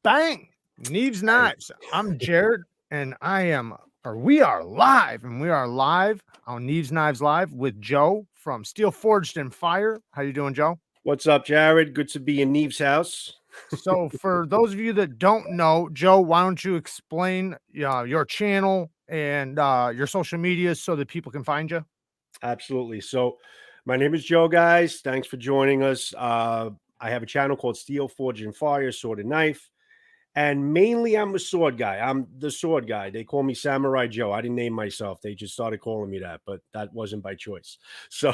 Bang! Neeves Knives. I'm Jared, and we are live, on Neeves Knives Live with Joe from Steel Forged in Fire. How you doing, Joe? What's up, Jared? Good to be in Neve's house. So, for those of you that don't know, Joe, why don't you explain your channel and your social media so that people can find you? Absolutely. So, my name is Joe, guys. Thanks for joining us. I have a channel called Steel Forged and Fire, Sword and Knife. And mainly, I'm a sword guy. I'm the sword guy. They call me Samurai Joe. I didn't name myself. They just started calling me that, but that wasn't by choice. So,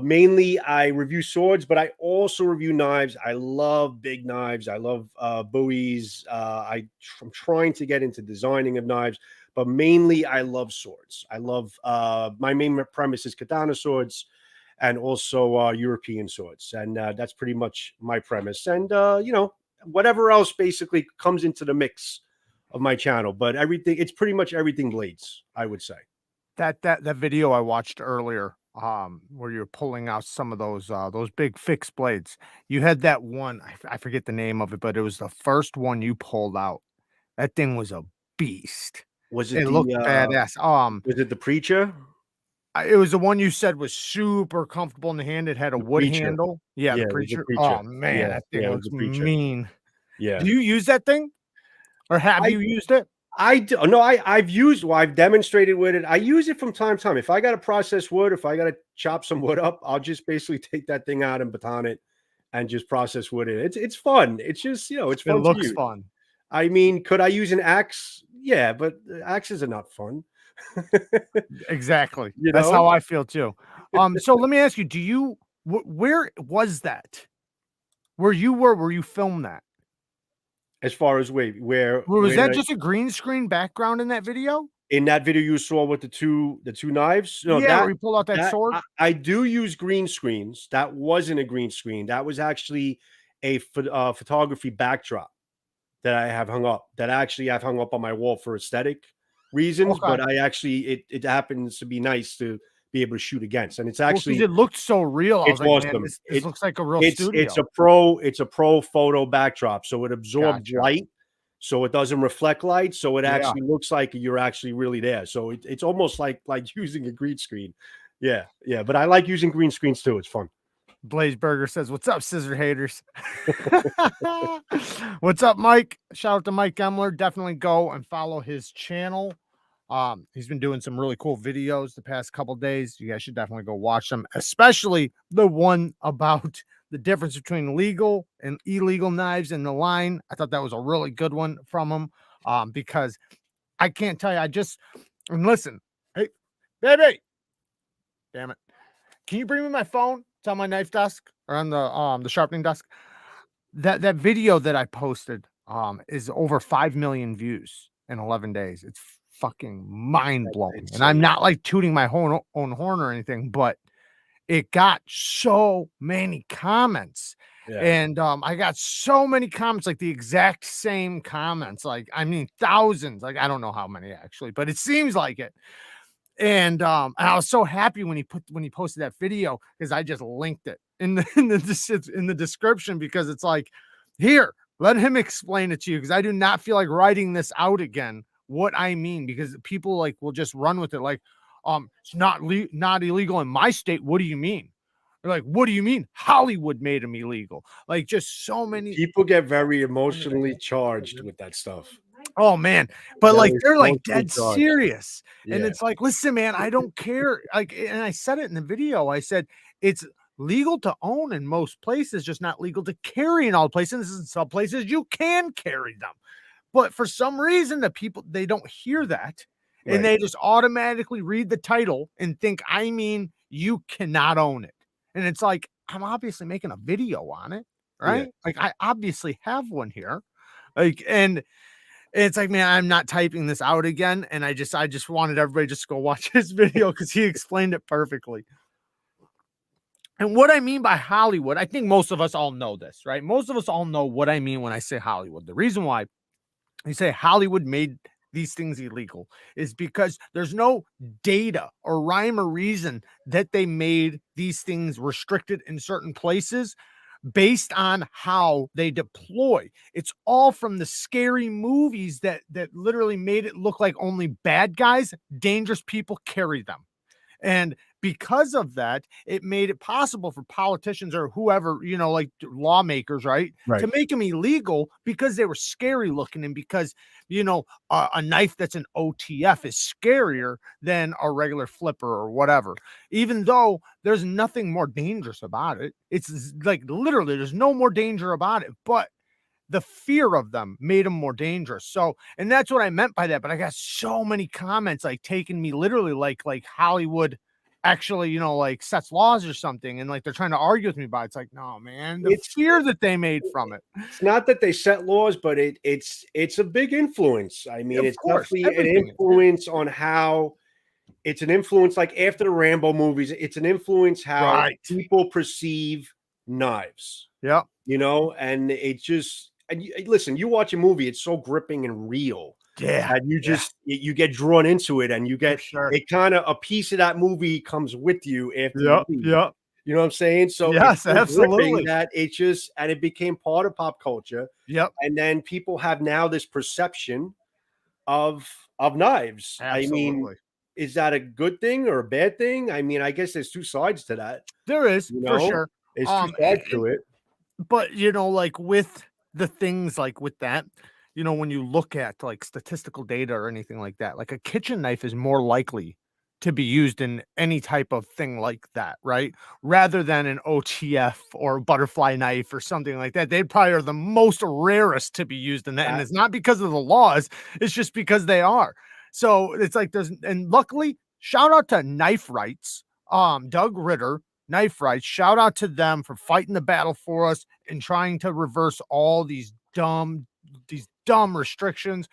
mainly, I review swords, but I also review knives. I love big knives. I love buoys. I'm trying to get into designing of knives, but mainly, I love swords. I love my main premise is katana swords and also European swords. And that's pretty much my premise. And, whatever else basically comes into the mix of my channel, but it's pretty much everything blades, I would say. That video I watched earlier, where you're pulling out some of those big fixed blades. You had that one, I forget the name of it, but it was the first one you pulled out. That thing was a beast. Was it It looked badass. was it the preacher? It was the one you said was super comfortable in the hand. It had a The wood preacher. handle. Yeah, the Yeah, it was the preacher. preacher. Oh man, Yeah, that thing yeah, it was looks the preacher. mean. Yeah. Do you use that thing? Or have I you used it? I do, no, I've demonstrated with it. I use it from time to time. If I got to process wood, if I got to chop some wood up, I'll just basically take that thing out and baton it and just process wood in it. It's fun. It's just, it's It fun to looks use. fun. I mean, could I use an axe? Yeah, but axes are not fun. Exactly. You That's know, how I feel too. So let me ask you, where was that? Where you filmed that? as far as Was where did that just a green screen background in that video? in that video you saw with the two knives? No, Yeah, where you pull out that that sword? I do use green screens. That wasn't a green screen. That was actually a photography backdrop that I have hung up. That actually I've hung up on my wall for aesthetic reasons. Okay. But I actually it happens to be nice to be able to shoot against, and it's Well, because actually it looked so real. I was it's like, man, awesome. this looks like a real It's studio. a pro photo backdrop, so it absorbs Gotcha. light, so it doesn't reflect light, so it Yeah. actually looks like you're actually really there. So it's almost like using a green screen. Yeah, yeah. But I like using green screens too. It's fun. Blazeburger says, "What's up, scissor haters?" What's up, Mike? Shout out to Mike Gemler. Definitely go and follow his channel. He's been doing some really cool videos the past couple days. You guys should definitely go watch them, especially the one about the difference between legal and illegal knives in the line. I thought that was a really good one from him. Because I can't tell you, and listen, hey, baby, damn it. Can you bring me my phone? It's on my knife desk or on the sharpening desk. That video that I posted is over 5 million views in 11 days. It's fucking mind blowing. And I'm not like tooting my own horn or anything, but it got so many comments. Yeah. And I got so many comments, like the exact same comments. Like, I mean, thousands. Like, I don't know how many actually, but it seems like it. And I was so happy when he posted that video because I just linked it in the description, because it's like, here, let him explain it to you, because I do not feel like writing this out again, what I mean, because people like will just run with it like, it's not illegal in my state. What do you mean? They're like, what do you mean Hollywood made them illegal? Like, just so many People get very emotionally charged with that stuff. Oh man, but like they're like Emotionally dead charged. serious. And Yeah. it's like, listen, man, I don't care. Like, and I said it in the video. I said it's legal to own in most places, just not legal to carry in all places. In some places you can carry them. But for some reason, the people, they don't hear that. And Right. they just automatically read the title and think, I mean, you cannot own it. And it's like, I'm obviously making a video on it, right? Yeah. Like, I obviously have one here. Like, and it's like, man, I'm not typing this out again. And I just wanted everybody just to go watch his video because he explained it perfectly. And what I mean by Hollywood, I think most of us all know this, right? Most of us all know what I mean when I say Hollywood. The reason why I say Hollywood made these things illegal is because there's no data or rhyme or reason that they made these things restricted in certain places. based on how they deploy. It's all from the scary movies that literally made it look like only bad guys, dangerous people carry them. And because of that, it made it possible for politicians or whoever, like lawmakers, right, Right. to make them illegal because they were scary looking. And because, a knife that's an OTF is scarier than a regular flipper or whatever, even though there's nothing more dangerous about it. It's like literally there's no more danger about it. But the fear of them made them more dangerous. So, and that's what I meant by that. But I got so many comments like taking me literally like Hollywood actually, like sets laws or something. And like they're trying to argue with me about it. It's like, no, man, the It's fear that they made from it. it's not that they set laws, but it's a big influence. I mean, Of it's course, definitely an everything is. influence on how it's an influence like after the Rambo movies, it's an influence how Right. people perceive knives, Yeah. and it just and listen, you watch a movie, it's so gripping and real. Yeah. And you Yeah. just you get drawn into it and you For get sure. it kind of a piece of that movie comes with you after you Yep. leave. Yep. You know what I'm saying? So it's Yes, so gripping absolutely. that it just and it became part of pop culture. Yep. And then people have now this perception of knives. I mean, Absolutely. is that a good thing or a bad thing? I mean, I guess there's two sides to that, There is you for know? sure. There's two sides And to it. but like with the things like with that, when you look at like statistical data or anything like that, like a kitchen knife is more likely to be used in any type of thing like that, right? Rather than an OTF or a butterfly knife or something like that. They probably are the most rarest to be used in that. And That it's not because of the laws, it's just because they are. So it's like and luckily, shout out to Knife Rights, Doug Ritter, Knife Rights. Shout out to them for fighting the battle for us and trying to reverse all these dumb restrictions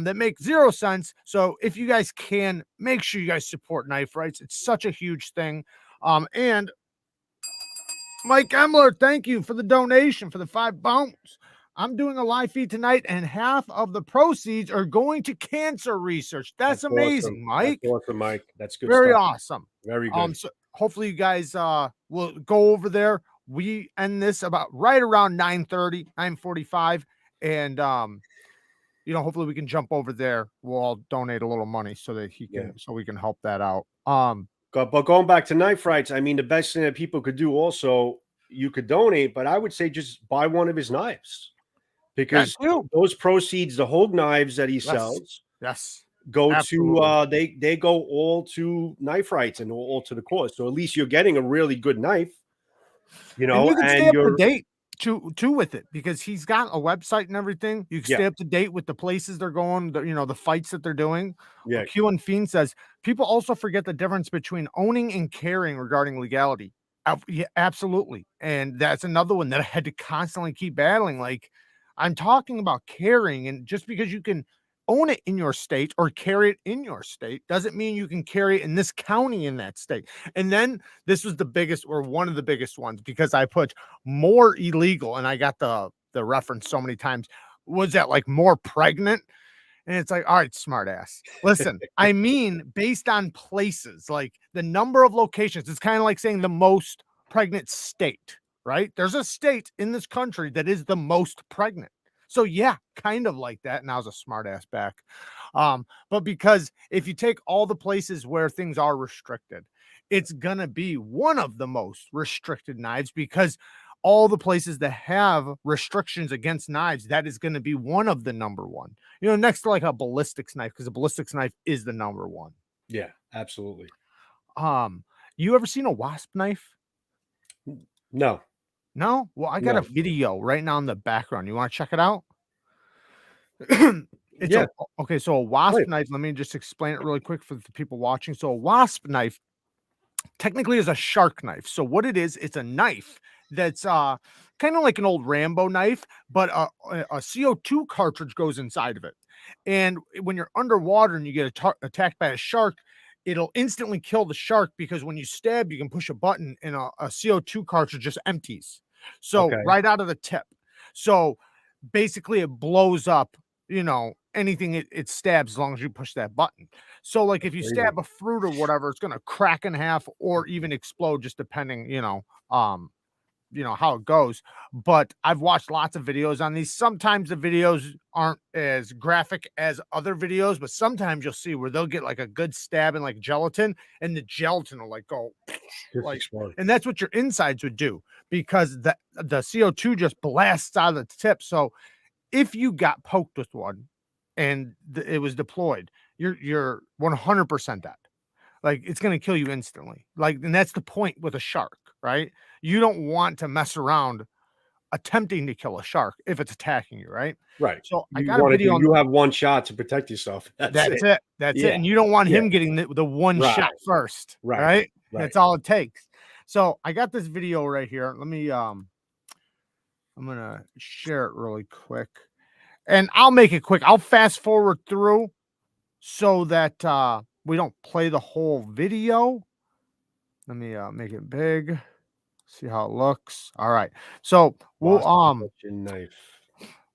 that make zero sense. So if you guys can, make sure you guys support Knife Rights. It's such a huge thing. And Mike Emler, thank you for the donation for the 5 bones. I'm doing a live feed tonight, and half of the proceeds are going to cancer research. That's that's awesome. amazing, That's Mike. awesome, Mike. That's good Very stuff. awesome. Very good. So hopefully you guys will go over there. We end this about right around 9:30, 9:45. And hopefully we can jump over there. We'll all donate a little money so that Yeah. so we can help that out. But going back to knife rights, I mean, the best thing that people could do also, you could donate, but I would say just buy one of his knives That because too. those proceeds, the whole knives that he Yes. sells, Yes. go to Absolutely. they go all to knife rights and all to the cause. So at least you're getting a really good knife, And you can stay and up to you're date too with it because he's got a website and everything. You can yeah, stay up to date with the places they're going, the fights that they're doing. yeah, Q and Fiend says people also forget the difference between owning and carrying regarding legality. Yeah, absolutely. And that's another one that I had to constantly keep battling. Like I'm talking about carrying, and just because you can own it in your state or carry it in your state doesn't mean you can carry it in this county in that state. And then this was the biggest or one of the biggest ones because I put more illegal, and I got the reference so many times. Was that like more pregnant? And it's like, all right, smart ass. Listen, I mean, based on places, like the number of locations, it's kind of like saying the most pregnant state, right? There's a state in this country that is the most pregnant. So yeah, kind of like that. And I was a smart ass back. But because if you take all the places where things are restricted, it's gonna be one of the most restricted knives because all the places that have restrictions against knives, that is going to be one of the number one. Next to like a ballistics knife, because a ballistics knife is the number one. yeah, absolutely. Um, you ever seen a wasp knife? No, No? Well, I got a no, video right now in the background. You want to check it out? It's yeah, okay. So a wasp right, knife, let me just explain it really quick for the people watching. So a wasp knife technically is a shark knife. So what it is, it's a knife that's kind of like an old Rambo knife, but a CO2 cartridge goes inside of it. And when you're underwater and you get attacked by a shark, it'll instantly kill the shark because when you stab, you can push a button and a CO2 cartridge just empties. So okay, right out of the tip. So basically it blows up, anything it stabs as long as you push that button. So like if you crazy. stab a fruit or whatever, it's gonna crack in half or even explode, just depending, um, you know, how it goes. But I've watched lots of videos on these. Sometimes the videos aren't as graphic as other videos, but sometimes you'll see where they'll get like a good stab in like gelatin, and the gelatin will like go Just like, explode. and that's what your insides would do, because the CO2 just blasts out of the tip. So if you got poked with one and it was deployed, you're 100% dead. Like, it's going to kill you instantly. Like, and that's the point with a shark, right? You don't want to mess around attempting to kill a shark if it's attacking you, right? Right. So I You got a want to do. video on You have one shot to protect yourself. That's that's it. it. That's it. Yeah. And you don't want Yeah. him getting the one Right. shot first, Right. right? Right. That's all it takes. So I got this video right here. Let me I'm gonna share it really quick. And I'll make it quick. I'll fast forward through so that we don't play the whole video. Let me make it big. See how it looks. All right. So Wasp knife.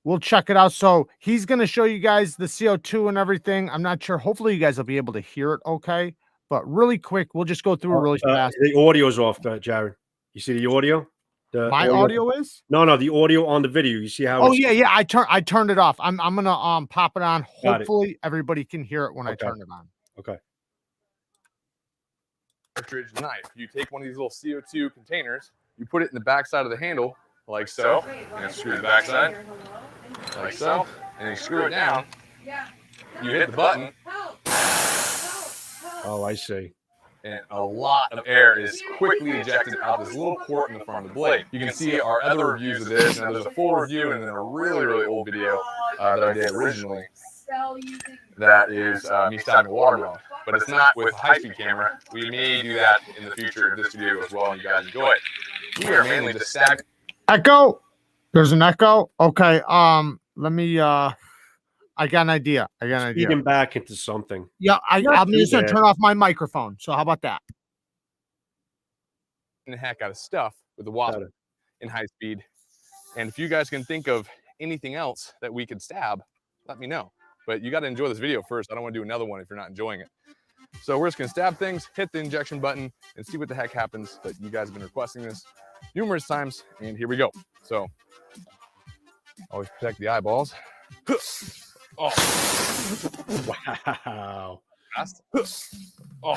we'll check it out. So he's gonna show you guys the CO2 and everything. I'm not sure. Hopefully you guys will be able to hear it okay. But really quick, we'll just go through really fast. The audio's off, Jared. You see the audio? The My audio is? No, the audio on the video. You see how? Oh it's, yeah. I turned it off. I'm gonna pop it on. Got it. Hopefully everybody can hear it when I Okay. turn it on. Okay. Cartridge knife. You take one of these little CO2 containers, you put it in the back side of the handle, like so, and screw the back side, like so, and you screw it down. You hit the button, Oh, I see. and a lot of air is quickly ejected out this little port in the front of the blade. You can see our other reviews of this. Now, there's a full review and then a really, really old video that I did originally. That is me stabbing a watermelon. But it's not with a high-speed camera. We may do that in the future of this video as well, and you guys enjoy it. We are mainly just stabbing. Echo. There's an echo. Okay. Let me I got an idea. Speed him back into something. Yeah, Not I'm too just gonna bad. turn off my microphone. So how about that? The heck out of stuff with the Wasp in high speed. And if you guys can think of anything else that we could stab, let me know. But you got to enjoy this video first. I don't want to do another one if you're not enjoying it. So we're just going to stab things, hit the injection button, and see what the heck happens. But you guys have been requesting this numerous times, and here we go. So always protect the eyeballs. Oh, Wow. fast. Oh.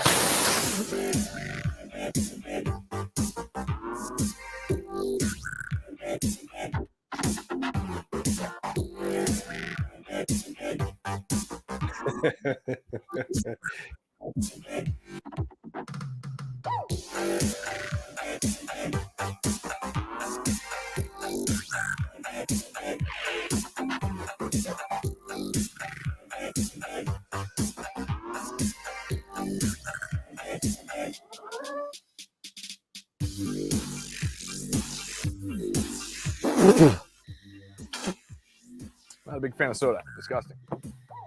Not a big fan of soda. Disgusting.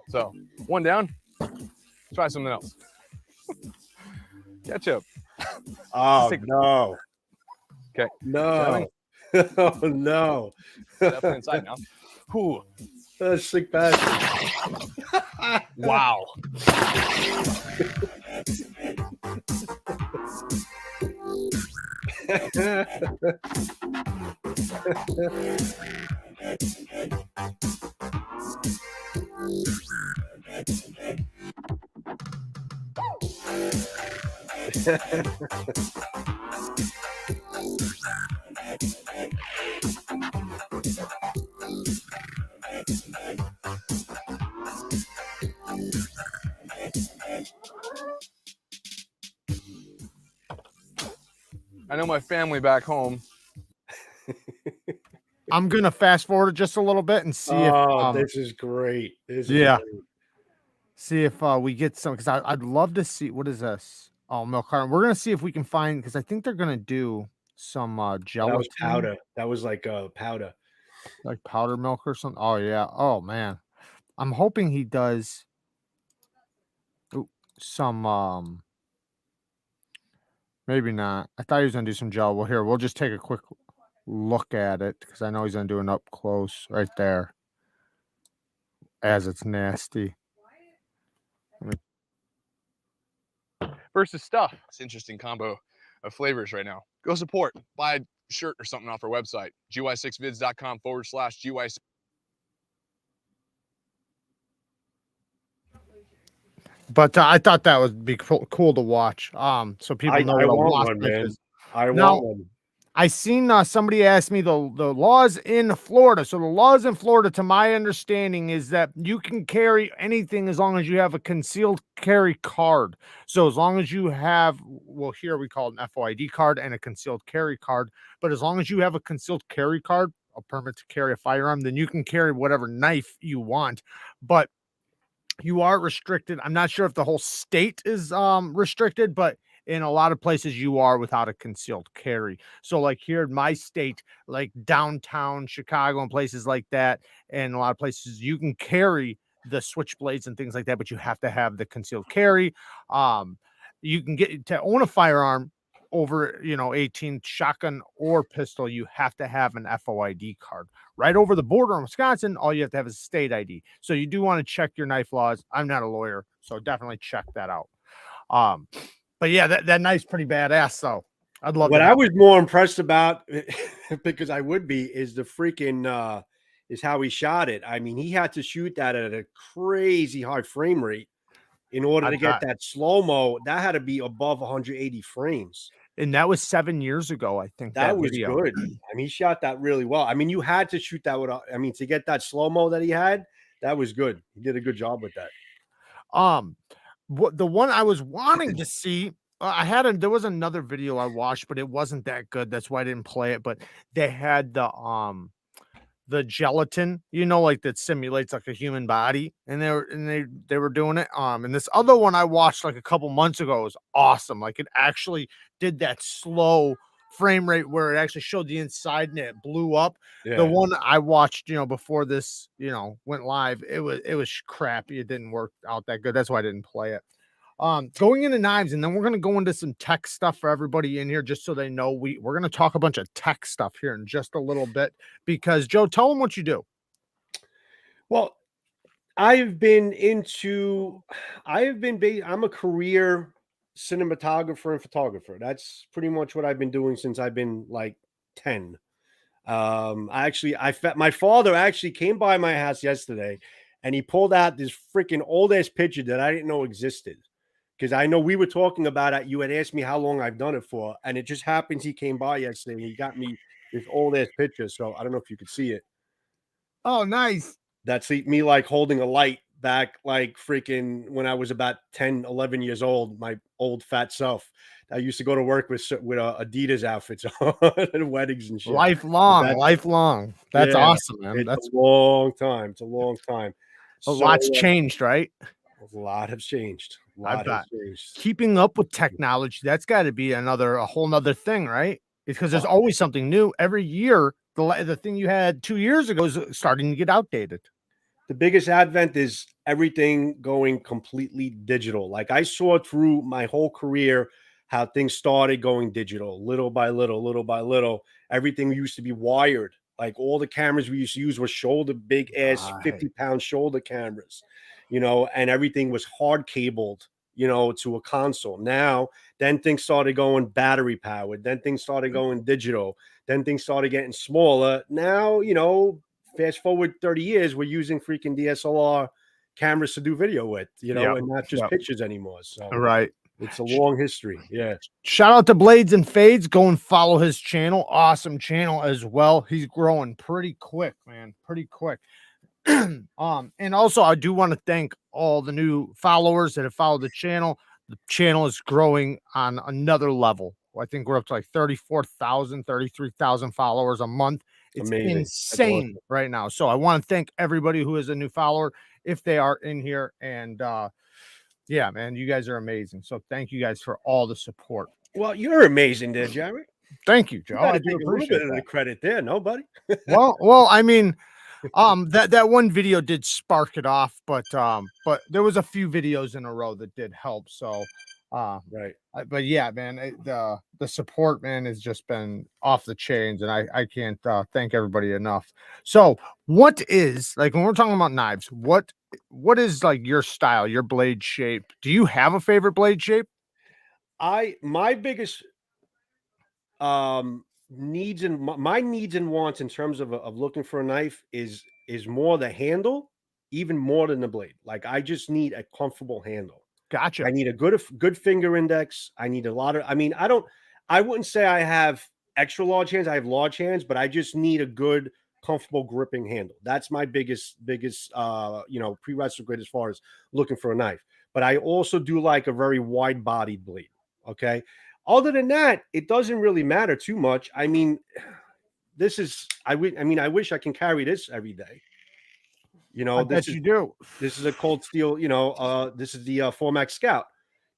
So, one down. Try something else. Ketchup. Oh, no. Okay. No. Oh, no. Definitely inside now. Whew. That's sick bastard. Wow. I know my family back home. I'm gonna fast forward just a little bit and see if this is great. This is yeah. great. See if we get some, because I'd love to see what is this. Oh, milk carton. We're gonna see if we can find, because I think they're gonna do some gelatin. That was powder. That was like powder. Like powder milk or something. Oh yeah. Oh man. I'm hoping he does some maybe not. I thought he was gonna do some gel. Well, here, we'll just take a quick look at it, because I know he's gonna do an up close right there. As it's nasty. Versus stuff. It's an interesting combo of flavors right now. Go support. Buy shirt or something off our website, gy6vids.com/gy6. But I thought that would be cool to watch. So people know I what a want wasp one, knife man. is. I Now, want one. I seen somebody ask me the laws in Florida. So the laws in Florida, to my understanding, is that you can carry anything as long as you have a concealed carry card. So as long as you have, well, here we call it an FOID card and a concealed carry card. But as long as you have a concealed carry card, a permit to carry a firearm, then you can carry whatever knife you want. But you are restricted. I'm not sure if the whole state is restricted, but in a lot of places you are without a concealed carry. So like here in my state, like downtown Chicago and places like that, and a lot of places you can carry the switchblades and things like that, but you have to have the concealed carry. You can get to own a firearm over 18 shotgun or pistol, you have to have an FOID card. Right over the border in Wisconsin, all you have to have is a state ID. So you do want to check your knife laws. I'm not a lawyer, so definitely check that out. But yeah, that knife's pretty badass, though. I'd love What to I have was more impressed about, because I would be, is the freaking is how he shot it. I mean, he had to shoot that at a crazy high frame rate in order I to get bet. that slow-mo. That had to be above 180 frames. And that was 7 years ago, I think, That that was video. good. I mean, he shot that really well. I mean, you had to shoot that with, I mean, to get that slow-mo that he had, that was good. He did a good job with that. What the one I was wanting to see, there was another video I watched, but it wasn't that good. That's why I didn't play it. But they had the gelatin, like that simulates like a human body, and they were doing it. And this other one I watched like a couple months ago was awesome. Like it actually did that slow frame rate where it actually showed the inside and it blew up. Yeah. The one I watched, before this, went live, it was crappy. It didn't work out that good. That's why I didn't play it. Going into knives, and then we're going to go into some tech stuff for everybody in here, just so they know we're going to talk a bunch of tech stuff here in just a little bit, because Joe, tell them what you do. Well, I'm a career cinematographer and photographer. That's pretty much what I've been doing since I've been like 10. My father actually came by my house yesterday and he pulled out this freaking old ass picture that I didn't know existed. Because I know we were talking about it. You had asked me how long I've done it for, and it just happens he came by yesterday and he got me this old ass picture. So I don't know if you could see it. Oh, nice. That's me like holding a light back, like freaking when I was about 10, 11 years old, my old fat self. I used to go to work with Adidas outfits on at weddings and shit. Lifelong. That's awesome, man. It's a long time. It's a long time. A lot's changed, right? A lot has changed. I bet. Keeping up with technology, that's got to be a whole nother thing, right? Because there's always something new every year. The thing you had 2 years ago is starting to get outdated. The biggest advent is everything going completely digital. Like I saw through my whole career how things started going digital, little by little, little by little. Everything used to be wired. Like all the cameras we used to use were big ass 50-pound shoulder cameras, and everything was hard cabled, to a console. Now, then things started going battery powered. Then things started going digital. Then things started getting smaller. Now, fast forward 30 years, we're using freaking DSLR cameras to do video with, and not just pictures anymore. So, right. It's a long history. Yeah. Shout out to Blades and Fades. Go and follow his channel. Awesome channel as well. He's growing pretty quick, man. Pretty quick. And also I do want to thank all the new followers that have followed the channel. The channel is growing on another level. I think we're up to like 34,000, 33,000 followers a month. It's amazing. Insane right now. So I want to thank everybody who is a new follower if they are in here. And yeah, man, you guys are amazing. So thank you guys for all the support. Well, you're amazing there, Jerry. Thank you, Joe. I do appreciate a little bit of the credit there. Nobody. well, I mean, that one video did spark it off, but there was a few videos in a row that did help. So, right. But yeah, man, the support, man, has just been off the chains, and I can't thank everybody enough. So, what is, like, when we're talking about knives, what is like your style, your blade shape? Do you have a favorite blade shape? My biggest needs and my needs and wants in terms of looking for a knife is more the handle, even more than the blade. Like I just need a comfortable handle. Gotcha. I need a good finger index. I need a lot of. I mean, I wouldn't say I have extra large hands. I have large hands, but I just need a good, comfortable gripping handle. That's my biggest prerequisite as far as looking for a knife. But I also do like a very wide bodied blade. Okay. Other than that, it doesn't really matter too much. I mean, this is I wish I can carry this every day. You I know, bet you do. this is a cold steel, this is the Formax Scout.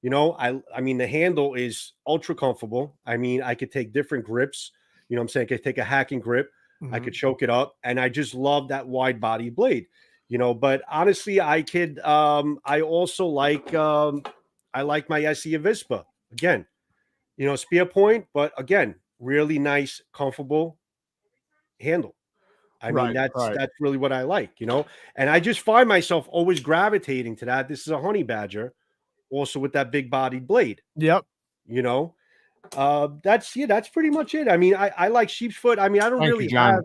I mean the handle is ultra comfortable. I mean, I could take different grips, you know what I'm saying? I could take a hacking grip, I Mhm. could choke it up, and I just love that wide body blade. But honestly, I also I like my SE Avispa. Again, spear point, but again, really nice, comfortable handle. I mean, Right, that's right. really what I like. And I just find myself always gravitating to that. This is a honey badger, also with that big bodied blade, Yep. you know. That's pretty much it. I mean, I like sheep's foot. I mean, Thank you, John.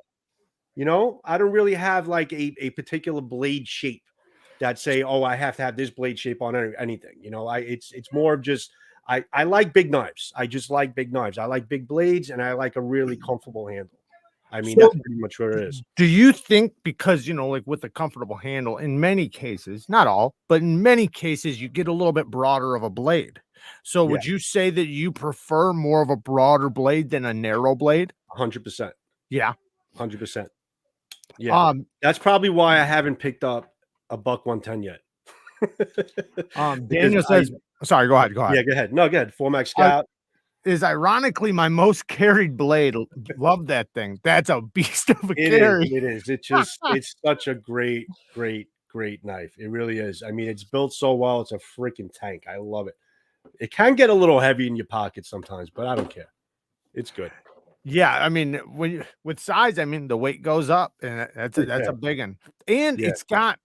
I don't really have like a particular blade shape that say, oh, I have to have this blade shape on anything. It's more of just I like big knives. I just like big knives. I like big blades and I like a really comfortable handle. I mean, So that's pretty much what it is. do you think because, like with a comfortable handle, in many cases, not all, but in many cases, you get a little bit broader of a blade. So Yeah, would you say that you prefer more of a broader blade than a narrow blade? 100%. Yeah. 100%. Yeah. Um, That's probably why I haven't picked up a buck 110 yet. Because Daniel says, sorry, go ahead. Go ahead. yeah, go ahead. No, go ahead. Formax Uh, Scout. is ironically my most carried blade. Love that thing. That's a beast of a It is. carry. It is. It's such a great, great, great knife. It really is. I mean, it's built so well. It's a freaking tank. I love it. It can get a little heavy in your pocket sometimes, but I don't care. It's good. Yeah, I mean, with size, I mean, the weight goes up, and that's Yeah. a big one. And Yeah. it's got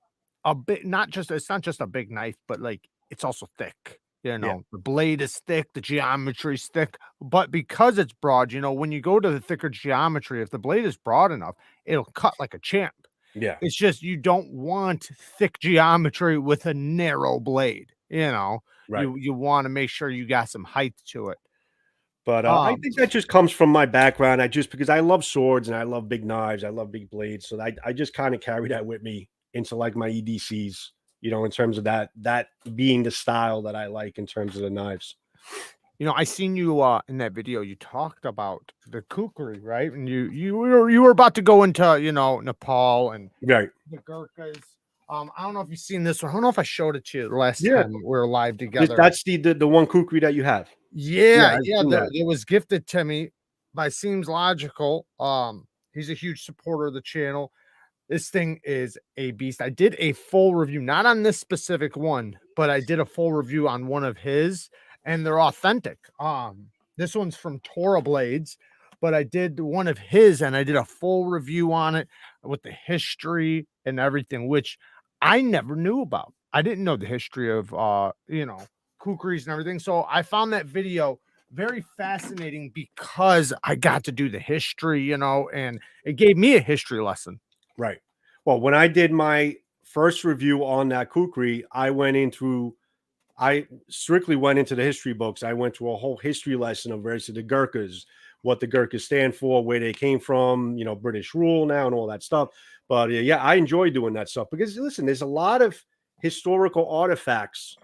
a bit, it's not just a big knife, but like it's also thick. Yeah. The blade is thick, the geometry's thick, but because it's broad, when you go to the thicker geometry, if the blade is broad enough, it'll cut like a champ. Yeah. It's just you don't want thick geometry with a narrow blade. Right. You want to make sure you got some height to it. But I think that just comes from my background. Because I love swords and I love big knives. I love big blades. So I just kind of carry that with me into like my EDCs, in terms of that being the style that I like in terms of the knives. I seen you in that video. You talked about the kukri, right? And you were about to go into Nepal and Right. the Gurkhas. I don't know if you've seen this one. I don't know if I showed it to you the last Yeah. time we were live together. That's the one kukri that you have. Yeah, I've seen that. it was gifted to me by Seems Logical. He's a huge supporter of the channel. This thing is a beast. I did a full review, not on this specific one, but I did a full review on one of his, and they're authentic. This one's from Tora Blades, but I did one of his, and I did a full review on it with the history and everything, which I never knew about. I didn't know the history of kukris and everything. So I found that video very fascinating because I got to do the history, and it gave me a history lesson. Right. Well, when I did my first review on that kukri, I strictly went into the history books. I went through a whole history lesson of the Gurkhas, what the Gurkhas stand for, where they came from, British rule now and all that stuff. But yeah, I enjoy doing that stuff because listen, there's a lot of historical artifacts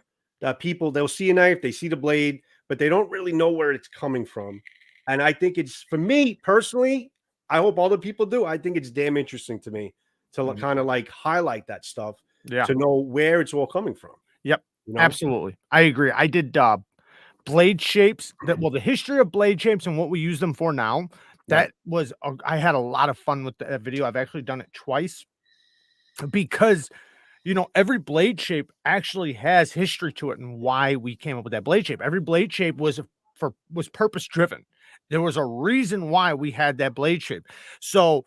that they'll see a knife, they see the blade, but they don't really know where it's coming from. And I think it's, for me personally, I hope other people do. I think it's damn interesting to me to kind of like highlight that stuff, to know where it's all coming from. Yep. Absolutely. I agree. I did blade shapes the history of blade shapes and what we use them for now. That was I had a lot of fun with that video. I've actually done it twice because every blade shape actually has history to it and why we came up with that blade shape. Every blade shape was purpose driven. There was a reason why we had that blade shape. So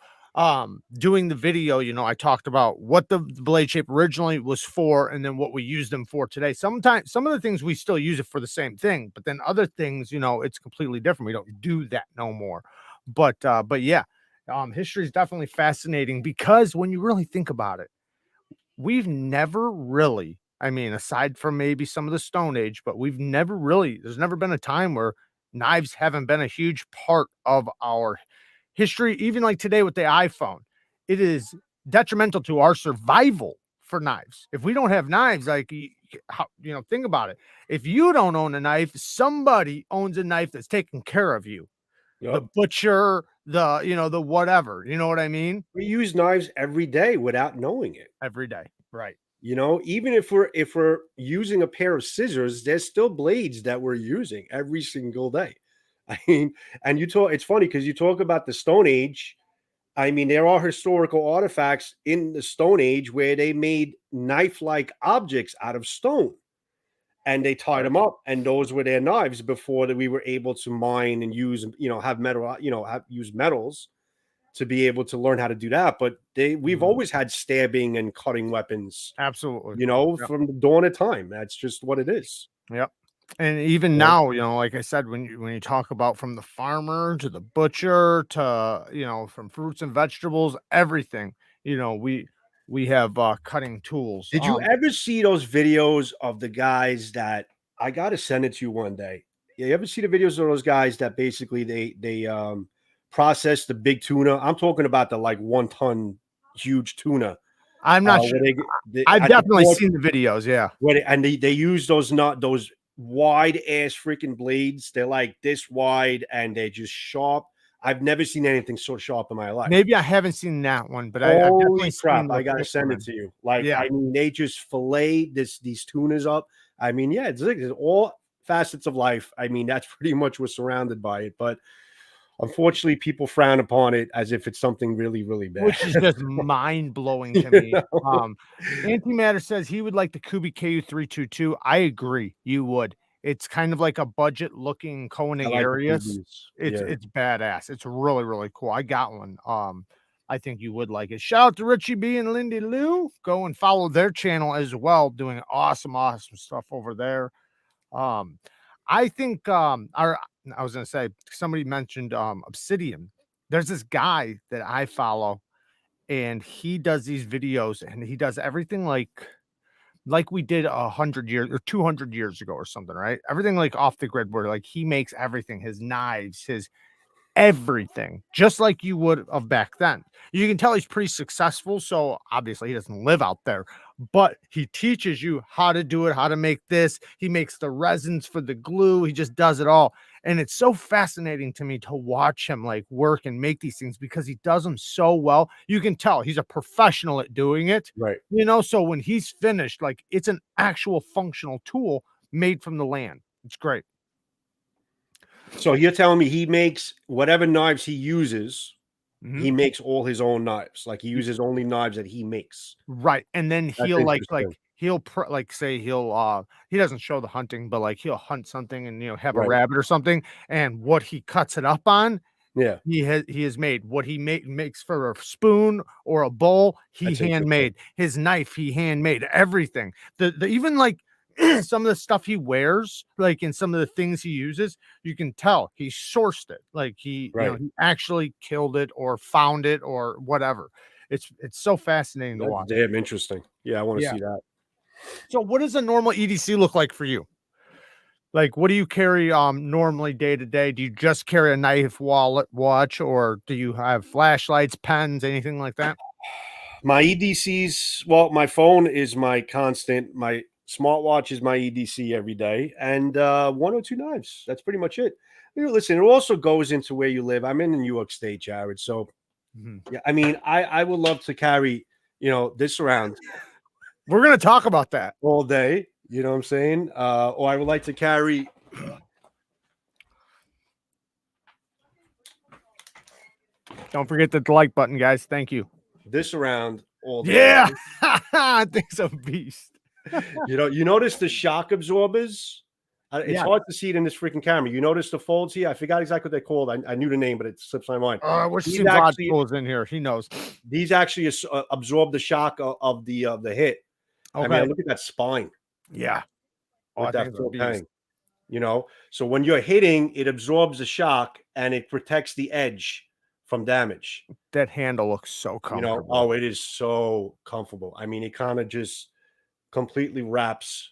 doing the video, I talked about what the blade shape originally was for and then what we use them for today. Sometimes some of the things we still use it for the same thing, but then other things, it's completely different. We don't do that no more. But yeah, history is definitely fascinating because when you really think about it, we've never really, I mean, aside from maybe some of the Stone Age, but we've never really, there's never been a time where knives haven't been a huge part of our history. Even like today with the iPhone, it is detrimental to our survival for knives. If we don't have knives, like, how, think about it. If you don't own a knife, somebody owns a knife that's taking care of you. The Yep. butcher, the whatever, you know what I mean? We use knives every day without knowing it. Every day. Right. Even if we're using a pair of scissors, there's still blades that we're using every single day. I mean, and it's funny because you talk about the Stone Age. I mean, there are historical artifacts in the Stone Age where they made knife-like objects out of stone and they tied them up, and those were their knives before that we were able to mine and use, have metal, use metals to be able to learn how to do that. But we've always had stabbing and cutting weapons, Absolutely. Yep. from the dawn of time. That's just what it is. Yep. And even Yep. now, like I said, when you talk about from the farmer to the butcher to, from fruits and vegetables, everything, we have cutting tools. Did you ever see those videos of the guys that I got to send it to you one day? Yeah, you ever see the videos of those guys that basically they process the big tuna? I'm talking about the like 1 ton huge tuna. I'm not sure. I've definitely seen the videos. Yeah. And they use those wide ass freaking blades. They're like this wide and they're just sharp. I've never seen anything so sharp in my life. Maybe I haven't seen that one, but I've holy definitely crap! seen I gotta send it to you. Like, yeah. I mean, they just fillet these tunas up. I mean, yeah, it's all facets of life. I mean, that's pretty much we're surrounded by it, but unfortunately, people frown upon it as if it's something really, really bad, which is just mind blowing to me. Antimatter says he would like the Kubi KU322. I agree, you would. It's kind of like a budget looking coning areas. It's badass. It's really, really cool. I got one. I think you would like it. Shout out to Richie B and Lindy Lou. Go and follow their channel as well, doing awesome stuff over there. I think I was gonna say, somebody mentioned Obsidian. There's this guy that I follow, and he does these videos, and he does everything like we did 100 years or 200 years ago or something, right? Everything like off the grid, where like he makes everything, his knives, his everything, just like you would of back then. You can tell he's pretty successful, so obviously he doesn't live out there, but he teaches you how to do it, how to make this. He makes the resins for the glue. He just does it all. And it's so fascinating to me to watch him like work and make these things because he does them so well. You can tell he's a professional at doing it, right? So when he's finished, like, it's an actual functional tool made from the land. It's great. So you're telling me he makes whatever knives he uses, he makes all his own knives. Like, he uses only knives that he makes. Right. And then he'll say he doesn't show the hunting, but like he'll hunt something and have a rabbit or something, and what he cuts it up on, yeah, he has made. What he makes for a spoon or a bowl, he handmade. His knife, he handmade. Everything. The even like some of the stuff he wears, like in some of the things he uses, you can tell he sourced it. Like he actually killed it or found it or whatever. It's so fascinating to watch. Damn interesting. Yeah, I want to see that. So what does a normal EDC look like for you? Like, what do you carry normally day to day? Do you just carry a knife, wallet, watch, or do you have flashlights, pens, anything like that? My EDCs, well, my phone is my constant. My smartwatch is my EDC every day, and 1 or 2 knives. That's pretty much it. Listen, it also goes into where you live. I'm in New York State, Jared. So, yeah, I mean, I would love to carry, this around. We're gonna talk about that all day. You know what I'm saying? Or I would like to carry. Don't forget the like button, guys. Thank you. This around all day. Yeah, I think it's a beast. You notice the shock absorbers? It's hard to see it in this freaking camera. You notice the folds here? I forgot exactly what they're called. I knew the name, but it slips my mind. I wish Vlad was in here. He knows. These actually absorb the shock of the hit. Okay. I mean, look at that spine. Yeah. With that full hang. So when you're hitting, it absorbs the shock and it protects the edge from damage. That handle looks so comfortable. Oh, it is so comfortable. I mean, it kind of just completely wraps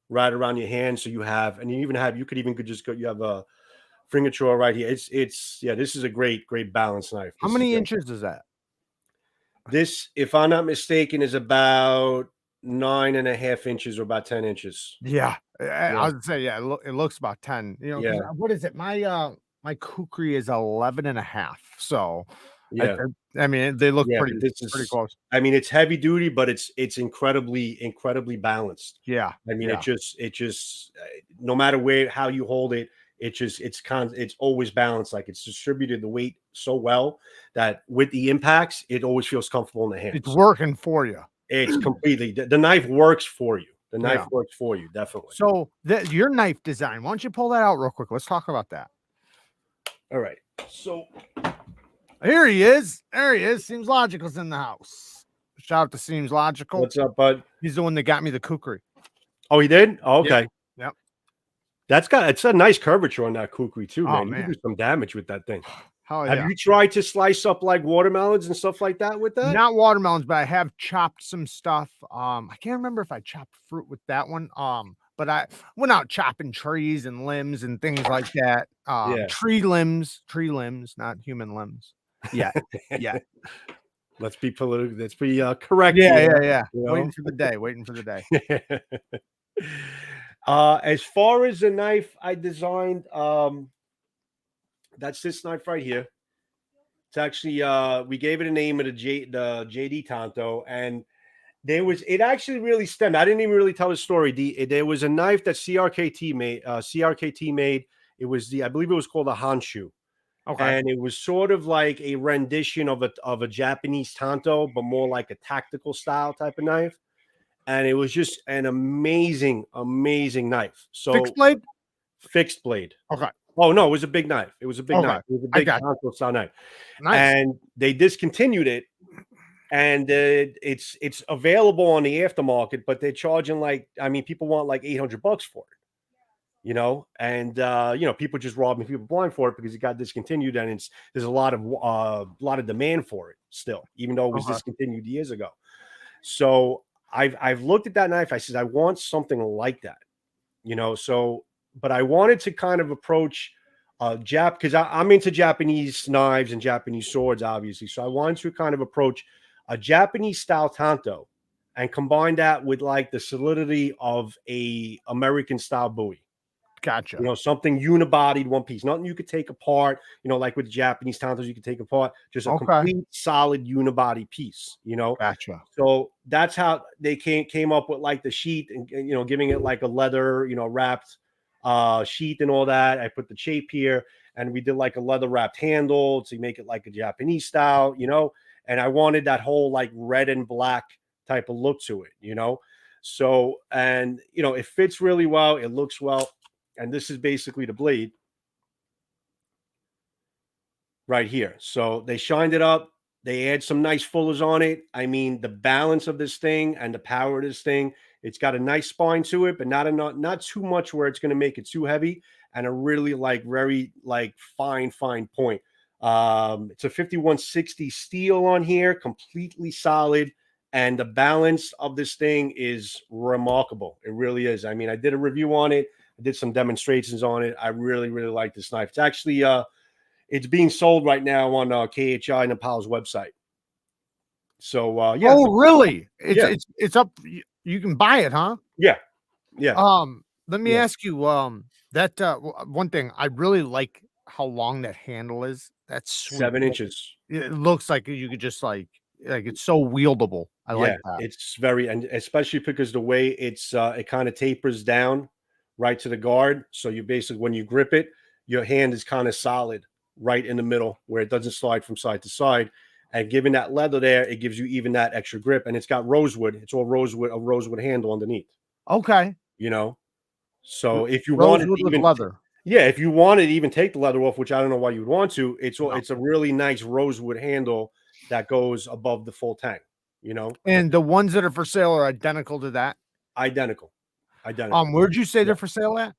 right around your hand. So you have, and you even have, you could just go, you have a finger drawer right here. Yeah, this is a great balance knife. How many inches is that? This, if I'm not mistaken, is about 9.5 inches or about 10 inches. Yeah, I would say, yeah, it looks about 10. You know, Yeah. what is it? My kukri is 11.5. So Yeah. I mean, they look pretty close. I mean, it's heavy duty, but it's incredibly balanced. Yeah. I mean, it just no matter how you hold it, it's always balanced. Like, it's distributed the weight so well that with the impacts, it always feels comfortable in the hands. It's working for you. It's completely, the knife works for you. The knife works for you, definitely. So your knife design, why don't you pull that out real quick? Let's talk about that. All right. So here he is. There he is. Seems Logical's in the house. Shout out to Seems Logical. What's up, bud? He's the one that got me the kukri. Oh, he did? Oh, okay. Yep. It's a nice curvature on that kukri too, man. Oh, You man. can do some damage with that thing. Hell yeah. Have you tried to slice up like watermelons and stuff like that with that? Not watermelons, but I have chopped some stuff. I can't remember if I chopped fruit with that one. But I went out chopping trees and limbs and things like that. Tree limbs, not human limbs. Yeah. Yeah. Let's be political. Let's be correct. Yeah. You know? Waiting for the day. As far as the knife I designed, that's this knife right here. It's actually we gave it a name of the JD Tanto, and it actually really stemmed. I didn't even really tell the story. There was a knife that CRKT made. It was I believe it was called a Honshu. Okay. And it was sort of like a rendition of a Japanese Tanto, but more like a tactical style type of knife. And it was just an amazing knife. So fixed blade. Okay. Oh no, it was a big knife. It was a big knife. It was a big Tanto style knife. Nice. And they discontinued it. And it's available on the aftermarket, but they're charging people want like $800 for it. You know, and people just robbing people blind for it because it got discontinued, and there's a lot of demand for it still, even though it was discontinued years ago. So I've looked at that knife. I said I want something like that, but I wanted to kind of approach because I'm into Japanese knives and Japanese swords, obviously. So I wanted to kind of approach a Japanese style Tanto and combine that with like the solidity of a American style Bowie. Gotcha. Something unibodied, one piece, nothing you could take apart, like with Japanese Tantos, you could take apart, just a complete solid unibody piece, Gotcha. So that's how they came up with like the sheath and giving it like a leather, wrapped sheath and all that. I put the shape here, and we did like a leather wrapped handle to make it like a Japanese style, and I wanted that whole like red and black type of look to it, so, and it fits really well, it looks well. And this is basically the blade right here. So they shined it up. They add some nice fullers on it. I mean, the balance of this thing and the power of this thing, it's got a nice spine to it, but not too much where it's going to make it too heavy, and a really very fine point. It's a 5160 steel on here, completely solid. And the balance of this thing is remarkable. It really is. I mean, I did a review on it. I did some demonstrations on it. I really like this knife. It's actually it's being sold right now on KHI Nepal's website. So yeah. Oh, really? It's up. You can buy it, huh? Yeah. Let me ask you that one thing. I really like how long that handle is. That's sweet. 7 inches. It looks like you could just like it's so wieldable. I like that. It's and especially because the way it kind of tapers down right to the guard. So you basically, when you grip it, your hand is kind of solid right in the middle where it doesn't slide from side to side. And given that leather there, it gives you even that extra grip. And it's got rosewood. It's all rosewood, a rosewood handle underneath. Okay. So if you want to even leather. Yeah, if you want to even take the leather off, which I don't know why you would want to, it's a really nice rosewood handle that goes above the full tank, And the ones that are for sale are identical to that? Identical. Where'd you say they're for sale at?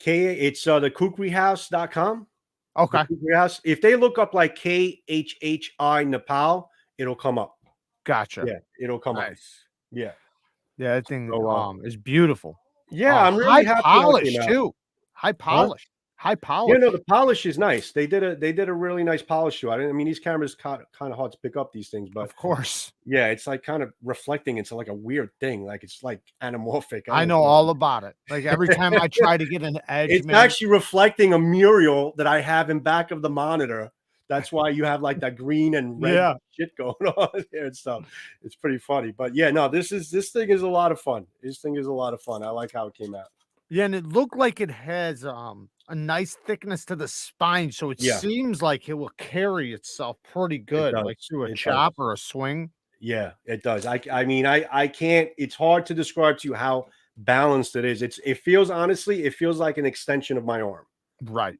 It's the kukrihouse.com. Okay. Gurkhas. If they look up like KHHI Nepal, it'll come up. Gotcha. Yeah, it'll come up. Nice. Yeah. Yeah, that thing So, is beautiful. yeah, I'm High really happy how it polish came out. too. High Huh? polish. High Yeah, polish. no, the polish is nice. They did a really nice polish to it. I mean, these cameras kind of hard to pick up these things, but Of course. yeah, it's like kind of reflecting into like a weird thing. Like it's like anamorphic. I don't know all about it. Like every time I try to get an edge, It's man. actually reflecting a mural that I have in back of the monitor. That's why you have like that green and red Yeah. shit going on here and stuff. It's pretty funny. But yeah, no, this thing is a lot of fun. This thing is a lot of fun. I like how it came out. Yeah, and it looked like it has a nice thickness to the spine, so it Yeah. seems like it will carry itself pretty good, does. like through a It does. chop or a swing. Yeah, it does. I mean, I can't. It's hard to describe to you how balanced it is. It feels honestly, it feels like an extension of my arm. Right.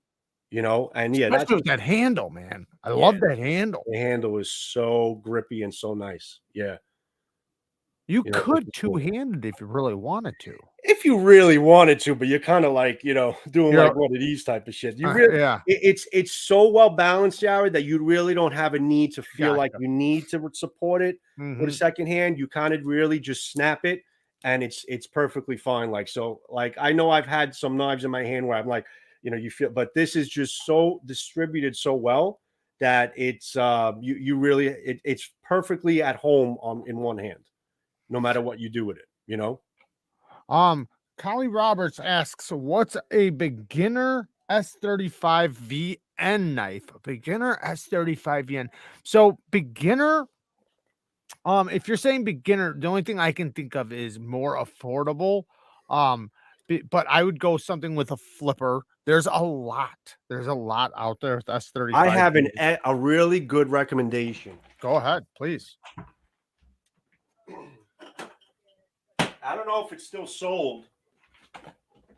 You know, and yeah, that's Especially with that handle, man. I love that handle. the handle is so grippy and so nice. Yeah. You You know, could it's cool. two-handed if you really wanted to. If you really wanted to, but you're kind of like, doing Yeah. like one of these type of shit. You really, Yeah. it's so well balanced, Jared, that you really don't have a need to feel like Gotcha. you need to support it with a Mhm. second hand. You kind of really just snap it, and it's perfectly fine. Like so, like I know I've had some knives in my hand where I'm like, you feel, but this is just so distributed so well that it's you really it's perfectly at home in one hand, no matter what you do with it. Collie Roberts asks, what's a beginner S35 VN knife? A beginner S35 VN. So beginner, if you're saying beginner, the only thing I can think of is more affordable. But I would go something with a flipper. There's a lot. There's a lot out there with S35. I have a really good recommendation. Go ahead, please. I don't know if it's still sold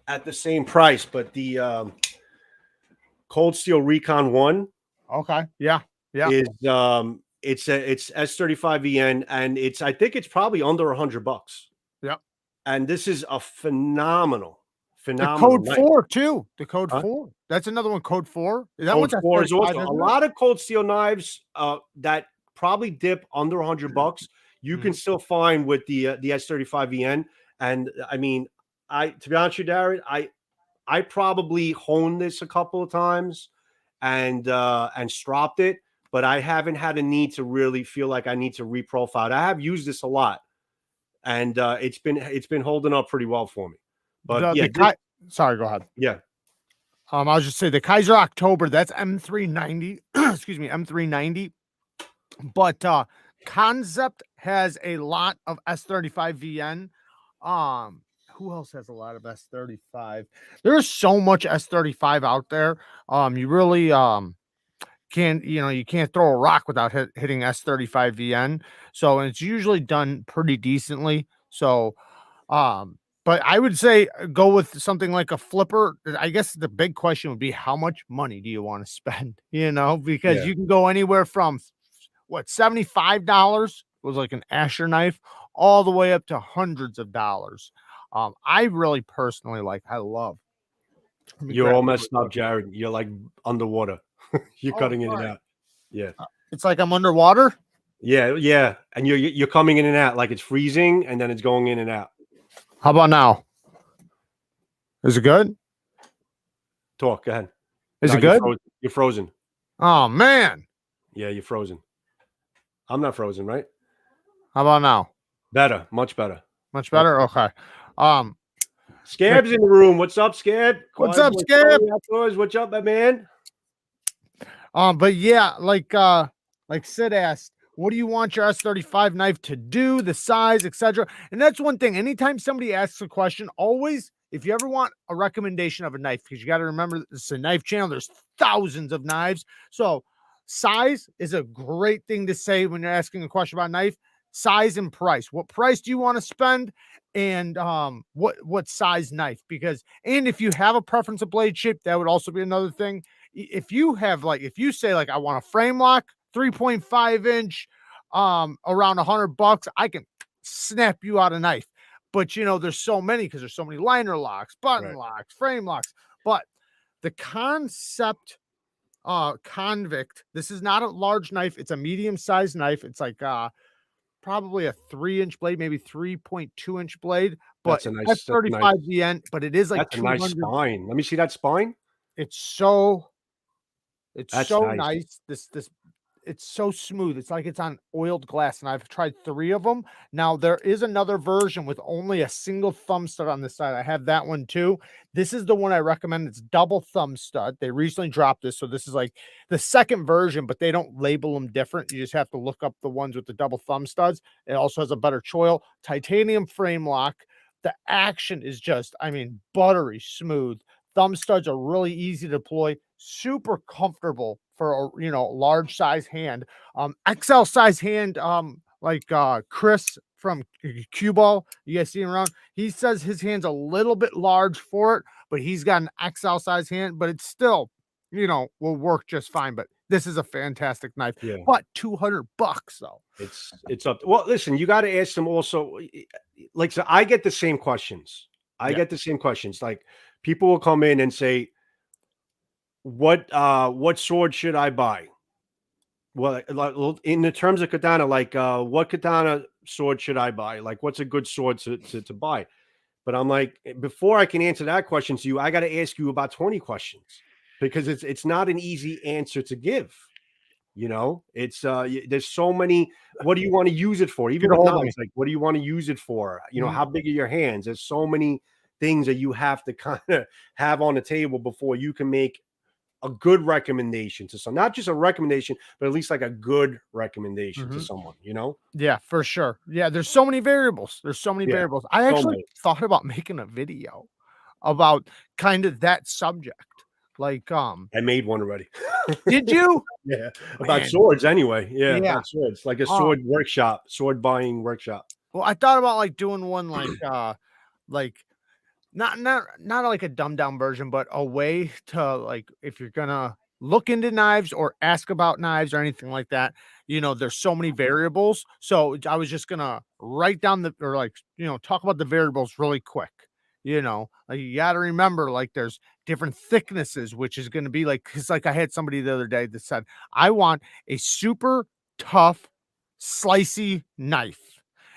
at the same price, but the Cold Steel Recon 1 Okay. Yeah. Yeah. is it's S35VN, and I think it's probably under $100. Yep. And this is a phenomenal The code knife. 4 too. The code Huh? 4. That's another one. Code 4. That Code one's 4 is also S35, a isn't it? lot of Cold Steel knives that probably dip under $100. You can still find with the S35VN. And I mean, to be honest with you, Darren, I probably honed this a couple of times and stropped it, but I haven't had a need to really feel like I need to reprofile it. I have used this a lot, and it's been holding up pretty well for me. But sorry, go ahead. Yeah. I was just saying the Kaiser October, that's M390. Excuse me, M390. But Concept has a lot of S35VN. Who else has a lot of S35? There's so much S35 out there. You really you can't throw a rock without hitting S35VN. So it's usually done pretty decently. So but I would say go with something like a flipper. I guess the big question would be how much money do you want to spend? Because you can go anywhere from $75 was like an Asher knife all the way up to hundreds of dollars. I really personally I love. You're all messed up, Jared. You're like underwater. You're cutting in and out. Yeah. It's like I'm underwater. Yeah. And you're coming in and out like it's freezing, and then it's going in and out. How about now? Is it good? Talk. Go ahead. Is it good? You're frozen. Oh man. Yeah, you're frozen. I'm not frozen, right? How about now? Better. Much better. Much better? Okay. Scab's in the room. What's up, Scab? What's up, Scab? What's up, my man? But yeah, like Sid asked, what do you want your S35 knife to do, the size, etc.? And that's one thing. Anytime somebody asks a question, always, if you ever want a recommendation of a knife, because you got to remember this is a knife channel, there's thousands of knives. So size is a great thing to say when you're asking a question about a knife. Size and price. What price do you want to spend? And what size knife? And if you have a preference of blade shape, that would also be another thing. If you have if you say I want a frame lock, 3.5 inch, around $100, I can snap you out a knife. But there's so many because there's so many liner locks, button locks, frame locks. But the Concept convict. This is not a large knife. It's a medium-sized knife. It's like probably a 3-inch blade, maybe 3.2-inch blade, but That's a nice, F35 the end, but it is like that's a nice 200. spine. Let me see that spine. It's so That's nice. nice. This it's so smooth. It's like it's on oiled glass, and I've tried 3 of them. Now there is another version with only a single thumb stud on this side. I have that one too. This is the one I recommend. It's double thumb stud. They recently dropped this, so this is like the second version, but they don't label them different. You just have to look up the ones with the double thumb studs. It also has a better choil, titanium frame lock. The action is just, I mean, buttery smooth. Thumb studs are really easy to deploy, super comfortable for a, you know, large size hand. XL size hand, like Chris from Cue Ball, you guys see him around. He says his hand's a little bit large for it, but he's got an XL size hand, but it's still, you know, will work just fine. But this is a fantastic knife. Yeah. But $200 though. It's up. Well, listen, you got to ask them also. Like, so I get the same questions. I get the same questions. Like, people will come in and say, what sword should I buy? Well, in the terms of katana, like, what katana sword should I buy? Like, what's a good sword to buy? But I'm like, before I can answer that question to you, I got to ask you about 20 questions, because it's not an easy answer to give. You know, it's there's so many. What do you want to use it for? Even with knives, like, what do you want to use it for? You know, how big are your hands? There's so many things that you have to kind of have on the table before you can make a good recommendation to someone. Not just a recommendation, but at least like a good recommendation to someone, you know? Yeah, for sure. Yeah, there's so many variables. There's so many variables. I actually thought about making a video about kind of that subject. Like, I made one already. did you? Yeah, about swords anyway. Yeah, Yeah. about swords, like a sword workshop, sword buying workshop. Well, I thought about like doing one like not like a dumbed down version, but a way to, like, if you're gonna look into knives or ask about knives or anything like that, you know, there's so many variables. So I was just gonna write down like, you know, talk about the variables really quick. You know, like, you got to remember, like, there's different thicknesses, which is going to be like, because like I had somebody the other day that said, I want a super tough, slicey knife.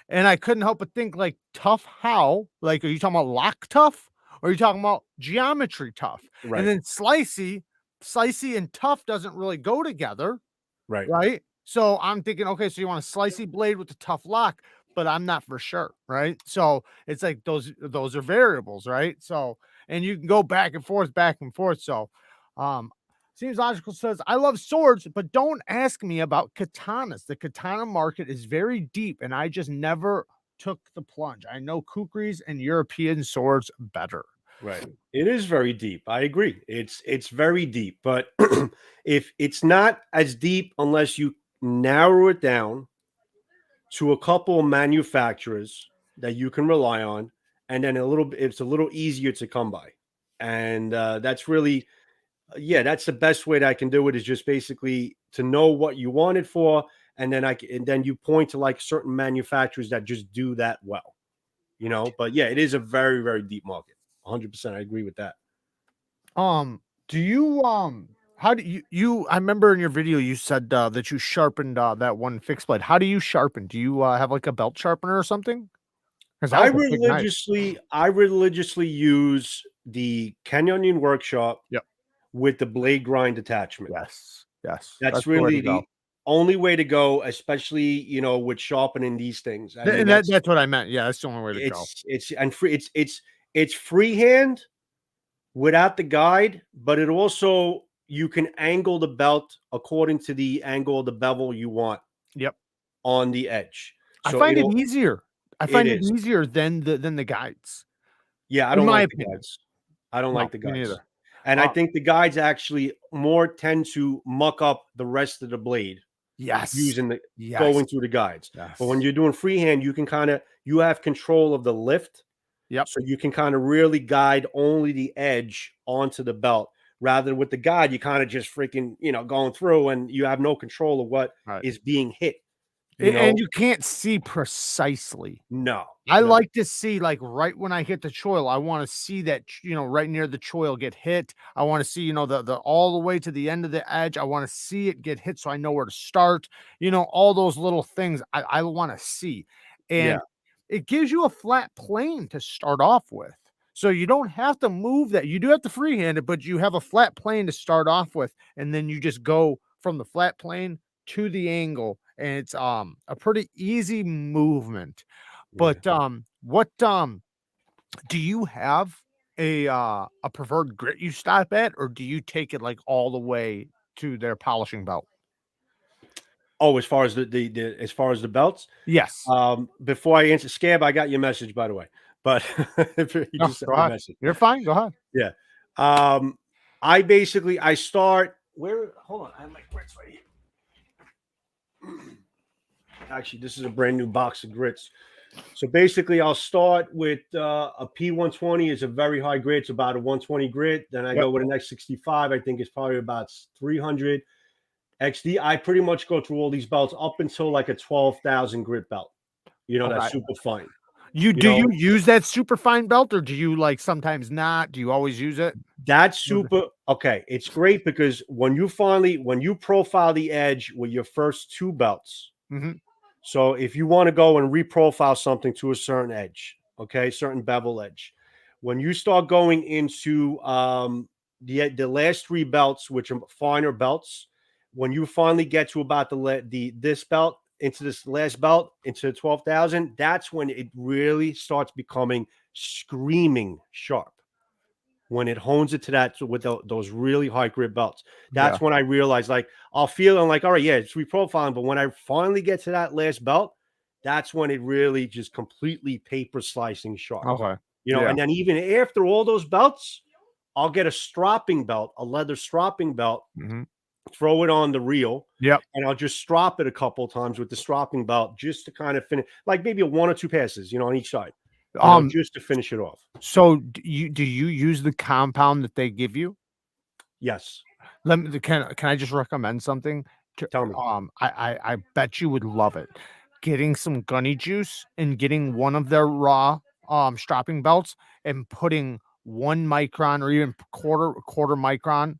And I couldn't help but think, like, tough how? Like, are you talking about lock tough? Or are you talking about geometry tough? Right. And then slicey and tough doesn't really go together. Right. Right. So I'm thinking, okay, so you want a slicey blade with a tough lock, but I'm not for sure. Right. So it's like those are variables. Right. So, and you can go back and forth. So, seems logical. Says, I love swords, but don't ask me about katanas. The katana market is very deep, and I just never took the plunge. I know kukris and European swords better. Right. It is very deep. I agree. It's very deep, but if it's not as deep unless you narrow it down to a couple of manufacturers that you can rely on, and then it's a little easier to come by. And that's really, that's the best way that I can do it, is just basically to know what you want it for, and then you point to like certain manufacturers that just do that well, you know. But yeah, it is a very, very deep market. 100%. I agree with that. Do you how do you I remember in your video you said that you sharpened that one fixed blade. How do you sharpen? Do you have like a belt sharpener or something? I religiously use the Canyon Workshop with the blade grind attachment. Yes. That's really the only way to go, especially, you know, with sharpening these things. I mean, that's what I meant. Yeah, that's the only way to go. It's freehand without the guide, but it also, you can angle the belt according to the angle of the bevel you want. Yep. On the edge. So I find it easier. I find it easier than the guides. Yeah, I don't like the guides. I don't like the guides. Neither. And I think the guides actually more tend to muck up the rest of the blade. Yes. Using going through the guides. Yes. But when you're doing freehand, you can you have control of the lift. Yep. So you can kind of really guide only the edge onto the belt, rather than with the guide, you kind of just freaking, you know, going through, and you have no control of what is being hit. You know? And you can't see precisely. No, I no. like to see, like, right when I hit the choil, I wanna see that, right near the choil get hit. I wanna see, the all the way to the end of the edge. I wanna see it get hit so I know where to start. All those little things I wanna see. Yeah, And it gives you a flat plane to start off with. So you don't have to move that. You do have to freehand it, but you have a flat plane to start off with, and then you just go from the flat plane to the angle, and it's a pretty easy movement. yeah. But what do you have a preferred grit you stop at, or do you take it like all the way to their polishing belt? Oh, as far as the as far as the belts, Yes. before I answer Scab, I got your message, by the way, but you No, just sent go me a ahead. message. You're fine. Go ahead. Yeah. Um, I start where hold on, I have my grits right here. Actually, this is a brand new box of grits. So basically, I'll start with a P120 is a very high grit. It's about a 120 grit. Then I Yep. go with an X65. I think it's probably about 300 XD. I pretty much go through all these belts up until like a 12,000 grit belt. That's Okay. super fine. You You do you know, use that super fine belt, or do you like sometimes not? Do you always use it? that's Okay. super okay. It's great because when you profile the edge with your first two belts, Mhm. so if you want to go and reprofile something to a certain edge, okay, certain bevel edge, when you start going into the last three belts, which are finer belts, when you finally get to about the this belt into this last belt into 12,000, that's when it really starts becoming screaming sharp. When it hones it to that with those really high grit belts, Yeah. that's when I realize, like, I'll feel I'm like, all right, yeah, it's reprofiling, but when I finally get to that last belt, that's when it really just completely paper slicing sharp. Okay. Yeah. And then even after all those belts, I'll get a stropping belt, a leather stropping belt, Mhm. throw it on the reel, Yep. and I'll just strop it a couple of times with the stropping belt just to kind of finish, like maybe a one or two passes, on each side, Um, just to finish it off. so do you use the compound that they give you? Yes. Let me can I just recommend something? Tell me. I bet you would love it. Getting some gunny juice and getting one of their raw stropping belts and putting 1 micron or even quarter micron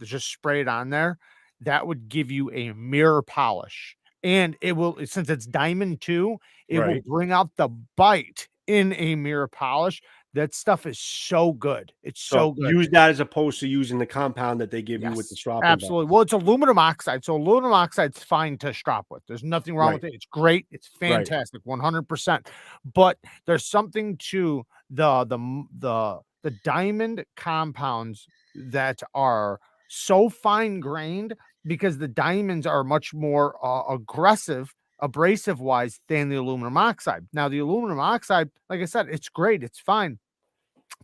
just spray it on there. That would give you a mirror polish. And it will, since it's diamond too, it will Right. bring out the bite in a mirror polish. That stuff is so good. It's So so good. use that as opposed to using the compound that they give you with the Yes, stropping belt. absolutely. Well, it's aluminum oxide, so aluminum oxide's fine to strop with. There's nothing wrong Right, with it. It's great. It's right, fantastic, 100%. But there's something to the diamond compounds that are so fine grained because the diamonds are much more aggressive, abrasive wise than the aluminum oxide. Now, the aluminum oxide, like I said, it's great, it's fine,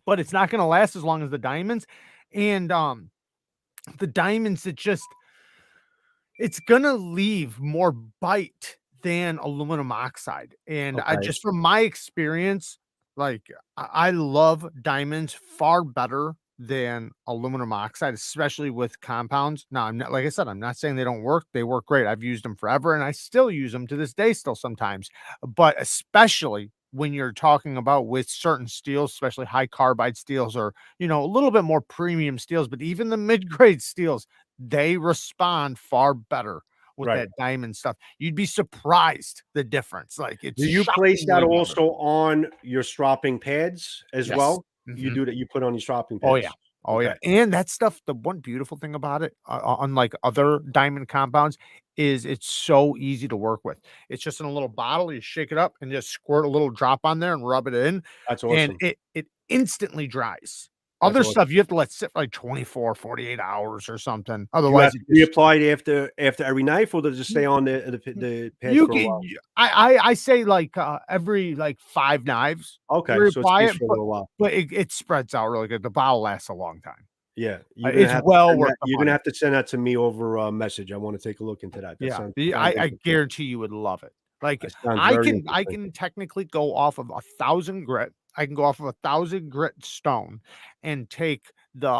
but it's not going to last as long as the diamonds. And the diamonds, it's gonna leave more bite than aluminum oxide. And I okay, just from my experience, like I love diamonds far better than aluminum oxide, especially with compounds. Now, I'm not, like I said, I'm not saying they don't work. They work great. I've used them forever and I still use them to this day, still sometimes. But especially when you're talking about with certain steels, especially high carbide steels or, a little bit more premium steels, but even the mid-grade steels, they respond far better with right. that diamond stuff. You'd be surprised the difference. Like, it's Do you place that shockingly better. also on your stropping pads as Yes. well? You Mhm. do that, you put on your stropping Oh, yeah. pads? Oh, yeah. Okay, And that stuff, the one beautiful thing about it, unlike other diamond compounds, is it's so easy to work with. It's just in a little bottle. You shake it up and just squirt a little drop on there and rub it in, that's and awesome. it instantly dries. That's Other awesome. stuff, you have to let sit for like 24, 48 hours or something. Do you have Otherwise, it to just reapply it after every knife, or does it stay on the pads You for a can while? I say, like, every, like, 5 knives, Okay, you so it reapply stays it, for a little while. but it spreads out really good. The bottle lasts a long time. Yeah, you're gonna It's have to well send worth that the you're gonna money. have to send that to me over a message. I wanna take a look into that. That Yeah, sounds I interesting. guarantee you would love it. Like, That sounds I very can I interesting. can technically go off of 1,000 grit. I can go off of 1,000 grit stone and take the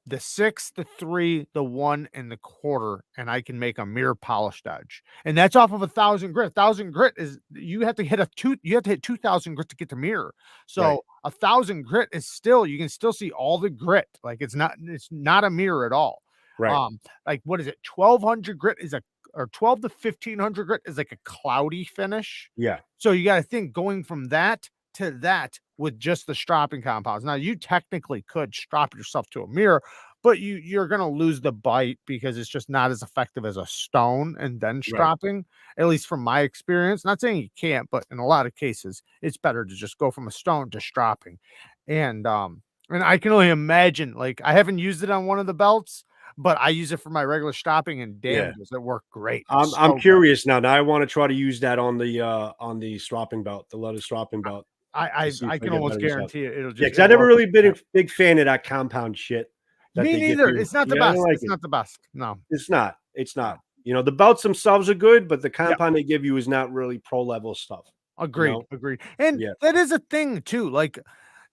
the 6, the 3, the 1, and the quarter, and I can make a mirror polished edge. And that's off of 1,000 grit. 1,000 grit is you have to hit 2,000 grit to get the mirror. Right. So 1,000 grit is still, you can still see all the grit. Like it's not a mirror at all. Right. Like what is it? 1,200 grit is or 12 to 1,500 grit is like a cloudy finish. Yeah. So you got to think going from that to that with just the stropping compounds. Now you technically could strop yourself to a mirror, but you're going to lose the bite because it's just not as effective as a stone and then Right. stropping, at least from my experience. Not saying you can't, but in a lot of cases, it's better to just go from a stone to stropping. And I can only imagine, like I haven't used it on one of the belts, but I use it for my regular stropping and damn, Yeah. does it work great. I'm So good. curious now. Now I want to try to use that on the stropping belt, the leather stropping belt. to see if I I can get almost better results. guarantee it. It'll Yeah, just because I've it'll never work really like been that. a big fan of that compound shit that Me they give neither. you. It's not the Yeah, I best. don't like It's it. not the best. No. It's not. It's No. not. You know, the belts themselves are good, but the Yep. compound they give you is not really pro level stuff. Agreed. know? Agreed. And Yeah. that is a thing too. Like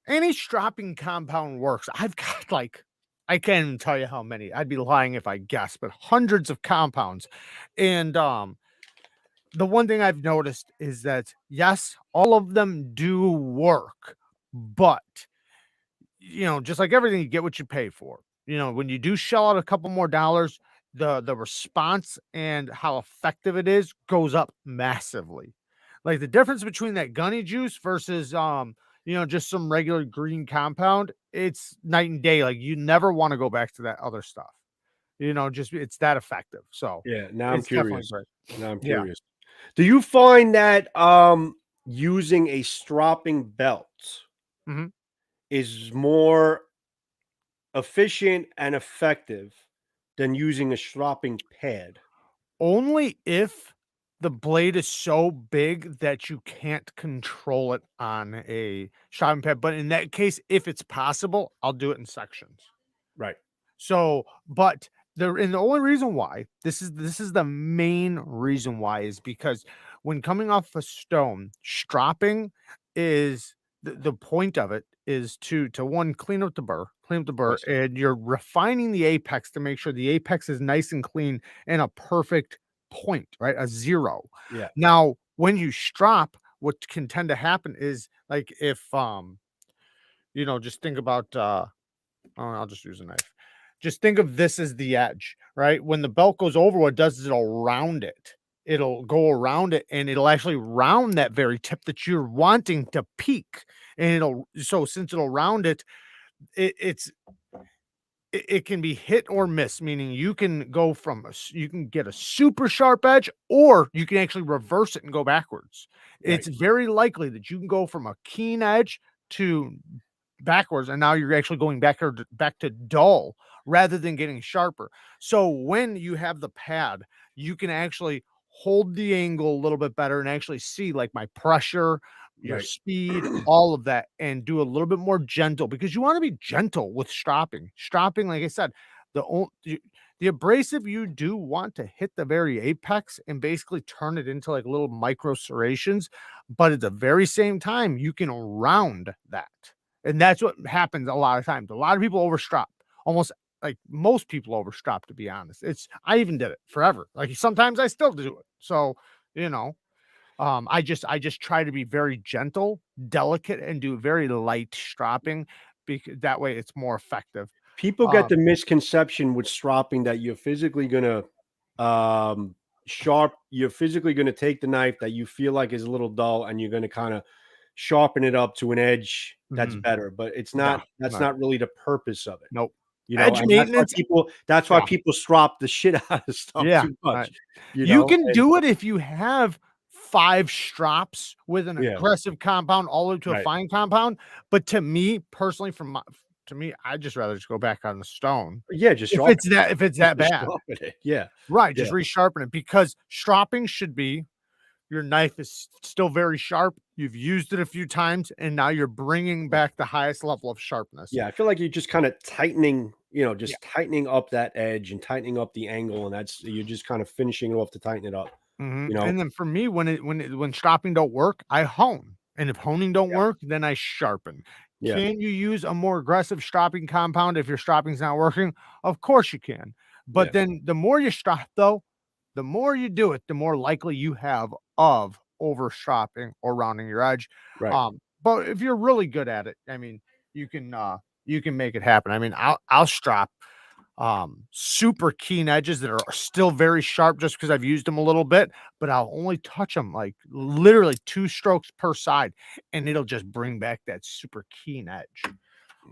any stropping compound works. I've got like I can't even tell you how many. I'd be lying if I guessed, but hundreds of compounds. And the one thing I've noticed is that yes, all of them do work, but just like everything, you get what you pay for. When you do shell out a couple more dollars, the response and how effective it is goes up massively. Like the difference between that gunny juice versus just some regular green compound, it's night and day. Like you never want to go back to that other stuff. Just it's that effective. So Yeah. Now I'm it's definitely curious. great. Now I'm Yeah. curious. Do you find that using a stropping belt Mhm. is more efficient and effective than using a stropping pad? Only if the blade is so big that you can't control it on a shopping pad, but in that case, if it's possible, I'll do it in sections. Right. So, but the only reason why this is the main reason why is because when coming off a stone, stropping is the point of it is to one clean up the burr, Yes. and you're refining the apex to make sure the apex is nice and clean and a perfect point, right? A zero. Yeah. Now, when you strop, what can tend to happen is like if just think about oh, I'll just use a knife. Just think of this as the edge, right? When the belt goes over, what it does is it'll round it. It'll go around it and it'll actually round that very tip that you're wanting to peak. And since it'll round it, it's it can be hit or miss, meaning you can go from you can get a super sharp edge, or you can actually reverse it and go backwards. Right. It's very likely that you can go from a keen edge to backwards, and now you're actually going back to dull rather than getting sharper. So when you have the pad, you can actually hold the angle a little bit better and actually see like my pressure, your Right. speed, all of that, and do a little bit more gentle because you want to be gentle with stropping. Stropping, like I said, the abrasive, you do want to hit the very apex and basically turn it into like little micro serrations, but at the very same time, you can round that. And that's what happens a lot of times. A lot of people overstrop. Almost like most people overstrop, to be honest. I even did it forever. Like sometimes I still do it. So, you know, I just try to be very gentle, delicate, and do very light stropping because that way it's more effective. People get the misconception with stropping that you're physically gonna you're physically gonna take the knife that you feel like is a little dull and you're gonna kind of sharpen it up to an edge that's Mhm. better. But it's Yeah, not that's no, not really the purpose of it. nope. You know, Edge and maintenance, that's why yeah. people strop the shit out of stuff Yeah, too much, you can and do it if you have 5 strops with an yeah, aggressive compound all the way to a right. fine compound, but to me, personally, to me, I'd just rather just go back on the stone. Yeah, just If sharpen it's that just bad. sharpen it. Yeah. Right, Yeah. just resharpen it because stropping should be your knife is still very sharp, you've used it a few times, and now you're bringing back the highest level of sharpness. Yeah, I feel like you're just kinda tightening, Yeah. just tightening up that edge and tightening up the angle, and that's you're just kind of finishing it off to tighten it up, Mhm, you know? and then for me, when stropping don't work, I hone, and if honing don't Yeah. work, then I sharpen. Yeah. Can you use a more aggressive stropping compound if your stropping's not working? Of course you can. But Yeah. then the more you strop, though, the more you do it, the more likely you have of over stropping or rounding your edge. Right. But if you're really good at it, I mean, you can make it happen. I mean, I'll strop super keen edges that are still very sharp just because I've used them a little bit, but I'll only touch them like literally 2 strokes per side, and it'll just bring back that super keen edge.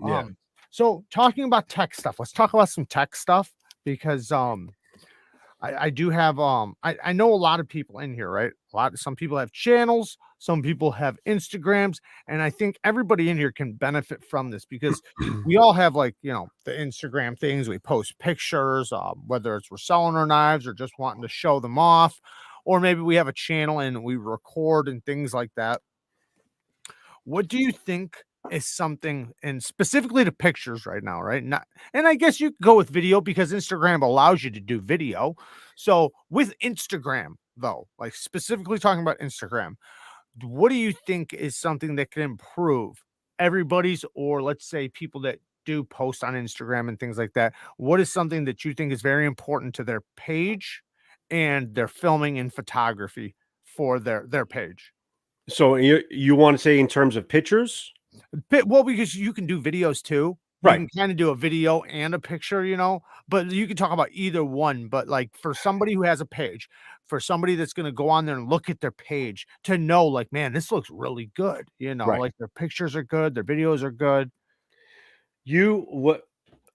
Yeah. So talking about tech stuff, let's talk about some tech stuff because I do have I know a lot of people in here, right? Some people have channels, some people have Instagrams, and I think everybody in here can benefit from this because we all have, like, you know, the Instagram things. We post pictures, whether it's we're selling our knives or just wanting to show them off, or maybe we have a channel and we record and things like that. What do you think is something, and specifically to pictures right now, right? Not, and I guess you could go with video because Instagram allows you to do video. So with Instagram, though, like specifically talking about Instagram, what do you think is something that can improve everybody's, or let's say people that do post on Instagram and things like that? What is something that you think is very important to their page and their filming and photography for their page? So you want to say in terms of pictures? Well, because you can do videos too. You Right. can kinda do a video and a picture, you know, but you can talk about either one. But, like, for somebody who has a page, for somebody that's gonna go on there and look at their page to know, like, "Man, this looks really good," you know, Right. like, their pictures are good, their videos are good. You what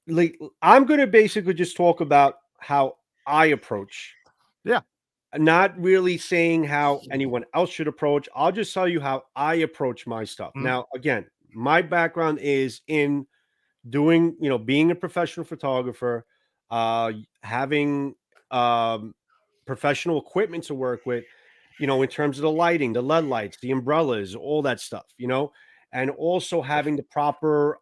like I'm gonna basically just talk about how I approach, Yeah. not really saying how anyone else should approach. I'll just tell you how I approach my stuff. Mhm. Now, again, my background is in doing, being a professional photographer, having professional equipment to work with, in terms of the lighting, the LED lights, the umbrellas, all that stuff, and also having the proper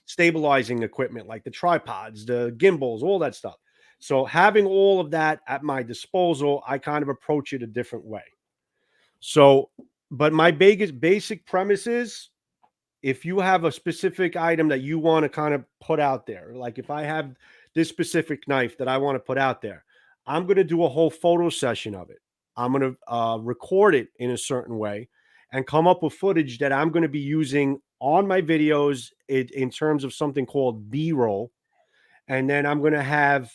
stabilizing equipment like the tripods, the gimbals, all that stuff. So having all of that at my disposal, I kind of approach it a different way. So, but my biggest basic premise is if you have a specific item that you want to kind of put out there, like if I have this specific knife that I want to put out there, I'm going to do a whole photo session of it. I'm going to record it in a certain way and come up with footage that I'm going to be using on my videos in terms of something called B-roll. And then I'm going to have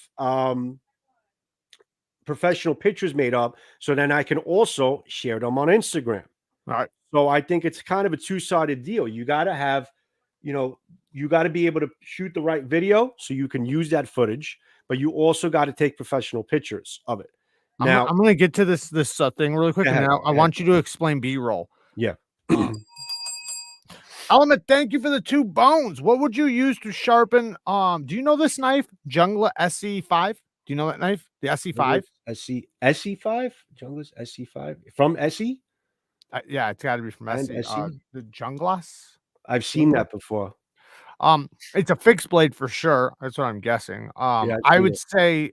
professional pictures made up so then I can also share them on Instagram. Alright. So I think it's kind of a two-sided deal. You got to have, you got to be able to shoot the right video so you can use that footage, but you also got to take professional pictures of it. Now, I'm gonna get to this thing really quick, go and ahead, now I go ahead. want you to explain B-roll. Yeah. Element, thank you for the 2 bones. What would you use to sharpen, do you know this knife? Jungla SE5? Do you know that knife? The SE5? SE5, Jungles SE5 from SE Yeah, it's gotta be from and SE. SE. The Junglas? I've seen that before. It's a fixed blade for sure. That's what I'm guessing. Yeah, I've I seen would it. say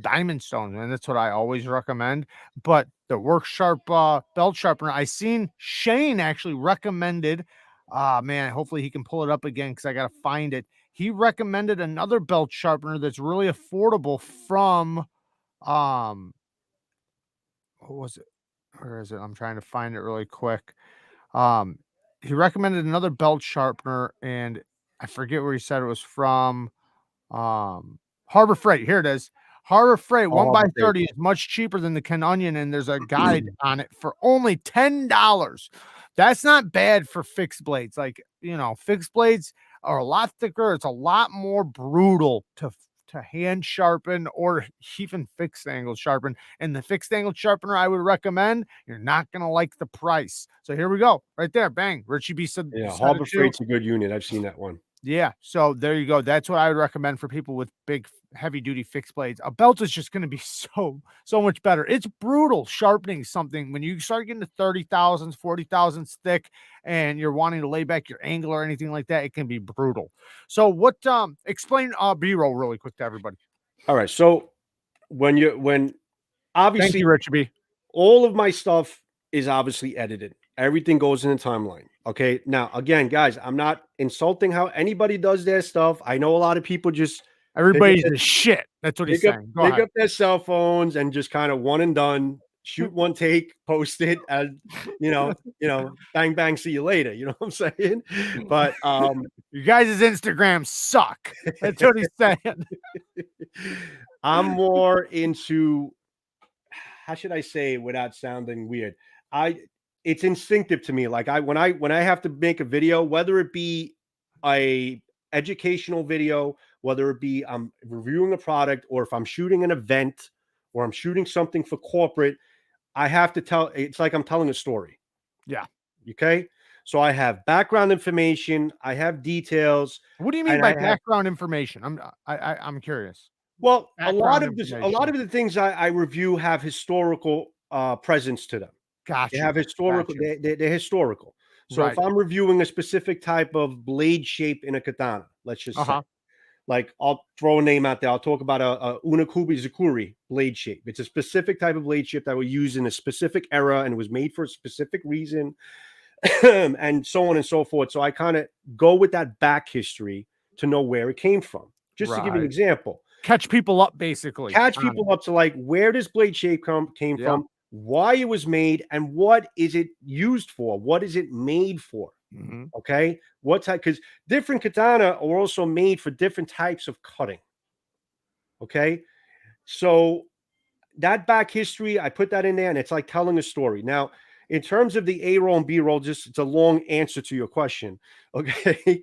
diamond stone, and that's what I always recommend. But the work sharp belt sharpener, I seen Shane actually recommended. Man, hopefully he can pull it up again because I gotta find it. He recommended another belt sharpener that's really affordable from what was it? Where is it? I'm trying to find it really quick. Um, he recommended another belt sharpener, and I forget where he said it was from. Harbor Freight. Here it is. Harbor Freight Oh, 1 by Harbor Freight. 30 is much cheaper than the Ken Onion, and there's a guide on it for only $10. That's not bad for fixed blades. Like, you know, fixed blades are a lot thicker. It's a lot more brutal to hand sharpen or even fixed angle sharpen. And the fixed angle sharpener I would recommend, you're not gonna like the price. So here we go. Right there. Bang. Richie B said, Yeah, said it Harbor too. Freight's a good unit. I've seen that one. Yeah, so there you go. That's what I would recommend for people with big, heavy duty fixed blades. A belt is just going to be so much better. It's brutal sharpening something when you start getting to 30,000s, 40,000s thick, and you're wanting to lay back your angle or anything like that. It can be brutal. So, what? Explain B-roll really quick to everybody. All right. So when Thank obviously you, Richard B. all of my stuff is obviously edited. Everything goes in the timeline. Okay. Now, again, guys, I'm not insulting how anybody does their stuff. I know a lot of people just Everybody's the shit. That's what he's saying. Go pick ahead. up their cell phones and just kind of one and done, shoot one take, post it, and bang bang, see you later. You know what I'm saying? But you guys' Instagrams suck. That's what he's saying. I'm more into, how should I say without sounding weird? It's instinctive to me. Like when I have to make a video, whether it be a educational video, whether it be I'm reviewing a product, or if I'm shooting an event, or I'm shooting something for corporate, I have to tell. It's like I'm telling a story. Yeah. Okay. So I have background information. I have details. What do you mean by background information? I'm curious. Well, Background a lot of the things I review have historical presence to them. Gotcha. They have historical. Gotcha. They're historical. So Right. if I'm reviewing a specific type of blade shape in a katana, let's just say, like I'll throw a name out there. I'll talk about a Unakubi Zakuri blade shape. It's a specific type of blade shape that we use in a specific era, and it was made for a specific reason, and so on and so forth. So I kind of go with that back history to know where it came from. Just to give you an example. Catch people up, basically. Catch people up to like where this blade shape came from, why it was made, and what is it used for? What is it made for? Okay, what type? Because different katana are also made for different types of cutting. Okay, so that back history, I put that in there, and it's like telling a story. Now, in terms of the A roll and B roll, just it's a long answer to your question. Okay.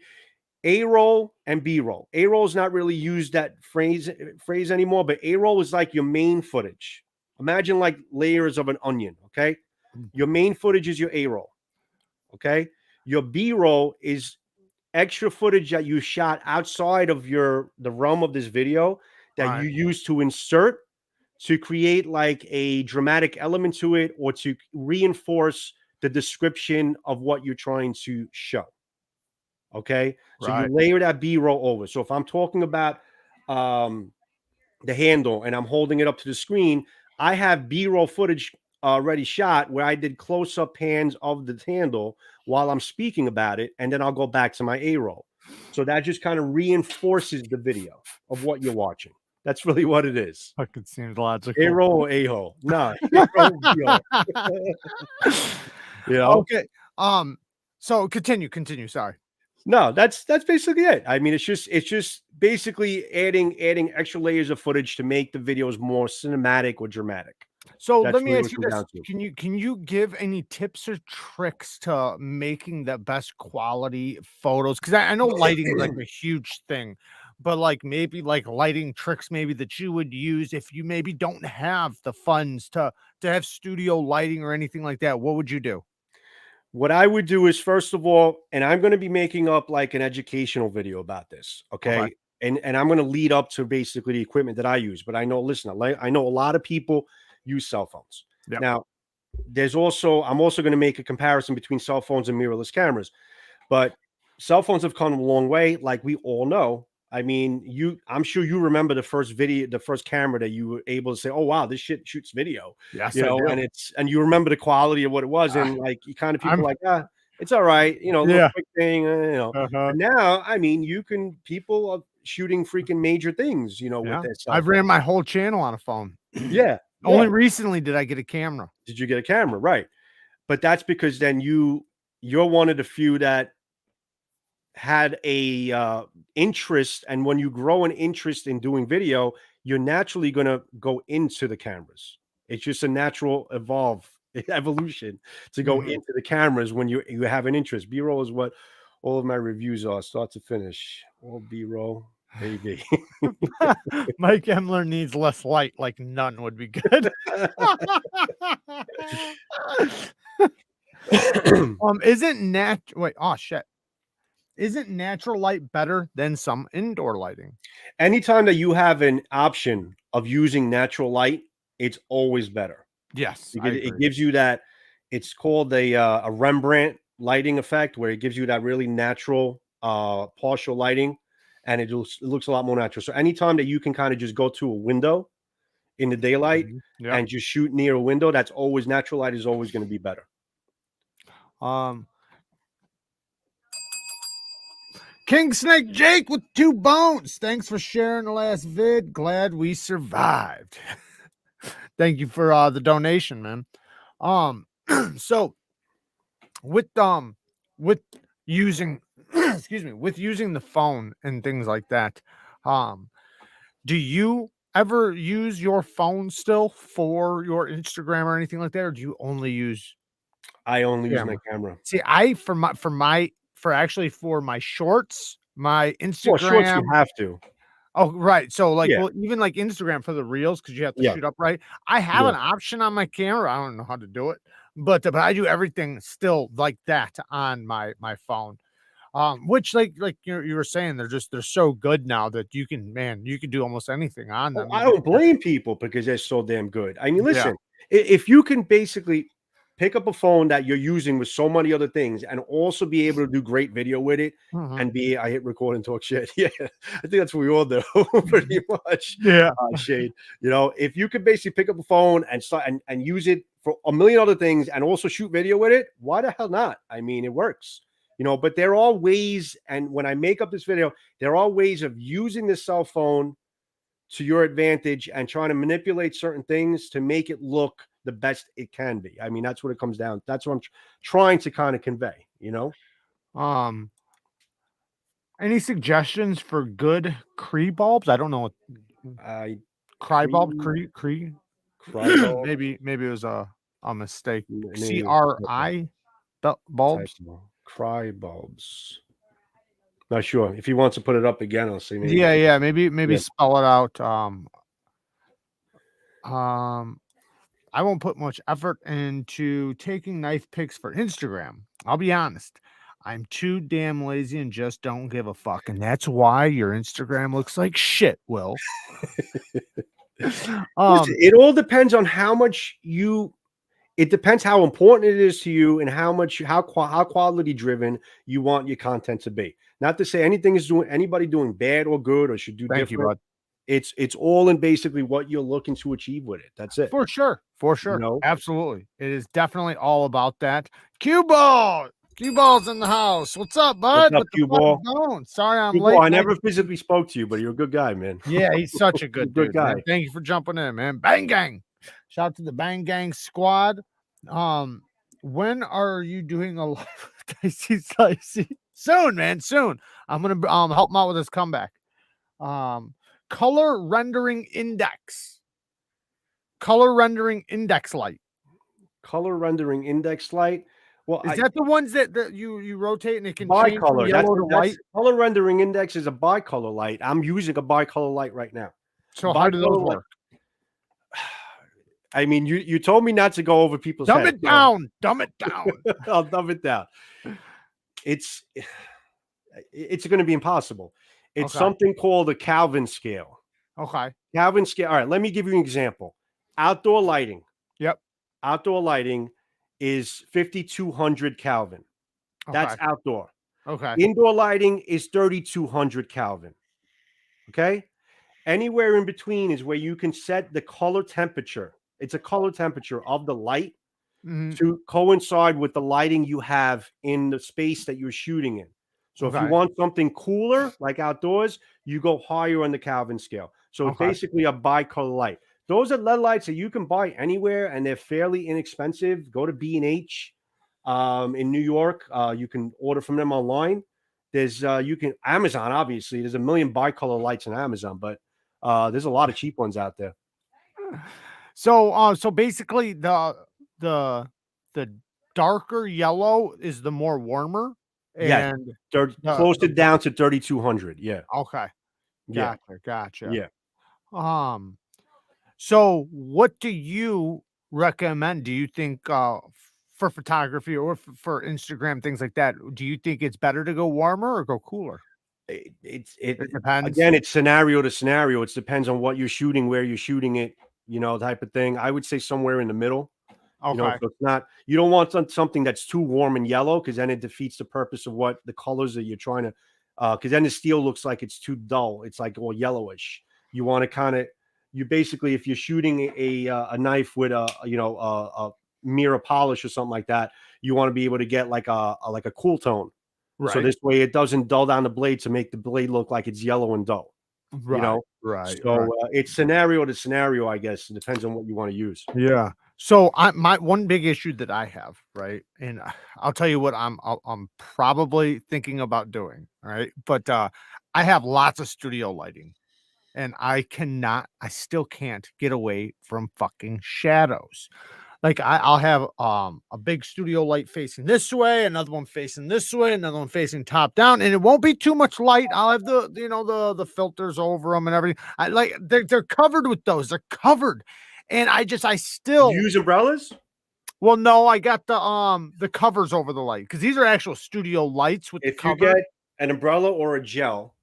A roll and B roll. A roll is not really used that phrase anymore, but A roll is like your main footage. Imagine like layers of an onion. Okay. Your main footage is your A roll. Okay. Your B roll is extra footage that you shot outside of the realm of this video that you use to insert to create like a dramatic element to it, or to reinforce the description of what you're trying to show. Okay. So you layer that B-roll over. So if I'm talking about the handle and I'm holding it up to the screen, I have B-roll footage already shot where I did close-up pans of the handle while I'm speaking about it, and then I'll go back to my A-roll. So that just kind of reinforces the video of what you're watching. That's really what it is. Fucking seems logical. A-roll or A-hole? No. A-roll, B-hole. Okay. So continue. Sorry. No, that's basically it. I mean, it's just basically adding extra layers of footage to make the videos more cinematic or dramatic. So let me ask you this: can you give any tips or tricks to making the best quality photos? Because I know lighting is like a huge thing, but like maybe like lighting tricks maybe that you would use if you maybe don't have the funds to have studio lighting or anything like that. What would you do? What I would do is, first of all, and I'm going to be making up like an educational video about this. Okay. And I'm going to lead up to basically the equipment that I use. But I know, listen, I know a lot of people use cell phones. Now, I'm also going to make a comparison between cell phones and mirrorless cameras. But cell phones have come a long way, like we all know. I mean, I'm sure you remember the first camera that you were able to say, "Oh wow, this shit shoots video." Yes, and you remember the quality of what it was, and like you kind of people like, it's all right, little quick thing, And now, I mean, people are shooting freaking major things, with their cell I've ran my whole channel on a phone. Only recently did I get a camera. Did you get a camera? Right. But that's because then you're one of the few that had a interest, and when you grow an interest in doing video, you're naturally going to go into the cameras. It's just a natural evolution to go into the cameras when you have an interest. B-roll is what all of my reviews are, start to finish. All B-roll, baby. Mike Emler needs less light, like none would be good. Isn't natural light better than some indoor lighting? Anytime that you have an option of using natural light, it's always better. Yes, it gives you that. It's called a Rembrandt lighting effect, where it gives you that really natural partial lighting, and it looks a lot more natural. So anytime that you can kind of just go to a window in the daylight Yeah. and just shoot near a window, that's always natural light is always going to be better. King Snake Jake with 2 bones. Thanks for sharing the last vid. Glad we survived. Thank you for the donation, man. So with using excuse me, with using the phone and things like that, do you ever use your phone still for your Instagram or anything like that, or do you only use I only use my camera? camera. See, for my shorts, my Well, shorts you Instagram. have to. Oh, right. So like, Yeah. well, even like Instagram for the reels, because you have to Yeah. shoot up right. I have Yeah. an option on my camera. I don't know how to do it, but I do everything still like that on my phone. Which like you were saying, they're so good now that you can do almost anything on Oh, them. I don't blame people because they're so damn good. I mean, Yeah. listen, if you can basically pick up a phone that you're using with so many other things and also be able to do great video with it Mhm. and I hit record and talk shit. Yeah, I think that's what we all do pretty much. Yeah. Shade. You know, if you could basically pick up a phone and start and use it for a million other things and also shoot video with it, why the hell not? I mean, it works. You know, but there are ways, and when I make up this video, there are ways of using the cell phone to your advantage and trying to manipulate certain things to make it look the best it can be. I mean, that's what it comes down. That's what I'm trying to kind of convey, you know? Any suggestions for good Cree bulbs? I don't know what I cry bulb, Cree Cree. cry bulb. maybe it was a mistake. Maybe CRI bulbs. cry bulbs. Not sure. If he wants to put it up again, I'll see. Maybe. Yeah. Maybe Yeah. spell it out. I won't put much effort into taking knife pics for Instagram. I'll be honest. I'm too damn lazy and just don't give a fuck. And that's why your Instagram looks like shit, Will. Listen, it all depends on how much it depends how important it is to you and how quality driven you want your content to be. Not to say anybody doing bad or good or should do Thank different. you, bud. It's all in basically what you're looking to achieve with it. That's it. For sure. You know? Absolutely. It is definitely all about that. Cue ball's in the house. What's up, bud? What's up, Cue Ball? Sorry, I'm Cue late. Ball, I never physically spoke to you, but you're a good guy, man. Yeah, he's such a good Good dude, guy. man. Thank you for jumping in, man. Bang Gang. Shout out to the Bang Gang squad. When are you doing a live Dicey Slicey? Soon, man. Soon. I'm gonna help him out with his comeback. Color rendering index. Color rendering index light. Color rendering index light. Well, Is that the ones that you rotate and it can change from bicolor? yellow to white? Color rendering index is a bicolor light. I'm using a bicolor light right now. So how do those work? I mean, you told me not to go over people's Dumb heads. it down. Dumb it down. I'll dumb it down. It's going to be impossible. It's something called a Kelvin scale. Okay. Kelvin scale. All right, let me give you an example. Outdoor lighting. Yep. Outdoor lighting is 5,200 Kelvin. That's outdoor. Okay. Indoor lighting is 3,200 Kelvin. Okay. Anywhere in between is where you can set the color temperature. It's a color temperature of the light to coincide with the lighting you have in the space that you're shooting in. So if you want something cooler, like outdoors, you go higher on the Kelvin scale. So it's basically a bicolor light. Those are LED lights that you can buy anywhere, and they're fairly inexpensive. Go to B&H in New York. You can order from them online. There's Amazon, obviously. There's a million bicolor lights on Amazon, but there's a lot of cheap ones out there. So basically the darker yellow is the more warmer. And closer down to 3,200. Yeah. Okay. Gotcha. Yeah. So what do you recommend? Do you think for photography or for Instagram, things like that, do you think it's better to go warmer or go cooler? It depends. Again, it's scenario to scenario. It depends on what you're shooting, where you're shooting it, type of thing. I would say somewhere in the middle. Okay. So it's not, you don't want something that's too warm and yellow, because then it defeats the purpose of what the colors that you're trying to, because then the steel looks like it's too dull. It's like all yellowish. You want to you basically, if you're shooting a knife with a mirror polish or something like that, you want to be able to get like a cool tone. Right. So this way it doesn't dull down the blade to make the blade look like it's yellow and dull. Right. You know? Right. So right. it's scenario to scenario, I guess. It depends on what you want to use. Yeah. So my one big issue that I have, right, and I'll tell you what I'm probably thinking about doing, all right, but I have lots of studio lighting, and I still can't get away from fucking shadows. Like I'll have a big studio light facing this way, another one facing this way, another one facing top down, and it won't be too much light. I'll have the filters over them and everything. I like they're covered with those. They're covered. And I still You use umbrellas? well, no, I got the covers over the light because these are actual studio lights with the If you cover. get an umbrella or a gel,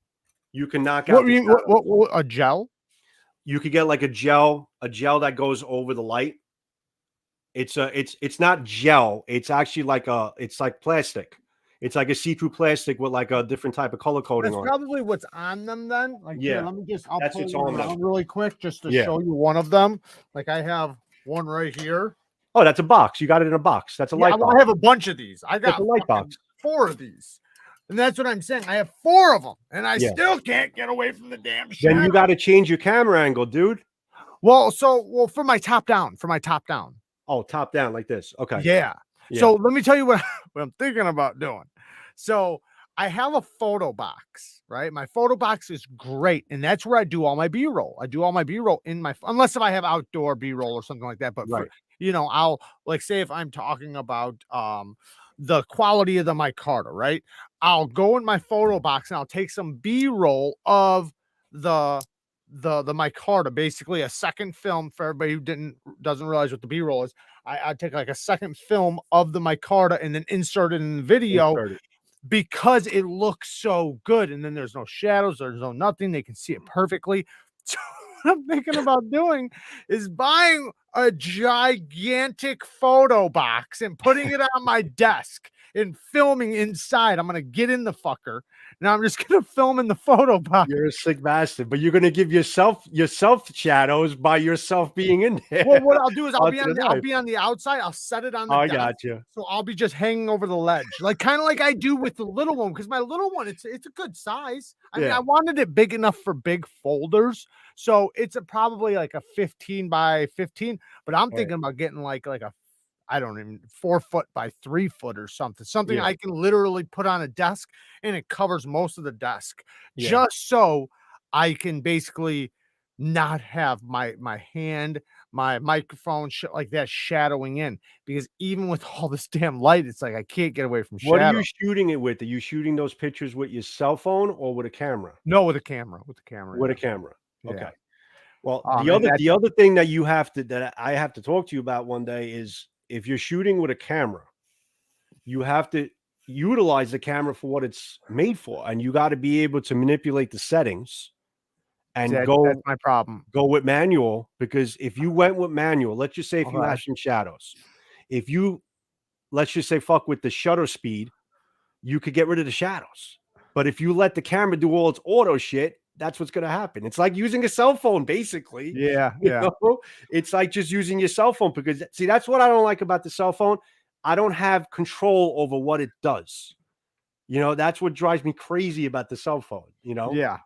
you can knock What out you the mean? shadow. What a gel? You could get like a gel that goes over the light. It's not gel. It's actually it's like plastic. It's like a see-through plastic with like a different type of color coding That's on it. probably what's on them then. Like, here, Yeah, I'll that's pull what's one on them. around really quick just to Yeah. show you one of them. Like I have one right here. Oh, that's a box. You got it in a box. That's a light box. I have a bunch of these. I That's got a light box. 4 of these. And that's what I'm saying. I have 4 of them, and I Yeah. still can't get away from the damn shadow. Then you got to change your camera angle, dude. Well, for my top down. Oh, top down like this. Okay. Yeah. Yeah. So let me tell you what I'm thinking about doing. So I have a photo box, right? My photo box is great, and that's where I do all my B-roll. I do all my B-roll in my, unless if I have outdoor B-roll or something like that. But Right. I'll like say if I'm talking about the quality of the micarta, right? I'll go in my photo box and I'll take some B-roll of the micarta, basically a second film for everybody who doesn't realize what the B-roll is. I'd take like a second film of the micarta and then insert it in the video because it looks so good. And then there's no shadows, there's no nothing. They can see it perfectly. So what I'm thinking about doing is buying a gigantic photo box and putting it on my desk and filming inside. I'm going to get in the fucker. Now I'm just going to film in the photo box. You're a sick bastard, but you're going to give yourself shadows by yourself being in there. Well, what I'll do is I'll Onto be on the outside. I'll set it on the I desk. got you. So I'll be just hanging over the ledge, like kind of like I do with the little one, because my little one, it's a good size. I mean, I wanted it big enough for big folders, so it's probably like a 15 by 15. But I'm thinking about getting like a, I don't even 4 foot by 3 foot or something I can literally put on a desk and it covers most of the desk, just so I can basically not have my hand, my microphone, shit like that shadowing in, because even with all this damn light, it's like I can't get away from shadow. What are you shooting it with? Are you shooting those pictures with your cell phone or with a camera? No, with a camera. With a camera. Okay. Well, and the other thing that I have to talk to you about one day is if you're shooting with a camera, you have to utilize the camera for what it's made for, and you got to be able to manipulate the settings and that's my problem. Go with manual, because if you went with manual, let's just say if you have some shadows, if you, let's just say, fuck with the shutter speed, you could get rid of the shadows. But if you let the camera do all its auto shit, that's what's going to happen. It's like using a cell phone, basically. Yeah. You know? It's like just using your cell phone, because see, that's what I don't like about the cell phone. I don't have control over what it does. You know, that's what drives me crazy about the cell phone, you know? Yeah.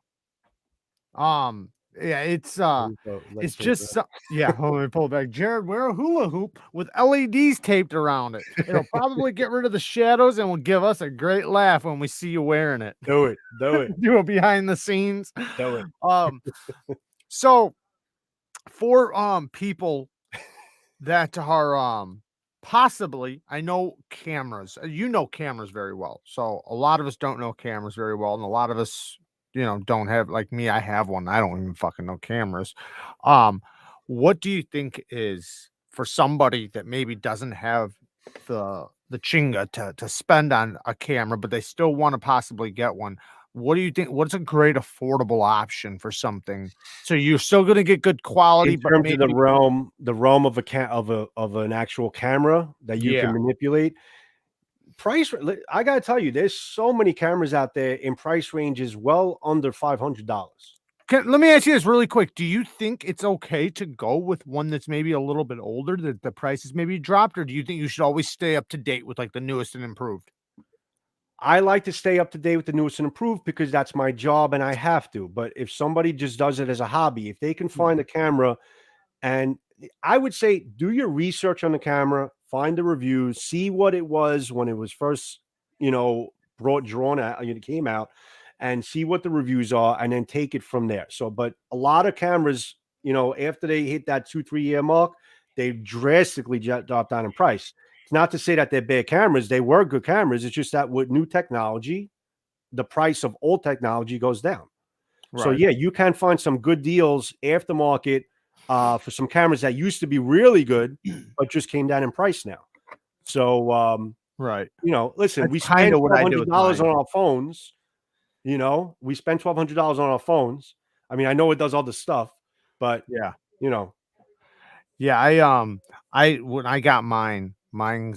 It's just yeah. Let me pull it back. Jared, wear a hula hoop with LEDs taped around it. It'll probably get rid of the shadows and will give us a great laugh when we see you wearing it. Do it. Do it behind the scenes. Do it. So for people that are possibly, I know cameras. You know cameras very well. So a lot of us don't know cameras very well, and a lot of us, don't have, like me, I have one. I don't even fucking know cameras. What do you think is, for somebody that maybe doesn't have the chinga to spend on a camera, but they still want to possibly get one? What do you think? What's a great affordable option for something? So you're still going to get good quality, in but terms maybe of the realm of an actual camera that you can manipulate. Price, I gotta tell you, there's so many cameras out there in price ranges well under $500. Let me ask you this really quick. Do you think it's okay to go with one that's maybe a little bit older, that the prices maybe dropped, or do you think you should always stay up to date with like the newest and improved? I like to stay up to date with the newest and improved because that's my job and I have to. But if somebody just does it as a hobby, if they can find a camera, and I would say do your research on the camera, find the reviews, see what it was when it was first, drawn out, it came out, and see what the reviews are, and then take it from there. So, but a lot of cameras, after they hit that 2-3 year mark, they drastically dropped down in price. It's not to say that they're bad cameras; they were good cameras. It's just that with new technology, the price of old technology goes down. So Right. yeah, you can find some good deals aftermarket for some cameras that used to be really good, but just came down in price now. So Right. listen, That's we kind spend of what twelve I do hundred with dollars mine. on our phones. We spend $1,200 on our phones. I mean, I know it does all the stuff, but Yeah. you know, Yeah, when I got mine's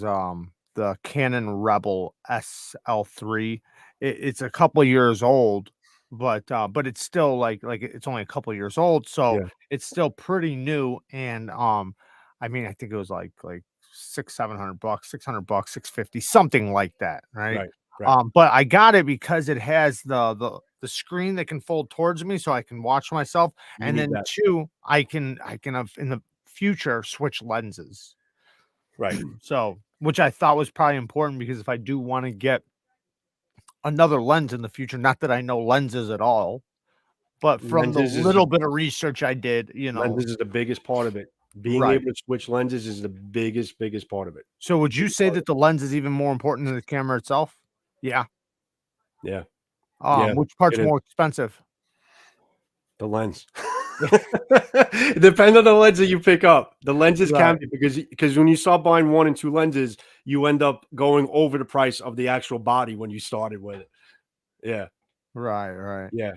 the Canon Rebel SL3. It's a couple years old, but it's still like it's only a couple years old, so yeah, it's still pretty new. And I mean, I think it was like 600-700 bucks, $600, 650, something like that, right? right, right. But I got it because it has the screen that can fold towards me so I can watch myself. You And need then that, two, I can have in the future switch lenses. right? So, which I thought was probably important because if I do want to get another lens in the future, not that I know lenses at all, but from the Lenses is the little bit of research I did, lenses is the biggest part of it. Being right. able to switch lenses is the biggest part of it. So would you Biggest say part of that the lens is even more important than the camera itself? Yeah. it. Yeah, yeah, Which part's it is. more expensive? The lens. It depends on the lens that you pick up. The lenses can Right. be because when you start buying 1 and 2 lenses, you end up going over the price of the actual body when you started with it. Yeah, Right, right. yeah.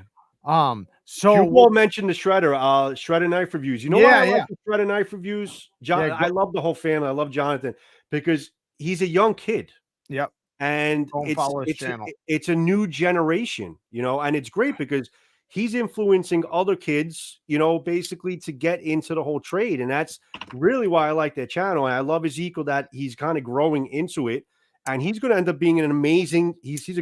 You So all mentioned the shredder knife reviews. You know why yeah, I like yeah. the shredder knife reviews? Yeah, I love the whole family. I love Jonathan because he's a young kid. yep. And Go and it's follow his it's channel. it's a new generation, and it's great because he's influencing other kids, basically to get into the whole trade, and that's really why I like their channel. And I love Ezekiel that he's kind of growing into it, and he's going to end up being an amazing. He has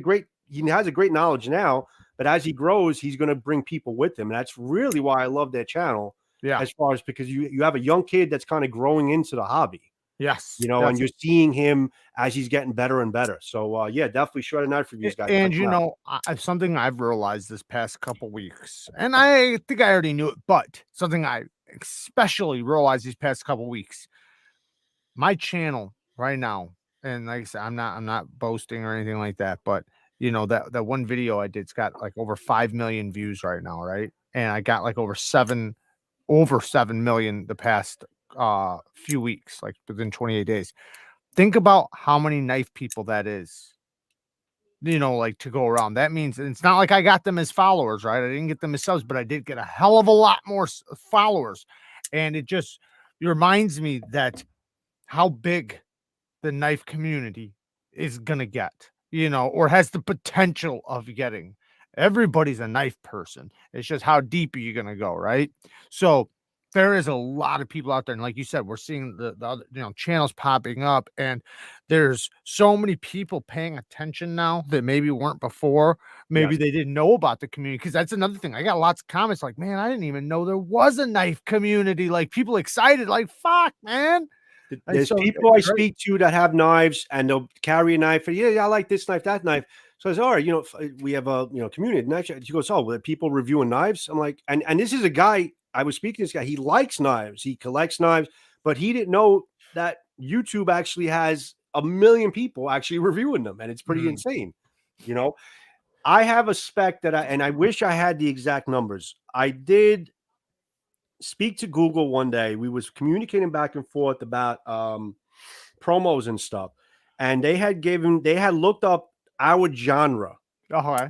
a great knowledge now, but as he grows, he's going to bring people with him. And that's really why I love their channel, Yeah. as far as because you have a young kid that's kind of growing into the hobby. Yes. And you're seeing him as he's getting better and better. So, yeah, definitely shred a knife reviews, guys. And Check 'em out. something I've realized this past couple weeks, and I think I already knew it, but something I especially realized these past couple weeks, my channel right now, and like I said, I'm not boasting or anything like that, but that one video I did's got like over 5 million views right now, right? And I got like over 7 million the past few weeks, like within 28 days. Think about how many knife people that is, like to go around. That means it's not like I got them as followers, right? I didn't get them as subs, but I did get a hell of a lot more followers. And it reminds me that how big the knife community is gonna get, or has the potential of getting. Everybody's a knife person. It's just how deep are you gonna go, right? So there is a lot of people out there, and like you said, we're seeing the other, channels popping up, and there's so many people paying attention now that maybe weren't before. Maybe Yes. they didn't know about the community, because that's another thing. I got lots of comments like, "Man, I didn't even know there was a knife community." Like people excited, like, "Fuck, man!" And There's so people it's I great. speak to that have knives and they'll carry a knife. And, yeah, I like this knife, that knife. So I said, all right, we have a community knife. She goes, oh, well, people reviewing knives. I'm like, and this is a guy I was speaking to. This guy, he likes knives, he collects knives, but he didn't know that YouTube actually has 1 million people actually reviewing them, and it's pretty Mm. insane. You know, I have a spec and I wish I had the exact numbers. I did speak to Google one day. We was communicating back and forth about promos and stuff, and they had looked up our genre Oh, okay.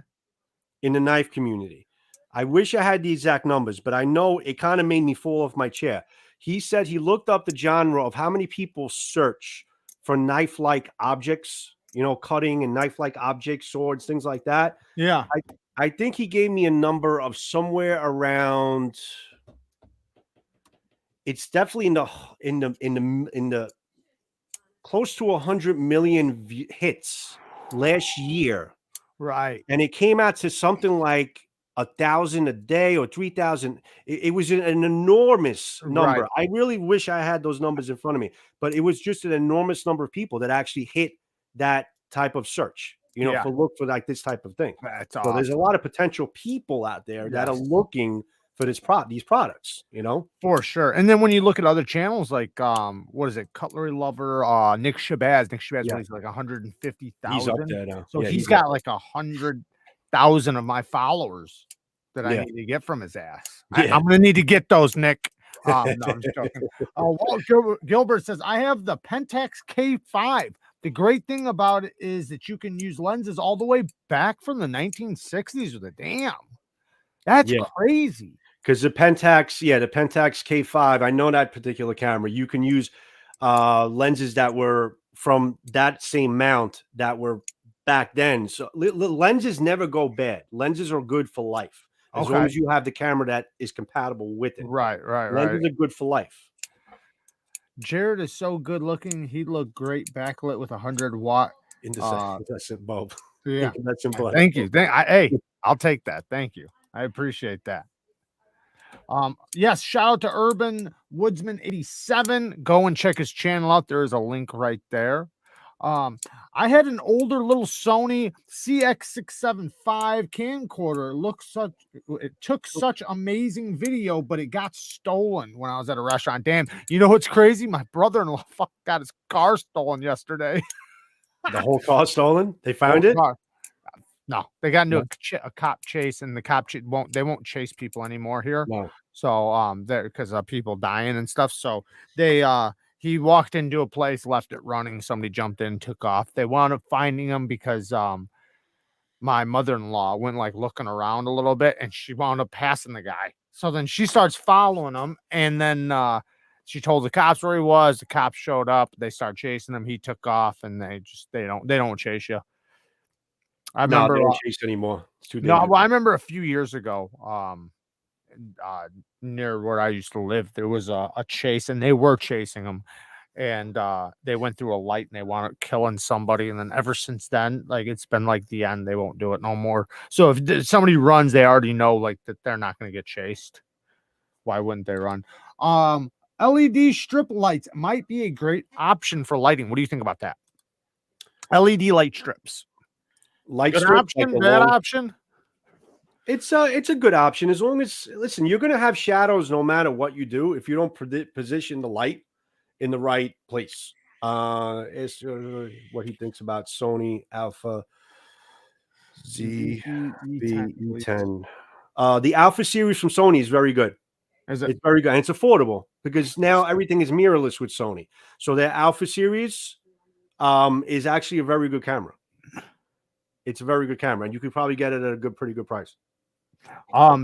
in the knife community. I wish I had the exact numbers, but I know it kind of made me fall off my chair. He said he looked up the genre of how many people search for knife-like objects, cutting and knife-like objects, swords, things like that. Yeah. I think he gave me a number of somewhere around. It's definitely in the close to 100 million hits last year, Right. and it came out to something like 1,000 a day or 3,000. It was an enormous Right. number. I really wish I had those numbers in front of me, but it was just an enormous number of people that actually hit that type of search, Yeah. for like this type of thing. That's So there's a awesome. lot of potential people out there that are Yes. looking for these products, For sure. And then when you look at other channels like what is it, Cutlery Lover, Nick Shabazz. Nick Shabazz Yeah. released like He's up 150,000. there now. So Yeah, he's up got like 100,000 of my followers that I Yeah. need to get from his ass. Yeah. I'm gonna need to get those, Nick. No, I'm just joking. Walt Gilbert says, I have the Pentax K5. The great thing about it is that you can use lenses all the way back from the 1960s with a damn. That's Yeah. crazy. Because the Pentax K5, I know that particular camera. You can use lenses that were from that same mount that were back then. So lenses never go bad. Lenses are good for life as long Okay. as you have the camera that is compatible with it. Right. Lenses are good for life. Jared is so good looking. He'd look great backlit with 100-watt incandescent bulb. Yeah. Incandescent bulb. Thank you. Hey, I'll take that. Thank you. I appreciate that. Yes, shout out to Urban Woodsman 87. Go and check his channel out. There is a link right there. I had an older little Sony CX675 camcorder. It took such amazing video, but it got stolen when I was at a restaurant. Damn, you know what's crazy? My brother-in-law got his car stolen yesterday. The whole car stolen? They found it? No, they got into a cop chase, and the cop won't chase people anymore here. No. So there, because of people dying and stuff. So he walked into a place, left it running. Somebody jumped in, took off. They wound up finding him because my mother-in-law went like looking around a little bit, and she wound up passing the guy. So then she starts following him, and then she told the cops where he was. The cops showed up. They start chasing him. He took off, and they don't chase you. I remember they don't chase anymore. It's too no, dangerous. well, I remember a few years ago, near where I used to live, there was a chase, and they were chasing him, and they went through a light, and they wound up killing somebody, and then ever since then, like it's been like the end. They won't do it no more. So if somebody runs, they already know like that they're not going to get chased. Why wouldn't they run? LED strip lights might be a great option for lighting. What do you think about that? LED light strips. Light Good strip, option, bad option. It's a good option as long as listen. You're going to have shadows no matter what you do if you don't position the light in the right place. It's what he thinks about Sony Alpha Z-V-E10. The Alpha series from Sony is very good. Is it? It's very good. And it's affordable because now everything is mirrorless with Sony. So their Alpha series is actually a very good camera. It's a very good camera, and you could probably get it at a pretty good price.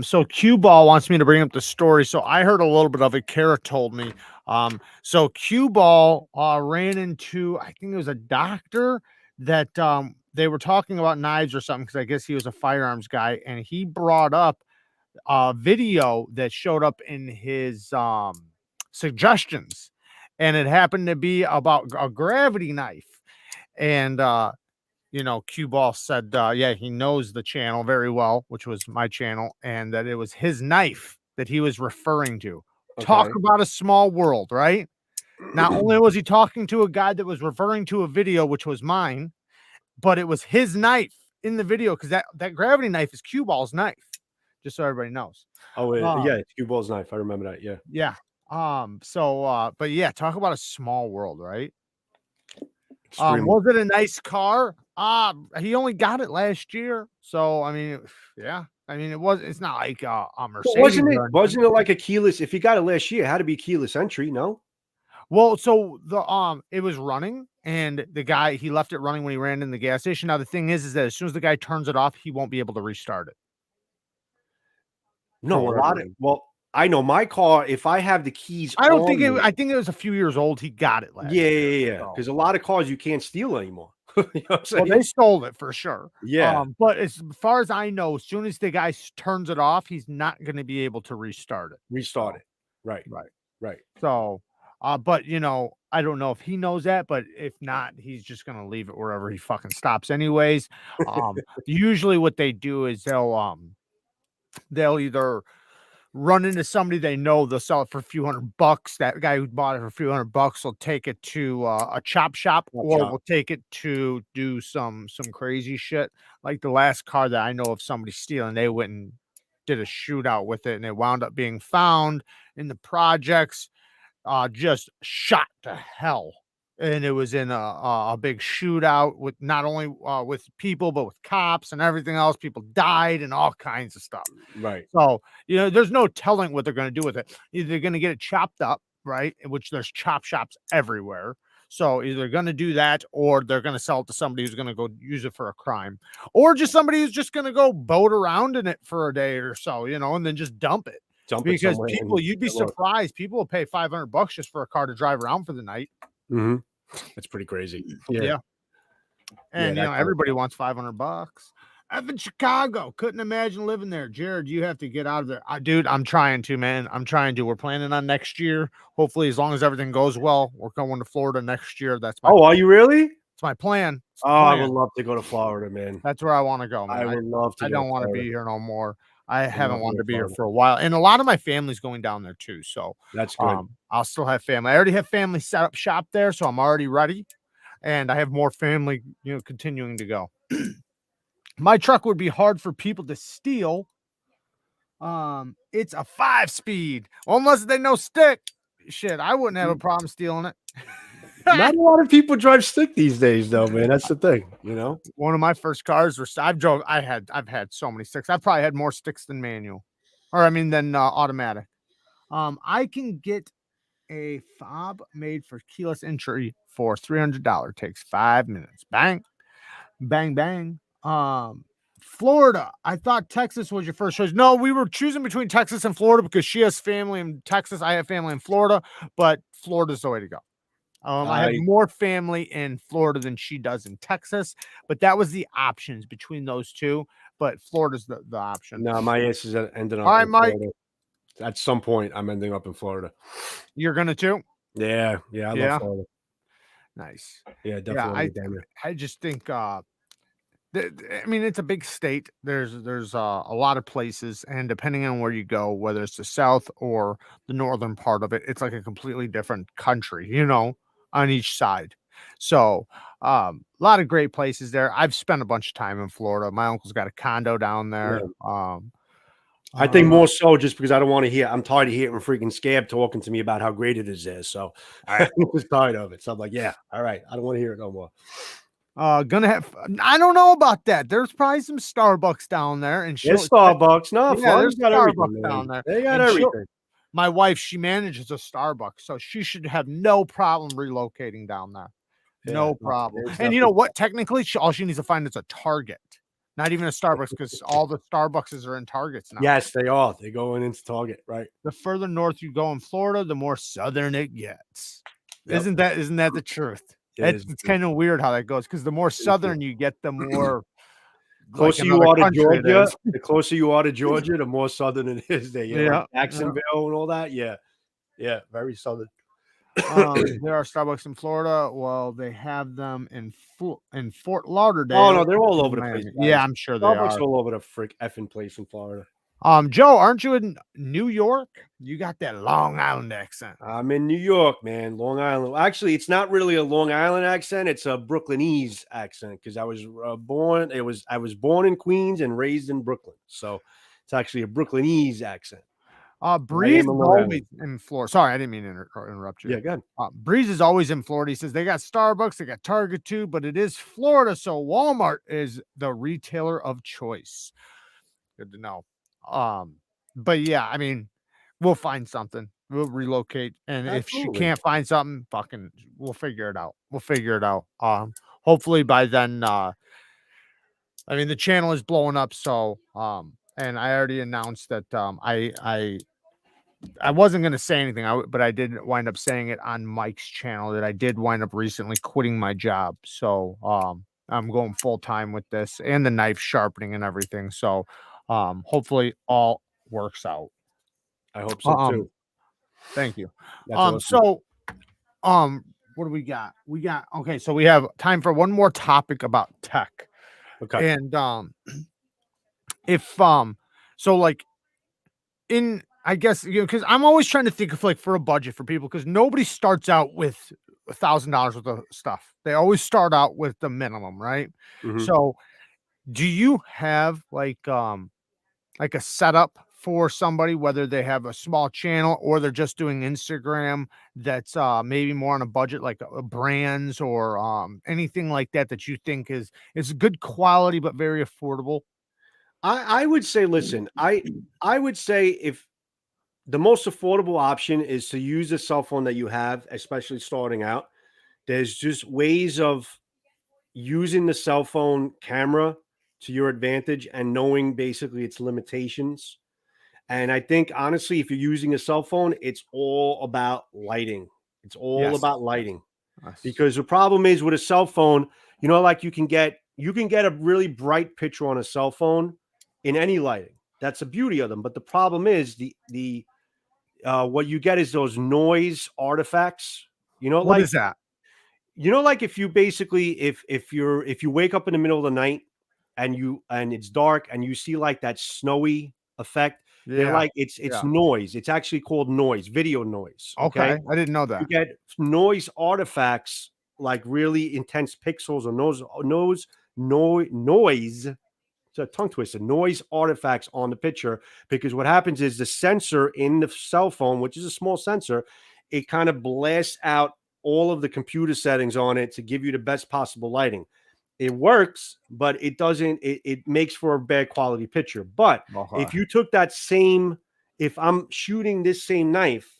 So Cue Ball wants me to bring up the story. So I heard a little bit of it. Kara told me. So Cue Ball ran into, I think it was a doctor that they were talking about knives or something, because I guess he was a firearms guy, and he brought up a video that showed up in his suggestions, and it happened to be about a gravity knife. And Cue Ball said, yeah, he knows the channel very well, which was my channel, and that it was his knife that he was referring to. Okay. Talk about a small world, right? Not only was he talking to a guy that was referring to a video, which was mine, but it was his knife in the video, because that gravity knife is Cue Ball's knife, just so everybody knows. Oh, yeah, it's Cue Ball's knife. I remember that. Yeah. Yeah. But yeah, talk about a small world, right? Was it a nice car? He only got it last year, so I mean, yeah. I mean, it's not like a Mercedes. Wasn't it like a keyless? If you got it last year, it had to be keyless entry, no? Well, so it was running, and the guy, he left it running when he ran in the gas station. Now the thing is that as soon as the guy turns it off, he won't be able to restart it. No, I know my car, if I have the keys, I think it was a few years old. He got it last year. Yeah. Because a lot of cars you can't steal anymore. You know what I'm saying? Well, they stole it for sure. Yeah. But as far as I know, as soon as the guy turns it off, he's not going to be able to restart it. Restart So, it. Right. right. Right. So, but you know, I don't know if he knows that, but if not, he's just going to leave it wherever he fucking stops anyways. Usually what they do is they'll either run into somebody they know, they'll sell it for a few $100. That guy who bought it for a few $100 will take it to a chop shop, or will take it to do some crazy shit. Like the last car that I know of somebody stealing, they went and did a shootout with it, and it wound up being found in the projects, just shot to hell. And it was in a big shootout with not only with people, but with cops and everything else. People died and all kinds of stuff. Right. So, you know, there's no telling what they're going to do with it. Either they're going to get it chopped up, right? Which there's chop shops everywhere. So either they're going to do that, or they're going to sell it to somebody who's going to go use it for a crime, or just somebody who's just going to go boat around in it for a day or so, you know, and then just dump it. Because people, you'd be surprised. People will pay $500 just for a car to drive around for the night. That's pretty crazy. Yeah. And you know, everybody wants $500. I'm in Chicago. Couldn't imagine living there. Jared, you have to get out of there. Dude, I'm trying to, man. I'm trying to. We're planning on next year. Hopefully, as long as everything goes well, we're going to Florida next year. That's my are you really? It's my plan. I would love to go to Florida, man. That's where I want to go, man. I would love to. I don't want to be here no more. I haven't wanted to be here for a while. And a lot of my family's going down there too. So that's good. I'll still have family. I already have family set up shop there, so I'm already ready. And I have more family, you know, continuing to go. My truck would be hard for people to steal. It's a 5-speed. Unless they know stick. Shit, I wouldn't have a problem stealing it. Not a lot of people drive stick these days, though, man. That's the thing, you know. One of my first cars was I've had so many sticks. I've probably had more sticks than manual, or I mean than automatic. I can get a fob made for keyless entry for $300. Takes 5 minutes. Bang, bang, bang. Florida. I thought Texas was your first choice. No, we were choosing between Texas and Florida because she has family in Texas. I have family in Florida, but Florida's the way to go. I have more family in Florida than she does in Texas, but that was the options between those two. But Florida's the option. No, my ass is ending up. All right, Mike. Florida. At some point, I'm ending up in Florida. You're gonna too? Yeah, I love Florida. Nice. Yeah, definitely. Yeah, I just think I mean, it's a big state. There's a lot of places, and depending on where you go, whether it's the south or the northern part of it, it's like a completely different country, you know, on each side. So a lot of great places there. I've spent a bunch of time in Florida. My uncle's got a condo down there. Yeah. I think more so just because I don't want to hear. I'm tired of hearing freaking Scab talking to me about how great it is there. So I'm just tired of it. So I'm like, yeah, all right. I don't want to hear it no more. Gonna have. I don't know about that. There's probably some Starbucks down there, and there's Starbucks. No, yeah, there's got Starbucks down there. They got everything. My wife, she manages a Starbucks, so she should have no problem relocating down there. No problem. And you know what? Technically, all she needs to find is a Target, not even a Starbucks, because all the Starbucks are in Targets now. Yes, they are. They're going into Target, right? The further north you go in Florida, the more southern it gets. Yep. Isn't that the truth? It's kind of weird how that goes, because the more southern you get, the more closer you are to Georgia. The closer you are to Georgia, the more southern it is. There, like Jacksonville and all that. Yeah, very southern. There are Starbucks in Florida. Well, they have them in Fort Lauderdale. Oh no, they're all over the place. Yeah, I'm sure they are. Starbucks all over the effing place in Florida. Joe, aren't you in New York? You got that Long Island accent. I'm in New York, man. Long Island. Actually, it's not really a Long Island accent. It's a Brooklynese accent because I was born. I was born in Queens and raised in Brooklyn, so it's actually a Brooklynese accent. Breeze is always in Florida. Sorry, I didn't mean to interrupt you. Yeah, go ahead. Breeze is always in Florida. He says they got Starbucks, they got Target too, but it is Florida, so Walmart is the retailer of choice. Good to know. But yeah, I mean, we'll find something. We'll relocate, and if she can't find something, we'll figure it out. Hopefully by then, I mean, the channel is blowing up, so and I already announced that I wasn't going to say anything, but I did wind up saying it on Mike's channel that I did wind up recently quitting my job. So I'm going full time with this and the knife sharpening and everything. So hopefully all works out. I hope so too. Thank you. That's awesome. So what do we got? Okay, so we have time for one more topic about tech. Okay. And if so like in I guess because I'm always trying to think of like for a budget for people because nobody starts out with $1,000 worth of stuff. They always start out with the minimum, right? Mhm. So do you have like a setup for somebody, whether they have a small channel or they're just doing Instagram that's maybe more on a budget, like brands or anything like that that you think is good quality but very affordable? I would say, listen, I would say if the most affordable option is to use the cell phone that you have, especially starting out. There's just ways of using the cell phone camera to your advantage and knowing basically its limitations. And I think honestly, if you're using a cell phone, it's all about lighting. It's all Yes. about lighting. Yes. Because the problem is with a cell phone, like you can get a really bright picture on a cell phone in any lighting. That's the beauty of them. But the problem is the what you get is those noise artifacts. What Like is that? like if you basically if you wake up in the middle of the night and it's dark and you see like that snowy effect, they're Yeah. like it's noise. It's actually called noise, video noise. Okay. I didn't know You that. get noise artifacts like really intense pixels or noise. It's a tongue twister. Noise artifacts on the picture because what happens is the sensor in the cell phone, which is a small sensor, it kind of blasts out all of the computer settings on it to give you the best possible lighting. It works, but it doesn't. It makes for a bad quality picture. But if you took that same, if I'm shooting this same knife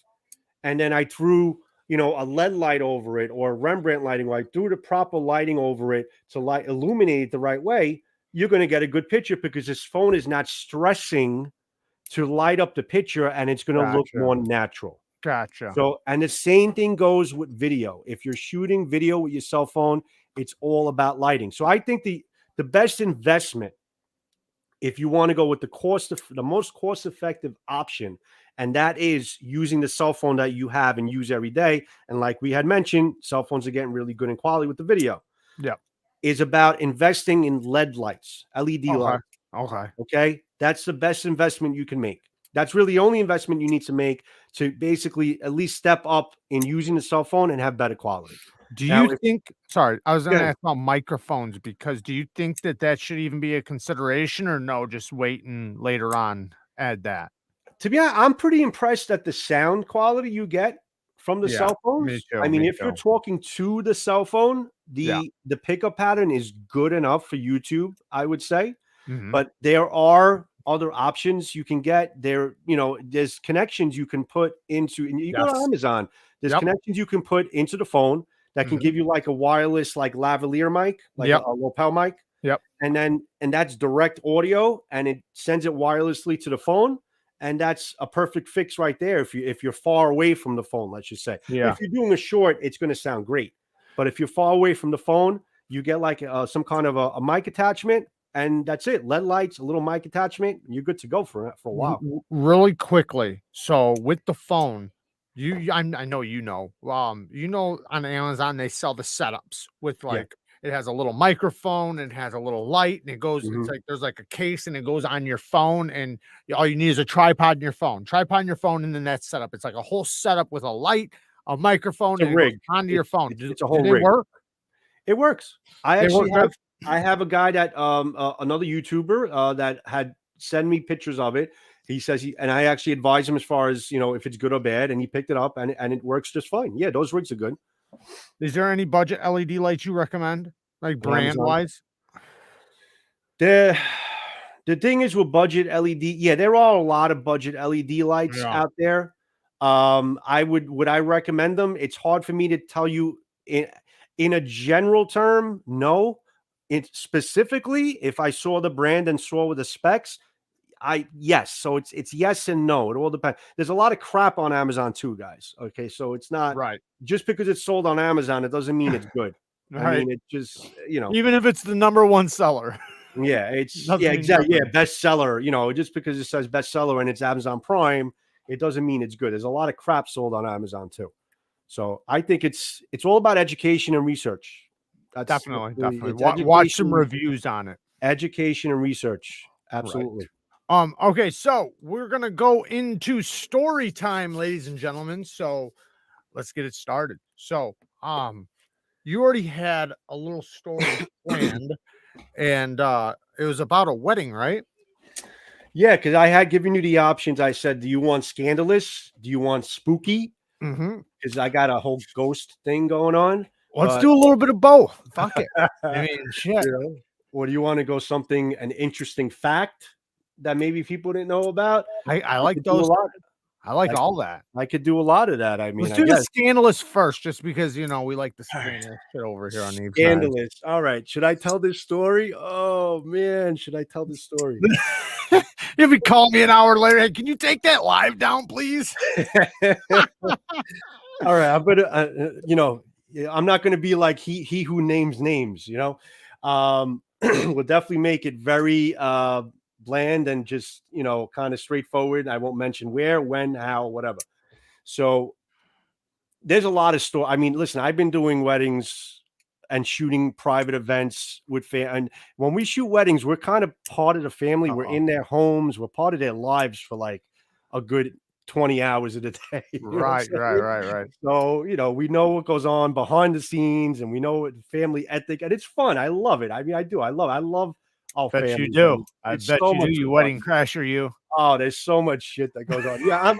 and then I threw a LED light over it or a Rembrandt lighting, or I threw the proper lighting over it to illuminate it the right way, you're going to get a good picture because this phone is not stressing to light up the picture and it's going to look more natural. Gotcha. So, and the same thing goes with video. If you're shooting video with your cell phone, it's all about lighting. So I think the best investment, if you want to go with the most cost effective option, and that is using the cell phone that you have and use every day. And like we had mentioned, cell phones are getting really good in quality with the video. Yeah. Is about investing in LED lights, LED lights. Okay. That's the best investment you can make. That's really the only investment you need to make to basically at least step up in using the cell phone and have better quality. Do you think, sorry, I was going to ask about microphones because do you think that should even be a consideration or no, just wait and later on add that? To be honest, I'm pretty impressed at the sound quality you get from the cell phones. Me too, I mean, if you're talking to the cell phone, the pickup pattern is good enough for YouTube, I would say. But there are other options you can get. There's connections you can put into, and you go to Amazon. There's connections you can put into the phone that can give you like a wireless, like lavalier mic, like a lapel mic. Yep. And that's direct audio, and it sends it wirelessly to the phone. And that's a perfect fix right there. If you're far away from the phone, let's just say. Yeah. If you're doing a short, it's going to sound great. But if you're far away from the phone, you get like some kind of a mic attachment, and that's it. LED lights, a little mic attachment, you're good to go for a while. Really quickly. So with the phone, I know on Amazon they sell the setups with like it has a little microphone and it has a little light and it goes. It's like there's like a case and it goes on your phone and all you need is a tripod in your phone, and then that's set up. It's like a whole setup with a light, a microphone, and rig it goes onto your phone. It's a whole rig. Work? It works. I have a guy that another YouTuber that had sent me pictures of it. He says and I actually advise him as far as if it's good or bad, and he picked it up and it works just fine. Yeah, those rigs are good. Is there any budget LED lights you recommend, like brand wise? The thing is with budget LED, there are a lot of budget LED lights out there. Would I recommend them? It's hard for me to tell you in a general term. No. It specifically, if I saw the brand and saw with the specs, yes. So it's yes and no. It all depends. There's a lot of crap on Amazon too, guys. Okay, so it's not right just because it's sold on Amazon, it doesn't mean it's good. Right. I mean, it just, you know, Even if it's the #1 seller. yeah, it's Doesn't mean exactly. Yeah, nothing. bestseller. You know, just because it says bestseller and it's Amazon Prime, it doesn't mean it's good. There's a lot of crap sold on Amazon too. So I think it's all about education and research. That's Definitely, really, definitely. it's Watch some education, reviews on it. education and research. Right. Absolutely. Okay, so we're gonna go into story time, ladies and gentlemen. So let's get it started. So, you already had a little story planned, and it was about a wedding, right? Yeah, because I had given you the options. I said, do you want scandalous? Do you want spooky? Mm-hmm. Because I got a whole ghost thing going on. Let's But do a little bit of both. Fuck it. I mean, shit. you know, or do you want to go something an interesting fact that maybe people didn't know about? I I like could do a those. lot. I like I, all that. I could do a lot of that. I mean, Let's I do the guess. scandalous first, just because we like the All right. scandalous shit over here on Neevesknives. Scandalous. All right. Should I tell this story? Oh man, should I tell this story? If you call me an hour later, hey, can you take that live down, please? All right, I'm gonna, I'm not gonna be like he who names names. We'll definitely make it very bland and just kind of straightforward. I won't mention where, when, how, whatever. So there's a lot of story. I mean, listen, I've been doing weddings and shooting private events with and when we shoot weddings, we're kind of part of the family. We're in their homes. We're part of their lives for like a good 20 hours of the day. Right. So, we know what goes on behind the scenes and we know what family ethic, and it's fun. I love it. I mean, I do. I love our Bet family. you do. I It's bet so you do, much you fun. wedding crasher, you. Oh, there's so much shit that goes on. Yeah,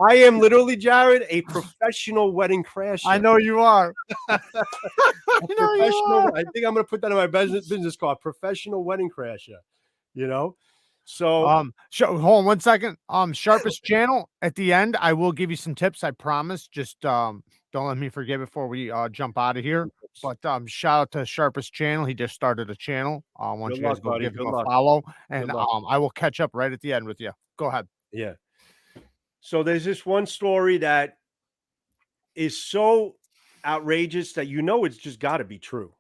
I am literally, Jared, a professional wedding crasher. I know you are. I know you are. I think I'm gonna put that on my business card. Professional wedding crasher. So Hold on 1 second. Sharpest channel at the end. I will give you some tips. I promise. Just don't let me forget before we jump out of here. But shout out to Sharpest channel. He just started a channel. I want good you guys luck, to go buddy. give him Good a luck. follow, and Good luck. I will catch up right at the end with you. Go ahead. Yeah. So there's this one story that is so outrageous that it's just got to be true.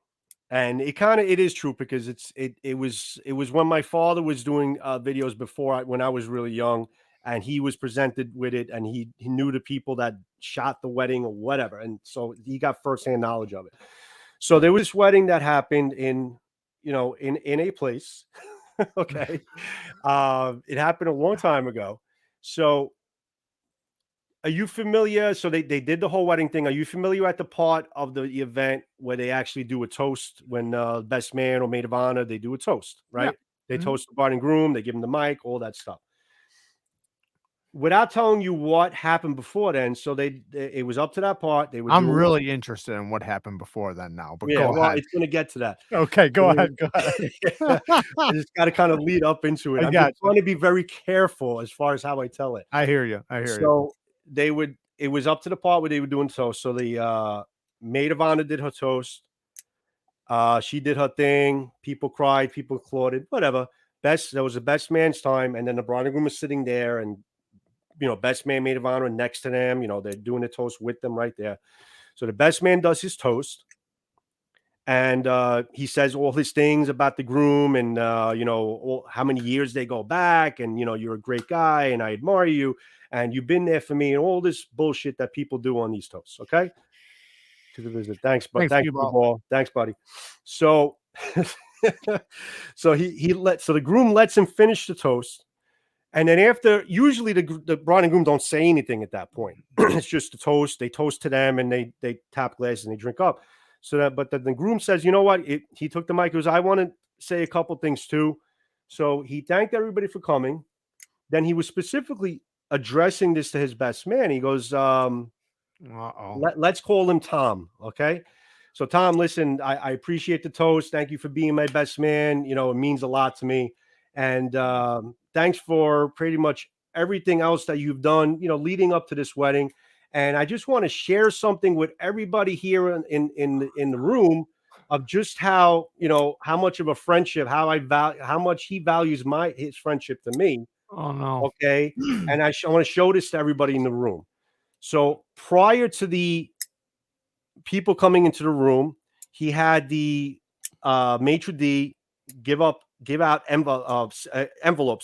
And it is true because it was when my father was doing videos before when I was really young, and he was presented with it, and he knew the people that shot the wedding or whatever, and so he got firsthand knowledge of it. So there was this wedding that happened in a place. Okay, it happened a long time ago. So are you familiar? So they did the whole wedding thing. Are you familiar at the part of the event where they actually do a toast when best man or maid of honor, they do a toast, right? Yeah. They toast the bride and groom, they give them the mic, all that stuff. Without telling you what happened before then, so it was up to that part. They were I'm really interested in what happened before then now, but go ahead. It's going to get to that. Okay, go ahead. I just got to kind of lead up into it. I'm just trying to be very careful as far as how I tell it. I hear you. So it was up to the part where they were doing toast. So the maid of honor did her toast. She did her thing. People cried, people applauded, whatever. There was a best man's time, and then the bride and groom was sitting there, and best man, maid of honor next to them. They're doing the toast with them right there. So the best man does his toast, and he says all his things about the groom, and how many years they go back, and you're a great guy, and I admire you, and you've been there for me, and all this bullshit that people do on these toasts. Okay. To the visit. Thanks, but thanks for the ball. Thanks, buddy. So, so the groom lets him finish the toast, and then after, usually the bride and groom don't say anything at that point. It's just a toast. They toast to them, and they tap glasses and they drink up. But the groom says, you know what? He took the mic. He goes, I want to say a couple things too. So he thanked everybody for coming. Then he was specifically addressing this to his best man. He goes, let's call him Tom. Okay. So Tom, listen, I appreciate the toast. Thank you for being my best man. It means a lot to me. And thanks for pretty much everything else that you've done, leading up to this wedding. And I just want to share something with everybody here in the room of just how much of a friendship, how much he values his friendship to me. Oh no. Okay. And I want to show this to everybody in the room. So prior to the people coming into the room. He had the maitre d' give out envelopes.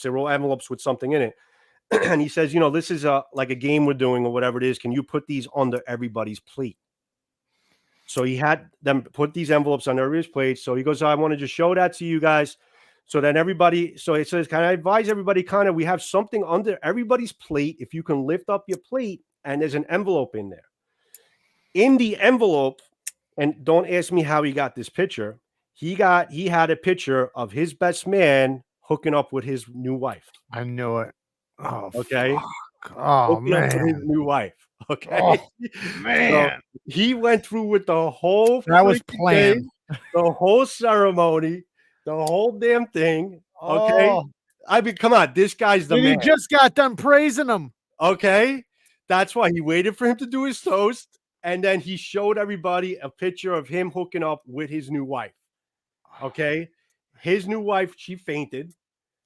They roll envelopes with something in it. And he says, this is like a game we're doing or whatever it is. Can you put these under everybody's plate? So he had them put these envelopes on everybody's plate. So he goes, I want to just show that to you guys. So then everybody, so it says, can I advise everybody we have something under everybody's plate. If you can lift up your plate and there's an envelope in there. In the envelope, and don't ask me how he got this picture. He had a picture of his best man hooking up with his new wife. I knew it. Oh, okay. Fuck. Oh, hooking up with his man. new wife. Okay. Oh, man. So he went through with the whole that was planned. The whole ceremony, the whole damn thing. Okay. Oh, I mean, come on. This guy's the man. he just got done praising him. Okay. That's why he waited for him to do his toast. And then he showed everybody a picture of him hooking up with his new wife. Okay. His new wife, she fainted.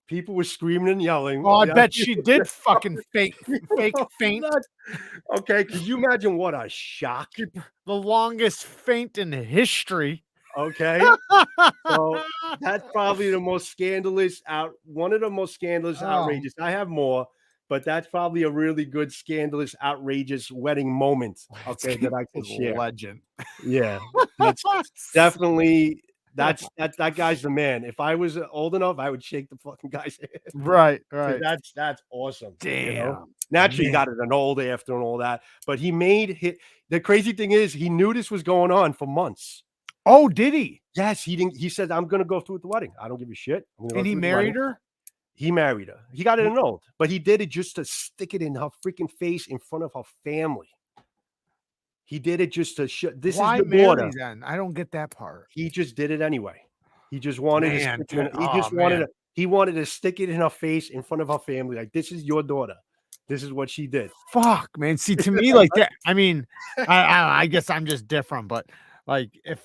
People were screaming and yelling. Oh, I bet she did fucking fake faint. Okay. Could you imagine what a shock? The longest faint in history. Okay. So that's probably the most scandalous one of the most scandalous, outrageous. I have more, but that's probably a really good, scandalous, outrageous wedding moment. Okay, that I can share. Legend. Yeah, that's definitely that guy's the man. If I was old enough, I would shake the fucking guy's hand. Right. That's awesome. Damn. Naturally, he got it an old after and all that, but he made the crazy thing is he knew this was going on for months. Oh, did he? Yes, he didn't. He said, "I'm going to go through with the wedding. I don't give a shit." And he married her. He married her. He got it annulled, but he did it just to stick it in her freaking face in front of her family. He did it just to show this is your daughter. Then I don't get that part. He just did it anyway. He just wanted he wanted to stick it in her face in front of her family. Like, this is your daughter. This is what she did. Fuck, man. See, to me, like that. I mean, I guess I'm just different, but like if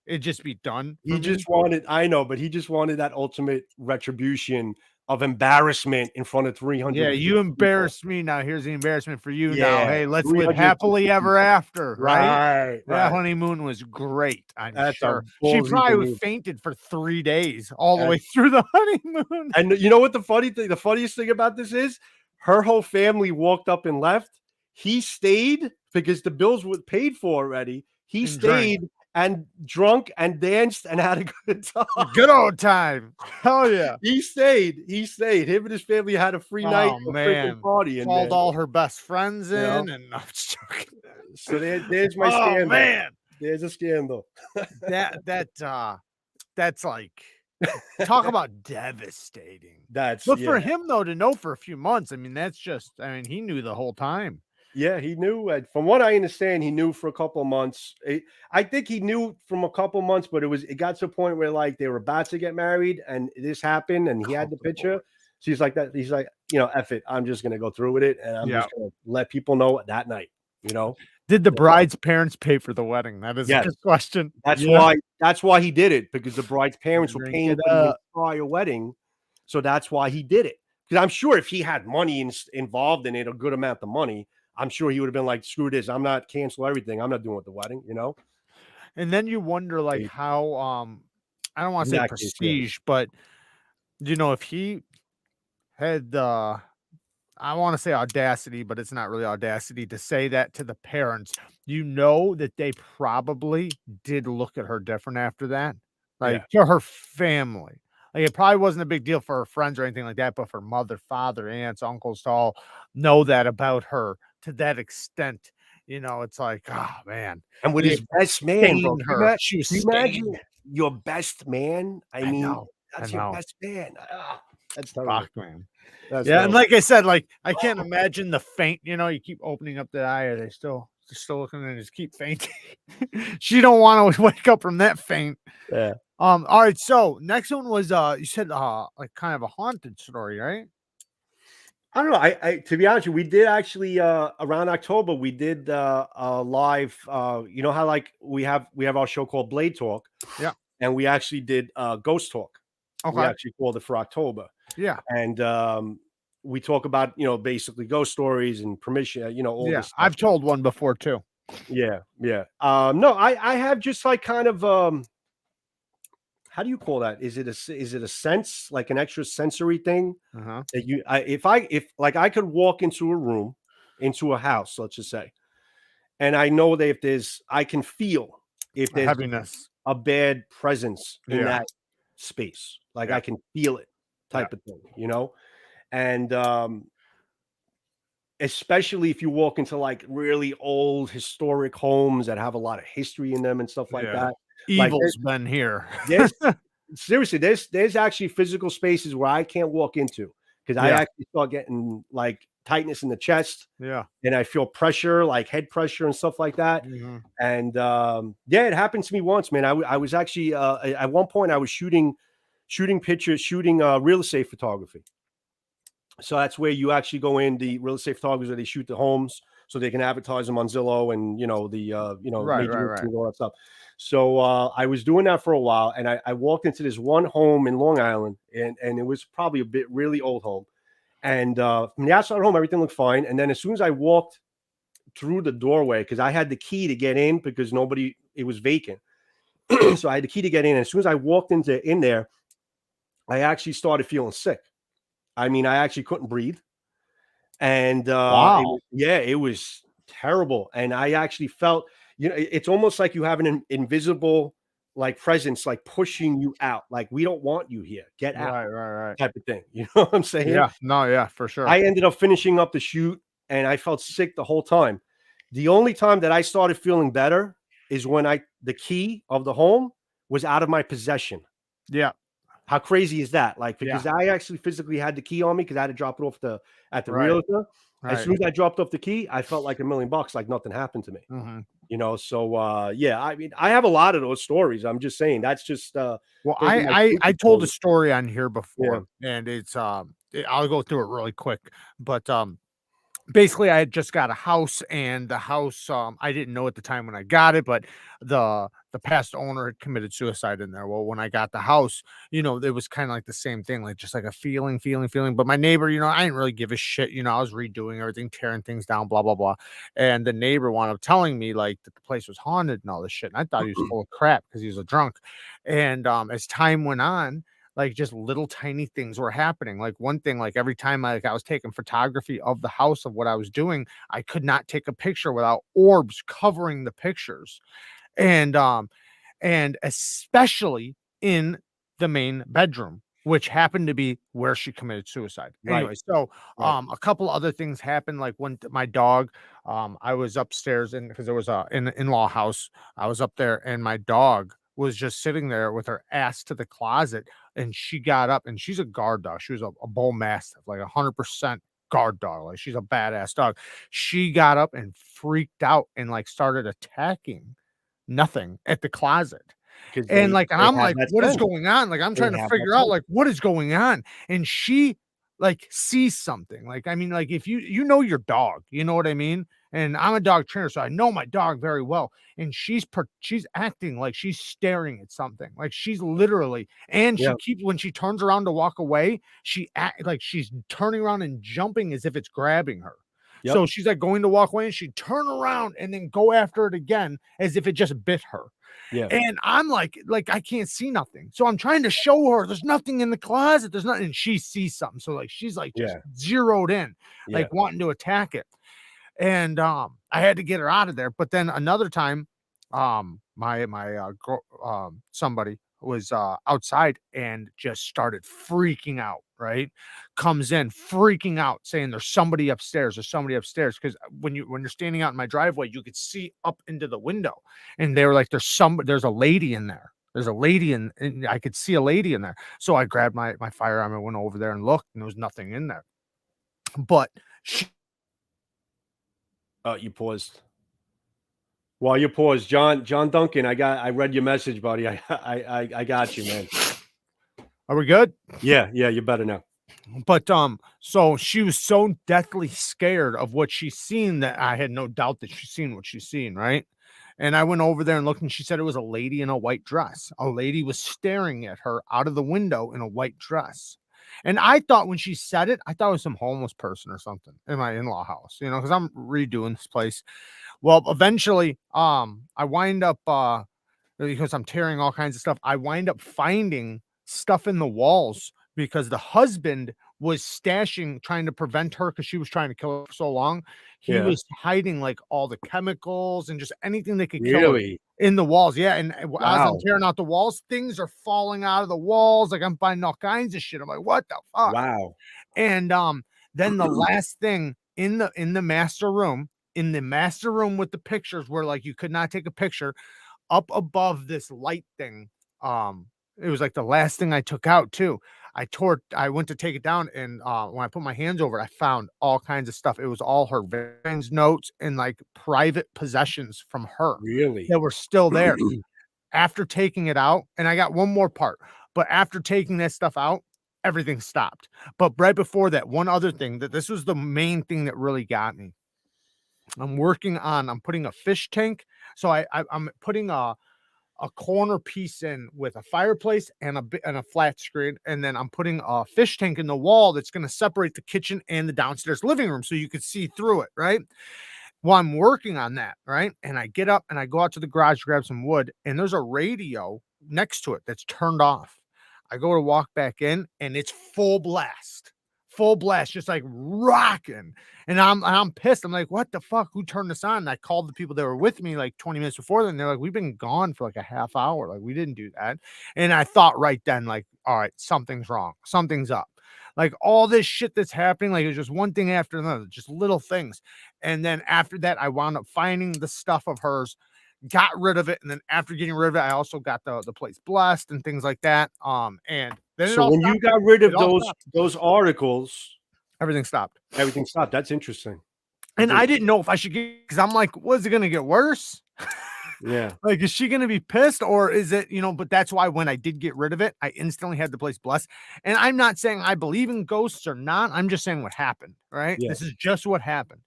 it'd just be done. He just wanted, I know, but he just wanted that ultimate retribution of embarrassment in front of 300. Yeah, you embarrassed me. Now here's the embarrassment for you. Yeah. Now, hey, let's live happily ever after. Right. That honeymoon was great. I'm sure she probably fainted for 3 days all the way through the honeymoon. And you know what the funniest thing about this is? Her whole family walked up and left. He stayed because the bills were paid for already. He stayed and drunk and danced and had a good time. Good old time. Hell yeah. He stayed. Him and his family had a free night, a freaking party. And called all her best friends in. And I'm just joking. So there's my scandal. Man. There's a scandal. That's like, talk about devastating. But for him though, to know for a few months, I mean, that's just, he knew the whole time. Yeah, he knew. From what I understand, he knew for a couple of months. I think he knew from a couple of months, but it got to a point where like they were about to get married, and this happened, and he had the picture. So he's like that. He's like, F it. I'm just gonna go through with it, and I'm just gonna let people know that night. Did the bride's parents pay for the wedding? That is a good question. That's why he did it, because the bride's parents were paying for the prior wedding, so that's why he did it. Because I'm sure if he had money involved in it, a good amount of money, I'm sure he would have been like, screw this. I'm not cancel everything. I'm not doing with the wedding, And then you wonder like how, I don't want to say prestige, but if he had, I want to say audacity, but it's not really audacity to say that to the parents, that they probably did look at her different after that, like to her family. Like it probably wasn't a big deal for her friends or anything like that, but for mother, father, aunts, uncles to all know that about her to that extent. It's like, oh man. And with his best man, bro. She was imagine your best man. I mean, that's your best man. That's terrible. Fuck, man. And like I said, like I can't imagine the faint. You keep opening up the eye, are they still looking and just keep fainting? She don't want to wake up from that faint. Yeah. All right. So next one was you said like kind of a haunted story, right? I don't know. I to be honest, we did actually around October we did a live. You know how like we have our show called Blade Talk. Yeah. And we actually did Ghost Talk. Okay. We actually called it for October. Yeah. And we talk about basically ghost stories and permission. All this stuff. I've told one before too. Yeah, yeah. No, I have just like kind of how do you call that? Is it a sense, like an extra sensory thing Uh-huh. that if like I could walk into a room, into a house, let's just say, and I know that I can feel if A there's heaviness. a bad presence in Yeah. that space. Like Yeah. I can feel it, Yeah. type of thing, you know? And especially if you walk into like really old historic homes that have a lot of history in them and stuff like Yeah. that. Like Evil's been here. there's seriously, there's actually physical spaces where I can't walk into because I Yeah. actually start getting like tightness in the chest Yeah. and I feel pressure, like head pressure and stuff like that. Mhm. And yeah, it happened to me once, man. I was actually at one point I was shooting pictures, shooting real estate photography. So that's where you actually go in, the real estate photographers, where they shoot the homes so they can advertise them on Zillow and the Right, major right, listings right. and all that stuff. So I was doing that for a while, and I walked into this one home in Long Island, and it was probably a bit really old home. And from the outside home, everything looked fine. And then as soon as I walked through the doorway, because I had the key to get in because it was vacant. So I had the key to get in. And as soon as I walked in there, I actually started feeling sick. I mean, I actually couldn't breathe. And Wow. it was terrible. And I actually felt, it's almost like you have an invisible like presence, like pushing you out. Like, we don't want you here. Get out, Right, right, right. type of thing. You know what I'm saying? Yeah. No, yeah, for sure. I ended up finishing up the shoot and I felt sick the whole time. The only time that I started feeling better is when the key of the home was out of my possession. Yeah. How crazy is that? Like, Yeah. because I actually physically had the key on me because I had to drop it off at the Right. realtor. As Right. soon as I dropped off the key, I felt like $1,000,000, like nothing happened to me. Mhm. So yeah, I mean, I have a lot of those stories. I'm just saying that's just Well, those are my I stupid told a stories. story on here Yeah. before, and it's I'll go through it really quick, but basically I had just got a house, and the house I didn't know at the time when I got it, but the past owner had committed suicide in there. Well, when I got the house, it was kind of like the same thing, like just like a feeling. But my neighbor, I didn't really give a shit. I was redoing everything, tearing things down, blah blah blah. And the neighbor wound up telling me like that the place was haunted and all this shit. And I thought he was full of crap because he was a drunk. And as time went on, like just little tiny things were happening. Like one thing, like every time I was taking photography of the house of what I was doing, I could not take a picture without orbs covering the pictures. And especially in the main bedroom, which happened to be where she committed suicide. Right. Anyway, so Right. a couple other things happened. Like when my dog, I was upstairs because there was an in-law house. I was up there and my dog was just sitting there with her ass to the closet, and she got up, and she's a guard dog. She was a bull mastiff, like 100% guard dog. Like she's a badass dog. She got up and freaked out and like started attacking nothing at the closet. Because And like, and they I'm have like, that what is sense. going on? Like, I'm They trying to have that figure out sense. like what is going on. And she like sees something. Like, I mean, like if you know your dog, you know what I mean? And I'm a dog trainer, so I know my dog very well. And she's acting like she's staring at something. Like she's literally, and she Yeah. keeps when she turns around to walk away, she act like she's turning around and jumping as if it's grabbing her. Yep. So she's like going to walk away and she'd turn around and then go after it again as if it just bit her. Yeah. And I'm like I can't see nothing. So I'm trying to show her there's nothing in the closet. There's nothing. And she sees something. So like she's like just Yeah. zeroed in, Yeah. like wanting to attack it. And I had to get her out of there. But then another time, somebody was outside and just started freaking out, right? Comes in freaking out, saying there's somebody upstairs, because when you're standing out in my driveway, you could see up into the window, and they were like, there's a lady in there. There's a lady and I could see a lady in there. So I grabbed my firearm and went over there and looked, and there was nothing in there. But she You paused. While you paused, John Duncan, I read your message, buddy. I got you, man. Are we good? Yeah. You're better now. But so she was so deathly scared of what she's seen that I had no doubt that she's seen what she's seen, right? And I went over there and looked, and she said it was a lady in a white dress. A lady was staring at her out of the window in a white dress. And I thought when she said it, I thought it was some homeless person or something in my in-law house, you know, because I'm redoing this place. Well, eventually, I wind up because I'm tearing all kinds of stuff. I wind up finding stuff in the walls because the husband was trying to prevent her because she was trying to kill her for so long. He Yeah. was hiding like all the chemicals and just anything that could kill her Really? in the walls. Yeah. And as I'm Wow. tearing out the walls, things are falling out of the walls. Like I'm finding all kinds of shit. I'm like, what the fuck? Wow. And then the last thing in the master room, with the pictures where like you could not take a picture up above this light thing. It was like the last thing I took out too. I went to take it down, and when I put my hands over it, I found all kinds of stuff. It was all her Vans notes and like private possessions from her Really? that were still there. After taking it out, and I got one more part, but after taking that stuff out, everything stopped. But right before that, one other thing that this was the main thing that really got me. I'm putting a fish tank. So I'm putting a corner piece in with a fireplace and a flat screen, and then I'm putting a fish tank in the wall that's going to separate the kitchen and the downstairs living room so you could see through it, right? Well, I'm working on that, right? And I get up and I go out to the garage to grab some wood, and there's a radio next to it that's turned off. I go to walk back in, and it's full blast, just like rocking. And I'm pissed. I'm like, what the fuck? Who turned this on? And I called the people that were with me like 20 minutes before then. They're like, we've been gone for like a half hour. Like, we didn't do that. And I thought right then, like, all right, something's wrong. Something's up. Like all this shit that's happening, like it's just one thing after another, just little things. And then after that, I wound up finding the stuff of hers, got rid of it. And then after getting rid of it, I also got the place blessed and things like that. And then So when you got rid of those articles, everything stopped. everything stopped. That's interesting. And I didn't know if I should because I'm like, was it going to get worse? Yeah. Like, is she going to be pissed or is it, but that's why when I did get rid of it, I instantly had the place blessed. And I'm not saying I believe in ghosts or not. I'm just saying what happened. Right. Yeah. This is just what happened.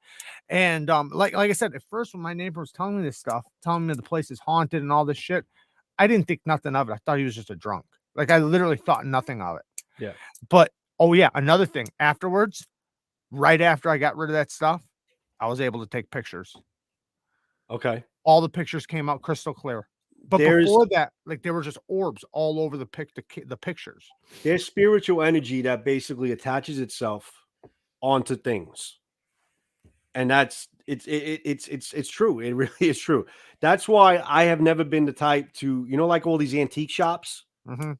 And like I said, at first, when my neighbor was telling me this stuff, telling me the place is haunted and all this shit, I didn't think nothing of it. I thought he was just a drunk. Like, I literally thought nothing of it. Yeah. But, oh yeah, another thing afterwards, right after I got rid of that stuff, I was able to take pictures. Okay. All the pictures came out crystal clear. But before that, like there were just orbs all over the pictures. There's spiritual energy that basically attaches itself onto things. And that's it's true. It really is true. That's why I have never been the type to, like all these antique shops.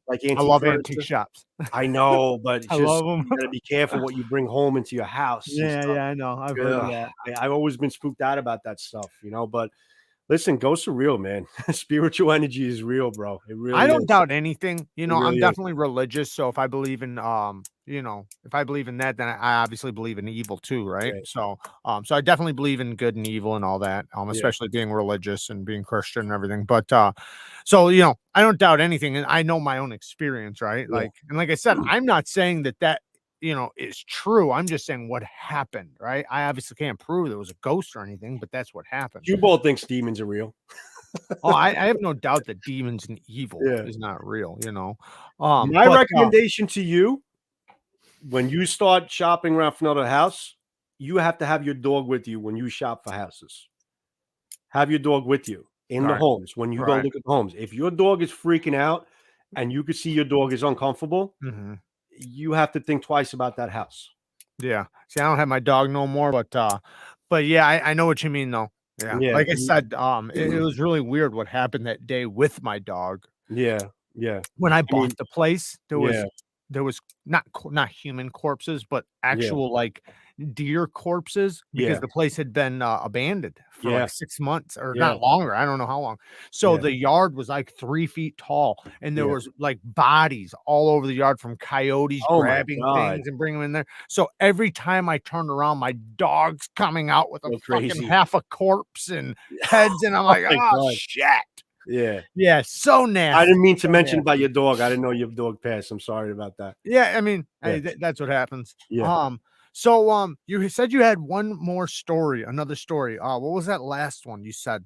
Like I love antique shops. I know, but it's I just love them. you gotta be careful what you bring home into your house. Yeah, I know. I've heard of that. I've always been spooked out about that stuff, but listen, ghosts are real, man. Spiritual energy is real, bro. It really I don't is. doubt anything. I'm really definitely religious. So if I believe in if I believe in that, then I obviously believe in evil too, right? So so I definitely believe in good and evil and all that, especially being religious and being Christian and everything. But so I don't doubt anything, and I know my own experience, right? Like, and like I said, I'm not saying that is true. I'm just saying what happened, right? I obviously can't prove there was a ghost or anything, but that's what happened. You both think demons are real. Oh, I have no doubt that demons and evil is not real, My recommendation to you, when you start shopping around for another house, you have to have your dog with you when you shop for houses. Have your dog with you in the homes when you go look at the homes. If your dog is freaking out and you can see your dog is uncomfortable, you have to think twice about that house. Yeah. See, I don't have my dog no more, but yeah, I know what you mean though. Yeah. Like I said, it was really weird what happened that day with my dog. Yeah. When I bought the place, there was not human corpses, but actual like deer corpses because the place had been abandoned for like 6 months or not longer. I don't know how long. So the yard was like 3 feet tall, and there was like bodies all over the yard from coyotes grabbing things and bringing them in there. So every time I turned around, my dog's coming out with a fucking half a corpse and heads, and I'm like, oh shit. Yeah, so nasty. I didn't mean to mention about your dog. I didn't know your dog passed. I'm sorry about that. Yeah, I mean, hey, that's what happens. So you said you had one more story, another story. What was that last one? You said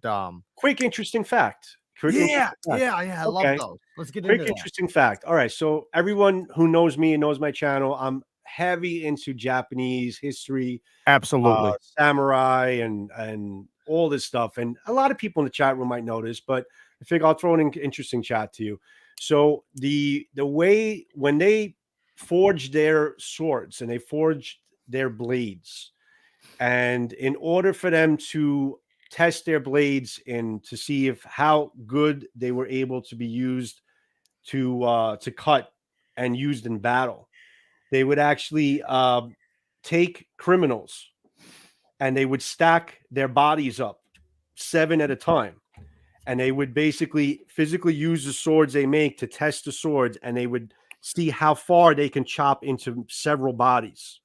quick interesting fact. I love those. Let's get Quick into that. interesting fact. All right, so everyone who knows me and knows my channel, I'm heavy into Japanese history, Absolutely. samurai, and all this stuff. And a lot of people in the chat room might know this, but I think I'll throw an interesting chat to you. So the way when they forged their swords and they forged their blades, and in order for them to test their blades and to see if how good they were able to be used to cut and used in battle, they would actually take criminals and they would stack their bodies up 7 at a time, and they would basically physically use the swords they make to test the swords, and they would see how far they can chop into several bodies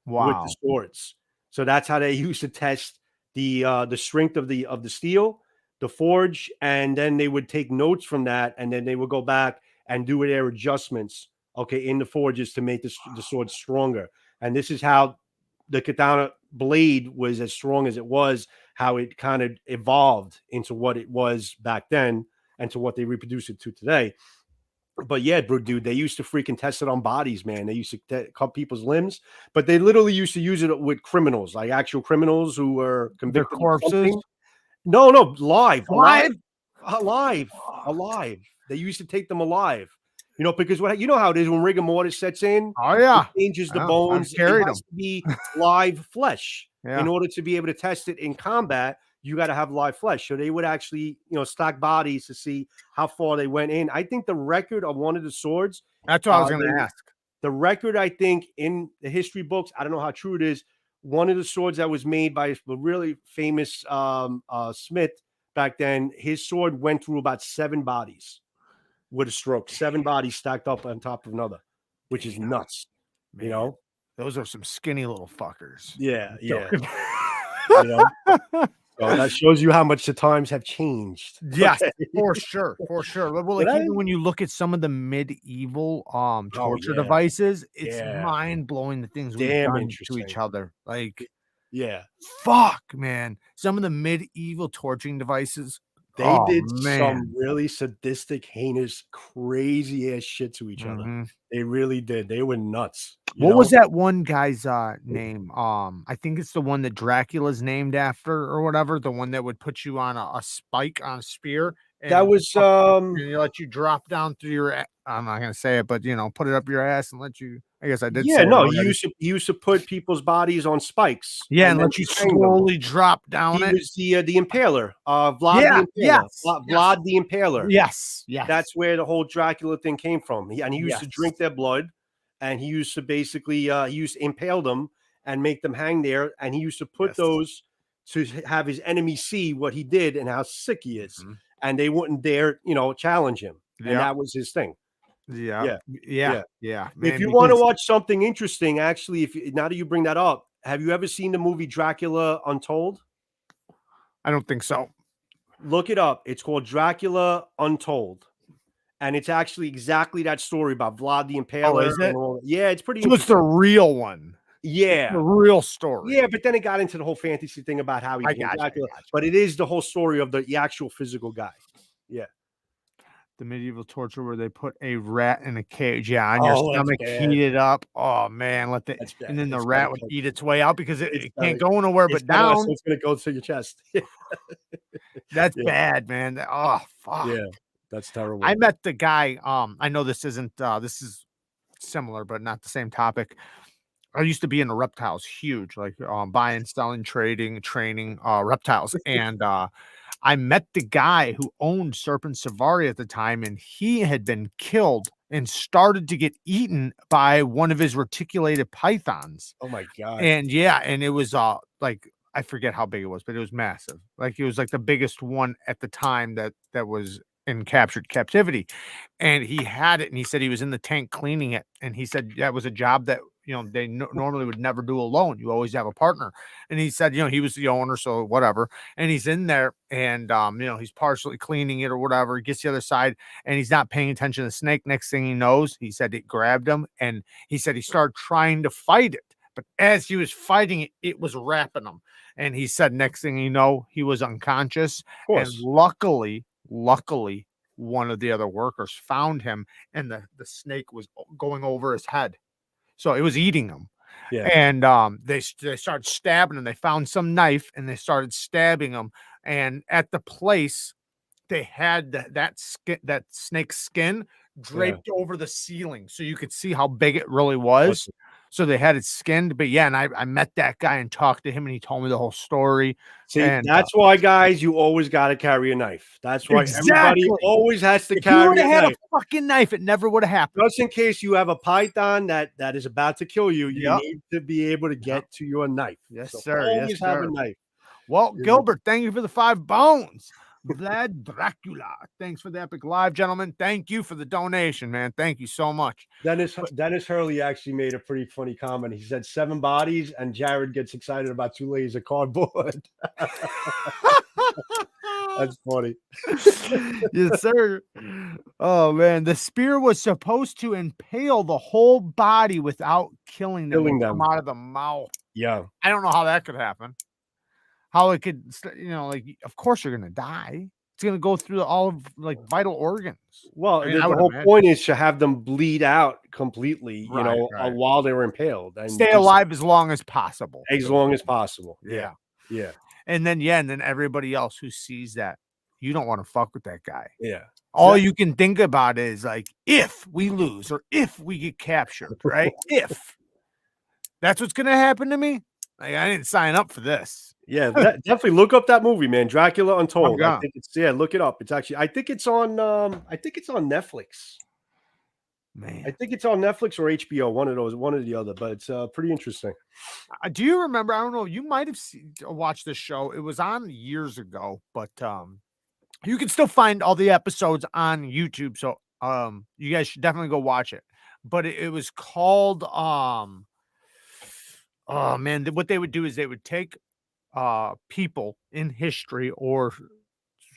with the Wow. swords. So that's how they used to test the strength of the steel, the forge, and then they would take notes from that, and then they would go back and do their adjustments, okay, in the forges to make the sword stronger. And this is how the katana blade was as strong as it was, how it kind of evolved into what it was back then and to what they reproduce it to today. But yeah, bro, dude, they used to freaking test it on bodies, man. They used to cut people's limbs, but they literally used to use it with criminals, like actual criminals who were Their convicted of corpses. something. No, live, Alive? alive. They used to take them alive, because you know how it is when rigor mortis sets in. Oh yeah. It changes the Yeah, I've bones. It carried has them. to be live flesh. Yeah. In order to be able to test it in combat, you got to have live flesh. So they would actually, stack bodies to see how far they went in. I think the record of one of the swords. That's what I was going to ask. The record, I think, in the history books, I don't know how true it is. One of the swords that was made by a really famous smith back then, his sword went through about 7 bodies with a stroke. 7 bodies stacked up on top of another, which is nuts. Man, those are some skinny little fuckers. Yeah. So that shows you how much the times have changed. Yes, for sure. Well, like, But even when you look at some of the medieval torture devices, it's mind blowing the things we've done to each other. Like, fuck, man. Some of the medieval torturing devices, they did some really sadistic, heinous, crazy ass shit to each other. They really did. They were nuts. What was that one guy's name? I think it's the one that Dracula's named after or whatever. The one that would put you on a spike on a spear. And that was and you let you drop down through your. I'm not gonna say it, but put it up your ass and let you. I guess I did. Yeah, no, he used to put people's bodies on spikes. Yeah, and let you slowly drop down. He was the Impaler, Vlad the Impaler. Vlad the Impaler. Yes. That's where the whole Dracula thing came from. And he used to drink their blood, and he used to basically he used to impale them and make them hang there, and he used to put those to have his enemies see what he did and how sick he is, and they wouldn't dare, challenge him, and that was his thing. Yeah. Man, if you want to watch something interesting, actually, now that you bring that up, have you ever seen the movie Dracula Untold? I don't think so. Look it up. It's called Dracula Untold, and it's actually exactly that story about Vlad the Impaler. Oh, is it? Yeah, it's pretty. So it's the real one. Yeah, the real story. Yeah, but then it got into the whole fantasy thing about how he Dracula. But it is the whole story of the actual physical guy. Yeah. The medieval torture where they put a rat in a cage, on your stomach, heated up. Oh man, and then the rat would eat its way out because it can't go nowhere but down. So it's gonna go to your chest. That's bad, man. Oh fuck. Yeah, that's terrible. I met the guy. I know this isn't. This is similar, but not the same topic. I used to be in the reptiles, huge, like buying, selling, trading, training reptiles, and I met the guy who owned Serpent Safari at the time, and he had been killed and started to get eaten by one of his reticulated pythons. Oh my god! And it was like, I forget how big it was, but it was massive. Like, it was like the biggest one at the time that was in captured captivity, and he had it, and he said he was in the tank cleaning it, and he said that was a job that they normally would never do alone. You always have a partner. And he said, he was the owner, so whatever. And he's in there, and he's partially cleaning it or whatever. He gets the other side, and he's not paying attention to the snake. Next thing he knows, he said it grabbed him, and he said he started trying to fight it. But as he was fighting it, it was wrapping him. And he said next thing you know, he was unconscious. And luckily, one of the other workers found him, and the snake was going over his head, so it was eating him. Yeah. And they started stabbing him. They found some knife and they started stabbing him. And at the place, they had that snake's skin draped over the ceiling, so you could see how big it really was. Awesome. So they had it skinned. But yeah, and I met that guy and talked to him, and he told me the whole story. See, And that's why, guys, you always got to carry a knife. That's why everybody Exactly. always has to if you carry would a have had knife. a fucking knife, it never would have happened. Just in case you have a python that is about to kill you, you Yep. need to be able to get to your knife. Yes, So sir. always Yes, have sir. a knife. Well, Yeah. Gilbert, thank you for the 5 bones. Vlad Dracula. Thanks for the epic live, gentlemen. Thank you for the donation, man. Thank you so much. Dennis Hurley actually made a pretty funny comment. He said 7 bodies, and Jared gets excited about 2 layers of cardboard. That's funny. Yes, sir. Oh man, the spear was supposed to impale the whole body without killing them, and come out of the mouth. Yeah. I don't know how that could happen. How it could, like, of course you're gonna die. It's gonna go through all of like vital organs. Well, I mean, the I would whole imagine. point is to have them bleed out completely, Right. while they were impaled, and Stay just alive as long as possible. as long as possible. Yeah. Yeah. And then everybody else who sees that, you don't want to fuck with that guy. Yeah. All you can think about is like, if we lose or if we get captured, right? If that's what's gonna happen to me, like, I didn't sign up for this. Yeah, definitely look up that movie, man. Dracula Untold. gonna. I think look it up. It's actually, I think it's on Netflix. Man, I think it's on Netflix or HBO, one or the other, but it's pretty interesting. do you remember? I don't know. You might have watched this show. It was on years ago, but you can still find all the episodes on YouTube. So you guys should definitely go watch it. But it was called oh man, what they would do is they would take people in history or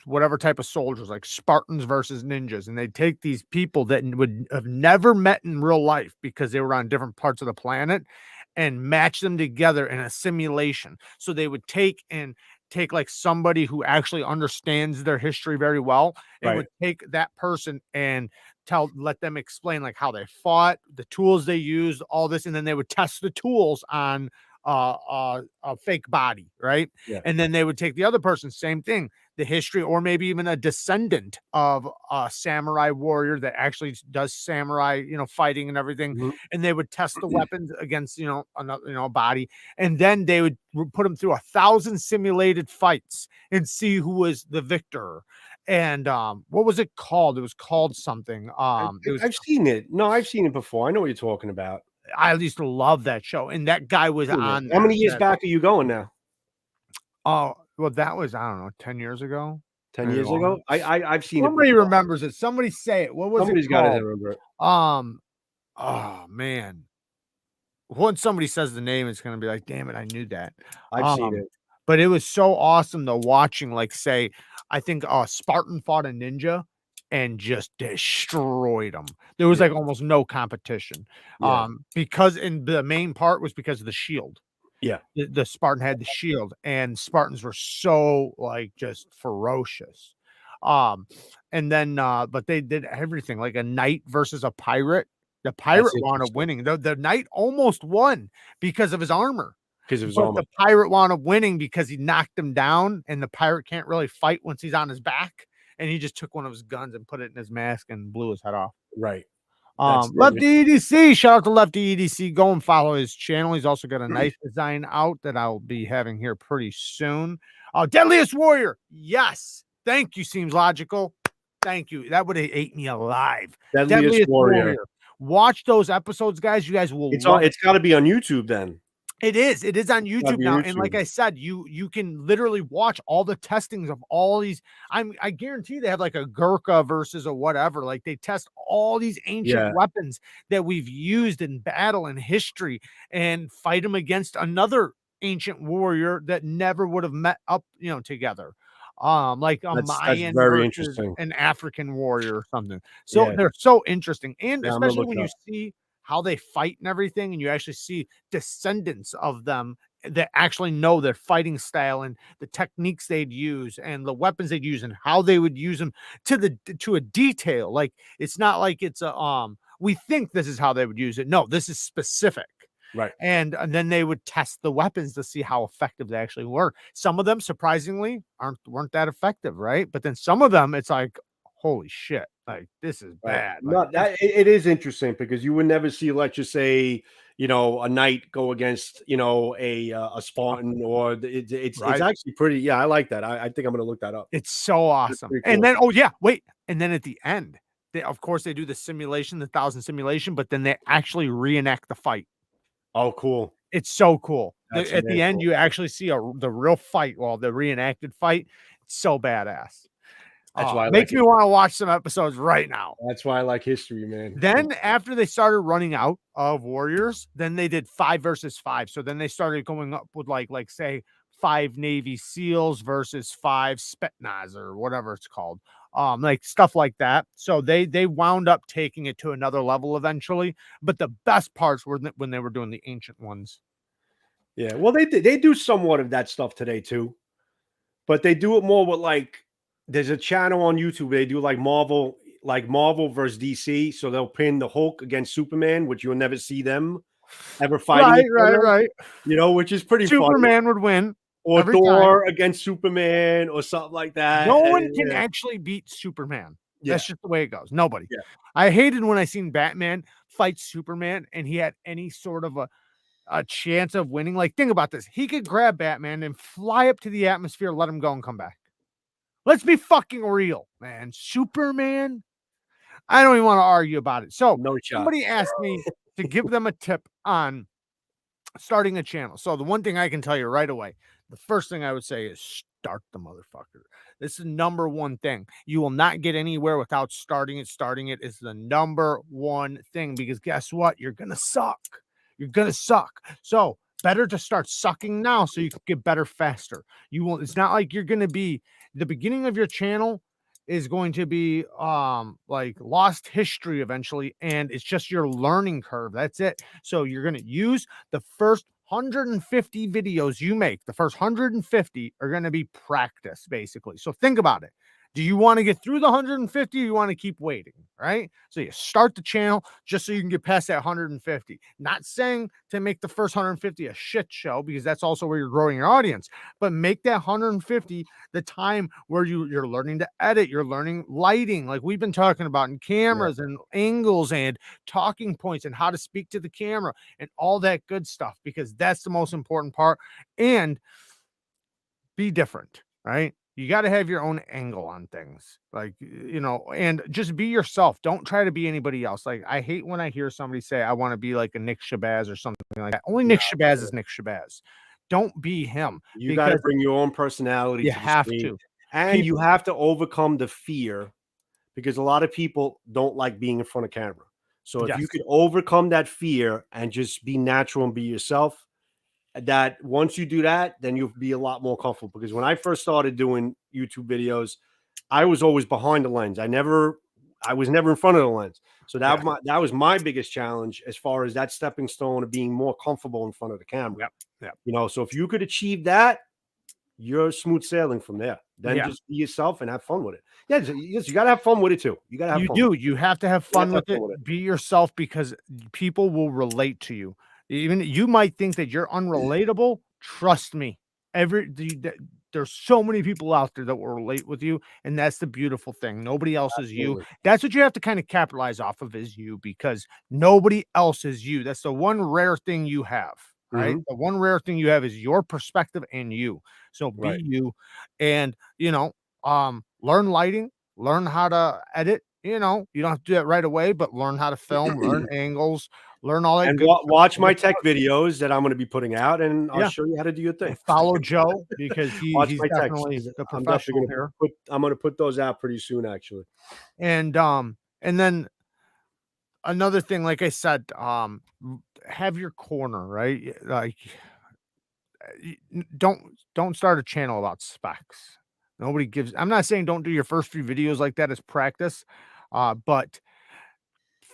whatever type of soldiers, like Spartans versus ninjas, and they'd take these people that would have never met in real life because they were on different parts of the planet, and match them together in a simulation. So they would take like somebody who actually understands their history very well, and would take that person and let them explain like how they fought, the tools they used, all this, and then they would test the tools on a fake body, right? Yeah. And then they would take the other person, same thing, the history, or maybe even a descendant of a samurai warrior that actually does samurai, fighting and everything. And they would test the weapons against, another, body. And then they would put them through 1,000 simulated fights and see who was the victor. And what was it called? It was called something. I've seen it. No, I've seen it before. I know what you're talking about. I used to love that show, and that guy was on. How many years back are you going now? Oh, well, that was, I don't know, 10 years ago. 10 years ago? I've seen Somebody it. Somebody remembers it. Somebody say it. What was Somebody's it called? Somebody's got to remember it. Oh man. Once somebody says the name, it's gonna be like, damn it, I knew that. I've seen it. But it was so awesome though, watching, like, say, I think Spartan fought a ninja and just destroyed him. There was like almost no competition. Because in the main part was because of the shield. Yeah. The Spartan had the shield, and Spartans were so like just ferocious. And then but they did everything, like a knight versus a pirate. The pirate wound up winning. The knight almost won because of his armor. Because of his armor. The pirate wound up winning because he knocked him down, and the pirate can't really fight once he's on his back. And he just took one of his guns and put it in his mask and blew his head off. Right. Lefty EDC, shout out to Lefty EDC. Go and follow his channel. He's also got a knife design out that I'll be having here pretty soon. Deadliest Warrior. Yes. Thank you. Seems logical. Thank you. That would have ate me alive. Deadliest Warrior. Watch those episodes, guys. You guys will. It's got to be on YouTube then. It is on YouTube now. And like I said, you can literally watch all the testings of all these. I guarantee they have like a Gurkha versus a whatever. Like they test all these ancient weapons that we've used in battle and history, and fight them against another ancient warrior that never would have met up, together. Like a Mayan very versus interesting. An African warrior or something. So they're so interesting. And especially when you see how they fight and everything, and you actually see descendants of them that actually know their fighting style and the techniques they'd use and the weapons they'd use and how they would use them to a detail. Like it's not like it's a we think this is how they would use it. No, this is specific. Right. And then they would test the weapons to see how effective they actually were. Some of them surprisingly weren't that effective, right? But then some of them, it's like, holy shit, like this is bad. No, Like, that it is interesting because you would never see, let's just say, a knight go against, a Spartan, or it's Right. actually pretty. Yeah, I like that. I think I'm gonna look that up. It's so awesome. pretty And cool. then, oh yeah, wait. And then at the end, of course, they do the simulation, the 1,000 simulation, but then they actually reenact the fight. Oh, cool. It's so cool. That's At the very end, cool. you actually see the real fight, the reenacted fight. It's so badass. That's why I Makes like me want to watch some episodes right now. That's why I like history, man. Then after they started running out of warriors, then they did 5 versus 5. So then they started going up with like say 5 Navy SEALs versus 5 Spetsnaz or whatever it's called. Like stuff like that. So they wound up taking it to another level eventually. But the best parts were when they were doing the ancient ones. Yeah, well, they do somewhat of that stuff today too, but they do it more with like. There's a channel on YouTube where they do like Marvel versus DC. So they'll pin the Hulk against Superman, which you'll never see them ever fighting. Right. Which is pretty fun. Superman would win. Or every Thor time. against Superman or something like that. No one can actually beat Superman. Yeah. That's just the way it goes. Nobody. Yeah. I hated when I seen Batman fight Superman and he had any sort of a chance of winning. Like, think about this. He could grab Batman and fly up to the atmosphere, let him go and come back. Let's be fucking real, man. Superman, I don't even want to argue about it. So No shot. somebody asked me to give them a tip on starting a channel. So the one thing I can tell you right away, the first thing I would say is start the motherfucker. This is number one thing. You will not get anywhere without starting it. Starting it is the number one thing, because guess what? You're going to suck. You're going to suck. So better to start sucking now so you can get better faster. You will. It's not like you're going to be the beginning of your channel is going to be like lost history eventually, and it's just your learning curve. That's it. So you're going to use the first 150 videos you make. The first 150 are going to be practice, basically. So think about it. Do you want to get through the 150 or you want to keep waiting? Right? So you start the channel just so you can get past that 150. Not saying to make the first 150 a shit show, because that's also where you're growing your audience, but make that 150 the time where you're learning to edit, you're learning lighting, like we've been talking about, in cameras and angles and talking points and how to speak to the camera and all that good stuff, because that's the most important part. And be different, right? You got to have your own angle on things, like, and just be yourself. Don't try to be anybody else. Like, I hate when I hear somebody say, I want to be like a Nick Shabazz or something like that. Only Nick Shabazz is Nick Shabazz. Don't be him. You got to bring your own personality. You have to. And you have to overcome the fear, because a lot of people don't like being in front of camera. So if you could overcome that fear and just be natural and be yourself, that once you do that, then you'll be a lot more comfortable. Because when I first started doing YouTube videos, I was always behind the lens. I was never in front of the lens. So that was my biggest challenge, as far as that stepping stone of being more comfortable in front of the camera. So if you could achieve that, you're smooth sailing from there. Then just be yourself and have fun with it. You got to have fun with it too. You got to have fun. You have to have fun with it. Be yourself, because people will relate to you. Even you might think that you're unrelatable. Trust me. There's so many people out there that will relate with you, and that's the beautiful thing. Nobody else is you. That's what you have to kind of capitalize off of, is you, because nobody else is you. That's the one rare thing you have, right? The one rare thing you have is your perspective and you. So be you, and learn lighting, learn how to edit. You don't have to do that right away, but learn how to film, learn angles, learn all that. And watch my tech videos that I'm going to be putting out, and I'll show you how to do your thing. And follow Joe, because he's definitely the professional here. I'm going to put those out pretty soon, actually. And then another thing, like I said, have your corner, right? Like, don't start a channel about specs. Nobody gives. I'm not saying don't do your first few videos like that as practice, but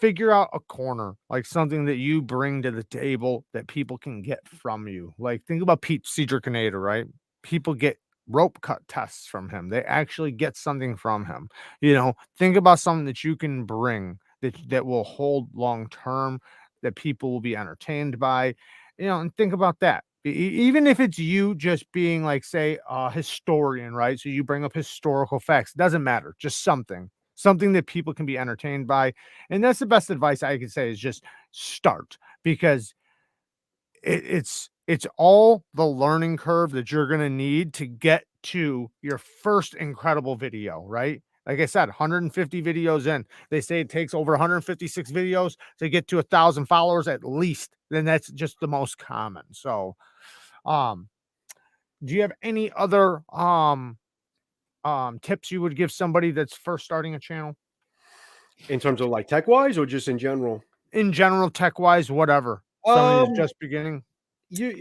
figure out a corner, like something that you bring to the table that people can get from you. Like think about Pete Cedricanator, right? People get rope cut tests from him. They actually get something from him. Think about something that you can bring that will hold long term, that people will be entertained by, and think about that. Even if it's you just being like, say, a historian, right? So you bring up historical facts, doesn't matter, just something that people can be entertained by. And that's the best advice I can say, is just start, because it's all the learning curve that you're going to need to get to your first incredible video, right? Like I said, 150 videos in, they say it takes over 156 videos to get to 1,000 followers at least. Then that's just the most common. So, um, do you have any other tips you would give somebody that's first starting a channel? In terms of like tech wise or just in general? In general, tech wise, whatever. Somebody who's just beginning. You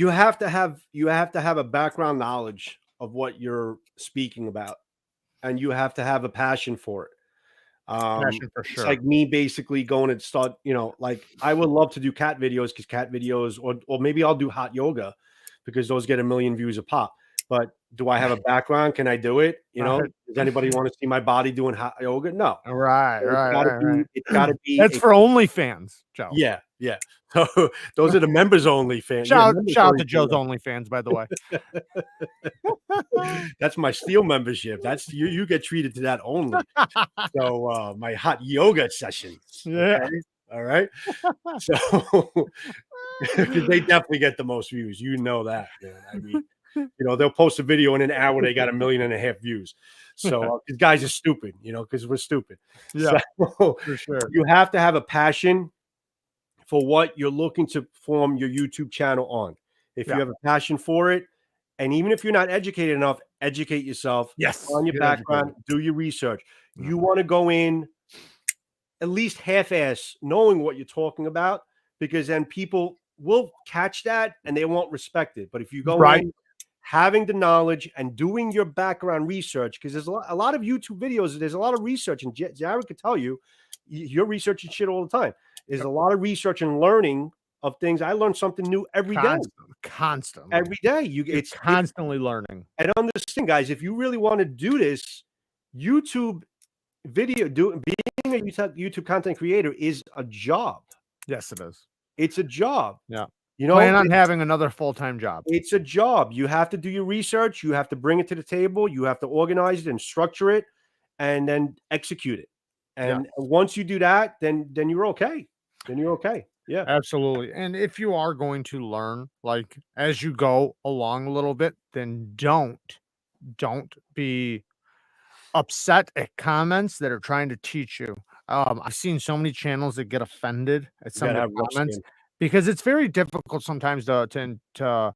have to have a background knowledge of what you're speaking about, and you have to have a passion for it. Passion for It's sure. like me basically going and start, like I would love to do cat videos, because cat videos, or maybe I'll do hot yoga because those get 1 million views a pop. But do I have a background? Can I do it? Right. Does anybody want to see my body doing hot yoga? No. Right, So right. it's gotta be That's for OnlyFans, Joe. yeah. So those are the members only fans. Yeah, Shout members out only to Joe's fans. OnlyFans, by the way. That's my steel membership. That's you get treated to that only. So my hot yoga sessions. Yeah. Okay. All right. So because they definitely get the most views. You know that, man. I mean, they'll post a video in an hour, they got 1.5 million views. So these guys are stupid, because we're stupid. Yeah, So for sure. you have to have a passion for what you're looking to form your YouTube channel on. If you have a passion for it, and even if you're not educated enough, educate yourself. Yes. On your Get background, educated. do your research. Yeah. You want to go in at least half-ass knowing what you're talking about, because then people will catch that and they won't respect it. But if you go in having the knowledge and doing your background research, because there's a lot of YouTube videos, there's a lot of research, and Jared could tell you, you're researching shit all the time. There's a lot of research and learning of things. I learn something new every day. Constantly. Every day. It's constantly learning. And understand, guys, if you really want to do this, YouTube video, being a YouTube content creator is a job. Yes, it is. It's a job. Yeah. Plan on having another full-time job. It's a job. You have to do your research. You have to bring it to the table. You have to organize it and structure it, and then execute it. And once you do that, then you're okay. Then you're okay. Yeah, absolutely. And if you are going to learn, like as you go along a little bit, then don't be upset at comments that are trying to teach you. I've seen so many channels that get offended at some of the comments, because it's very difficult sometimes to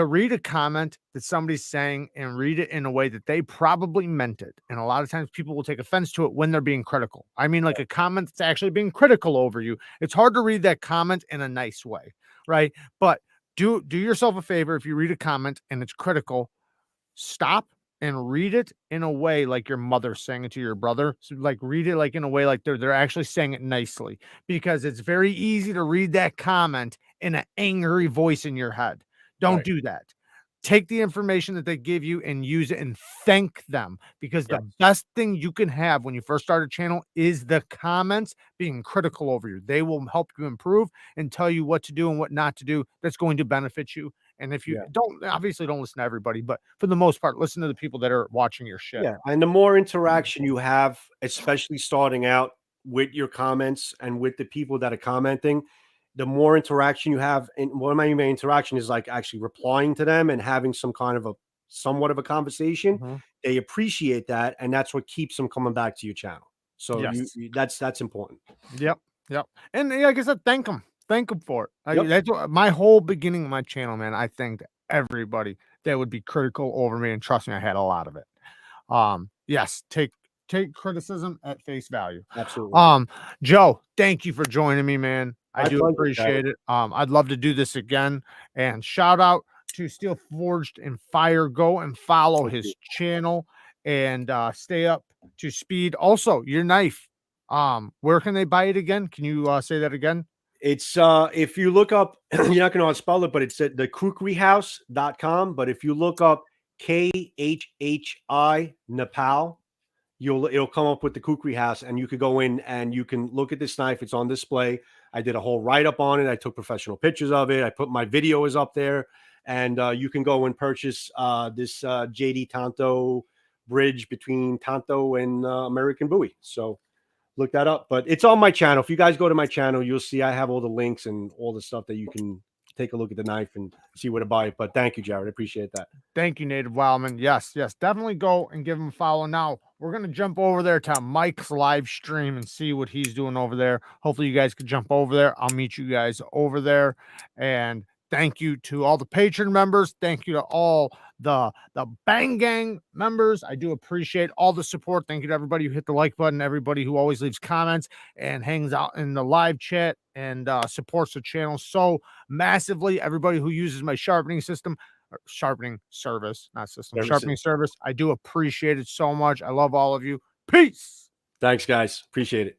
read a comment that somebody's saying and read it in a way that they probably meant it. And a lot of times people will take offense to it when they're being critical. I mean, like a comment that's actually being critical over you. It's hard to read that comment in a nice way, right? But do yourself a favor. If you read a comment and it's critical, stop and read it in a way like your mother saying it to your brother. So like read it like in a way like they're actually saying it nicely, because it's very easy to read that comment in an angry voice in your head. Don't do that. Take the information that they give you and use it and thank them, because the best thing you can have when you first start a channel is the comments being critical over you. They will help you improve and tell you what to do and what not to do. That's going to benefit you. And if you obviously don't listen to everybody, but for the most part, listen to the people that are watching your shit. Yeah. And the more interaction you have, especially starting out with your comments and with the people that are commenting, the more interaction you have. And one of my main interaction is like actually replying to them and having some kind of somewhat of a conversation. They appreciate that. And that's what keeps them coming back to your channel. So that's important. Yep. And like I said, thank them for it. That's what, my whole beginning of my channel, man. I thanked everybody that would be critical over me, and trust me, I had a lot of it. Yes, take criticism at face value. Absolutely. Joe, thank you for joining me, man. I do appreciate it. it. I'd love to do this again. And shout out to Steel Forged and Fire. Go and follow his channel and stay up to speed. Also, your knife. Where can they buy it again? Can you say that again? It's if you look up, you're not going to spell it, but it's at the kukrihouse.com. But if you look up KHHI Nepal, it'll come up with the Kukri House, and you could go in and you can look at this knife. It's on display. I did a whole write-up on it. I took professional pictures of it. I put my video is up there, and you can go and purchase this JD Tanto bridge between Tanto and American Bowie. So look that up. But it's on my channel. If you guys go to my channel, you'll see I have all the links and all the stuff that you can take a look at the knife and see where to buy it. But thank you, Jared. I appreciate that. Thank you, Native Wildman. Yes, definitely go and give him a follow. Now we're gonna jump over there to Mike's live stream and see what he's doing over there. Hopefully you guys could jump over there. I'll meet you guys over there. And thank you to all the Patreon members. Thank you to all the Bang Gang members. I do appreciate all the support. Thank you to everybody who hit the like button, everybody who always leaves comments and hangs out in the live chat and supports the channel so massively. Everybody who uses my sharpening system, sharpening service, not system, sharpening service. I do appreciate it so much. I love all of you. Peace. Thanks, guys. Appreciate it.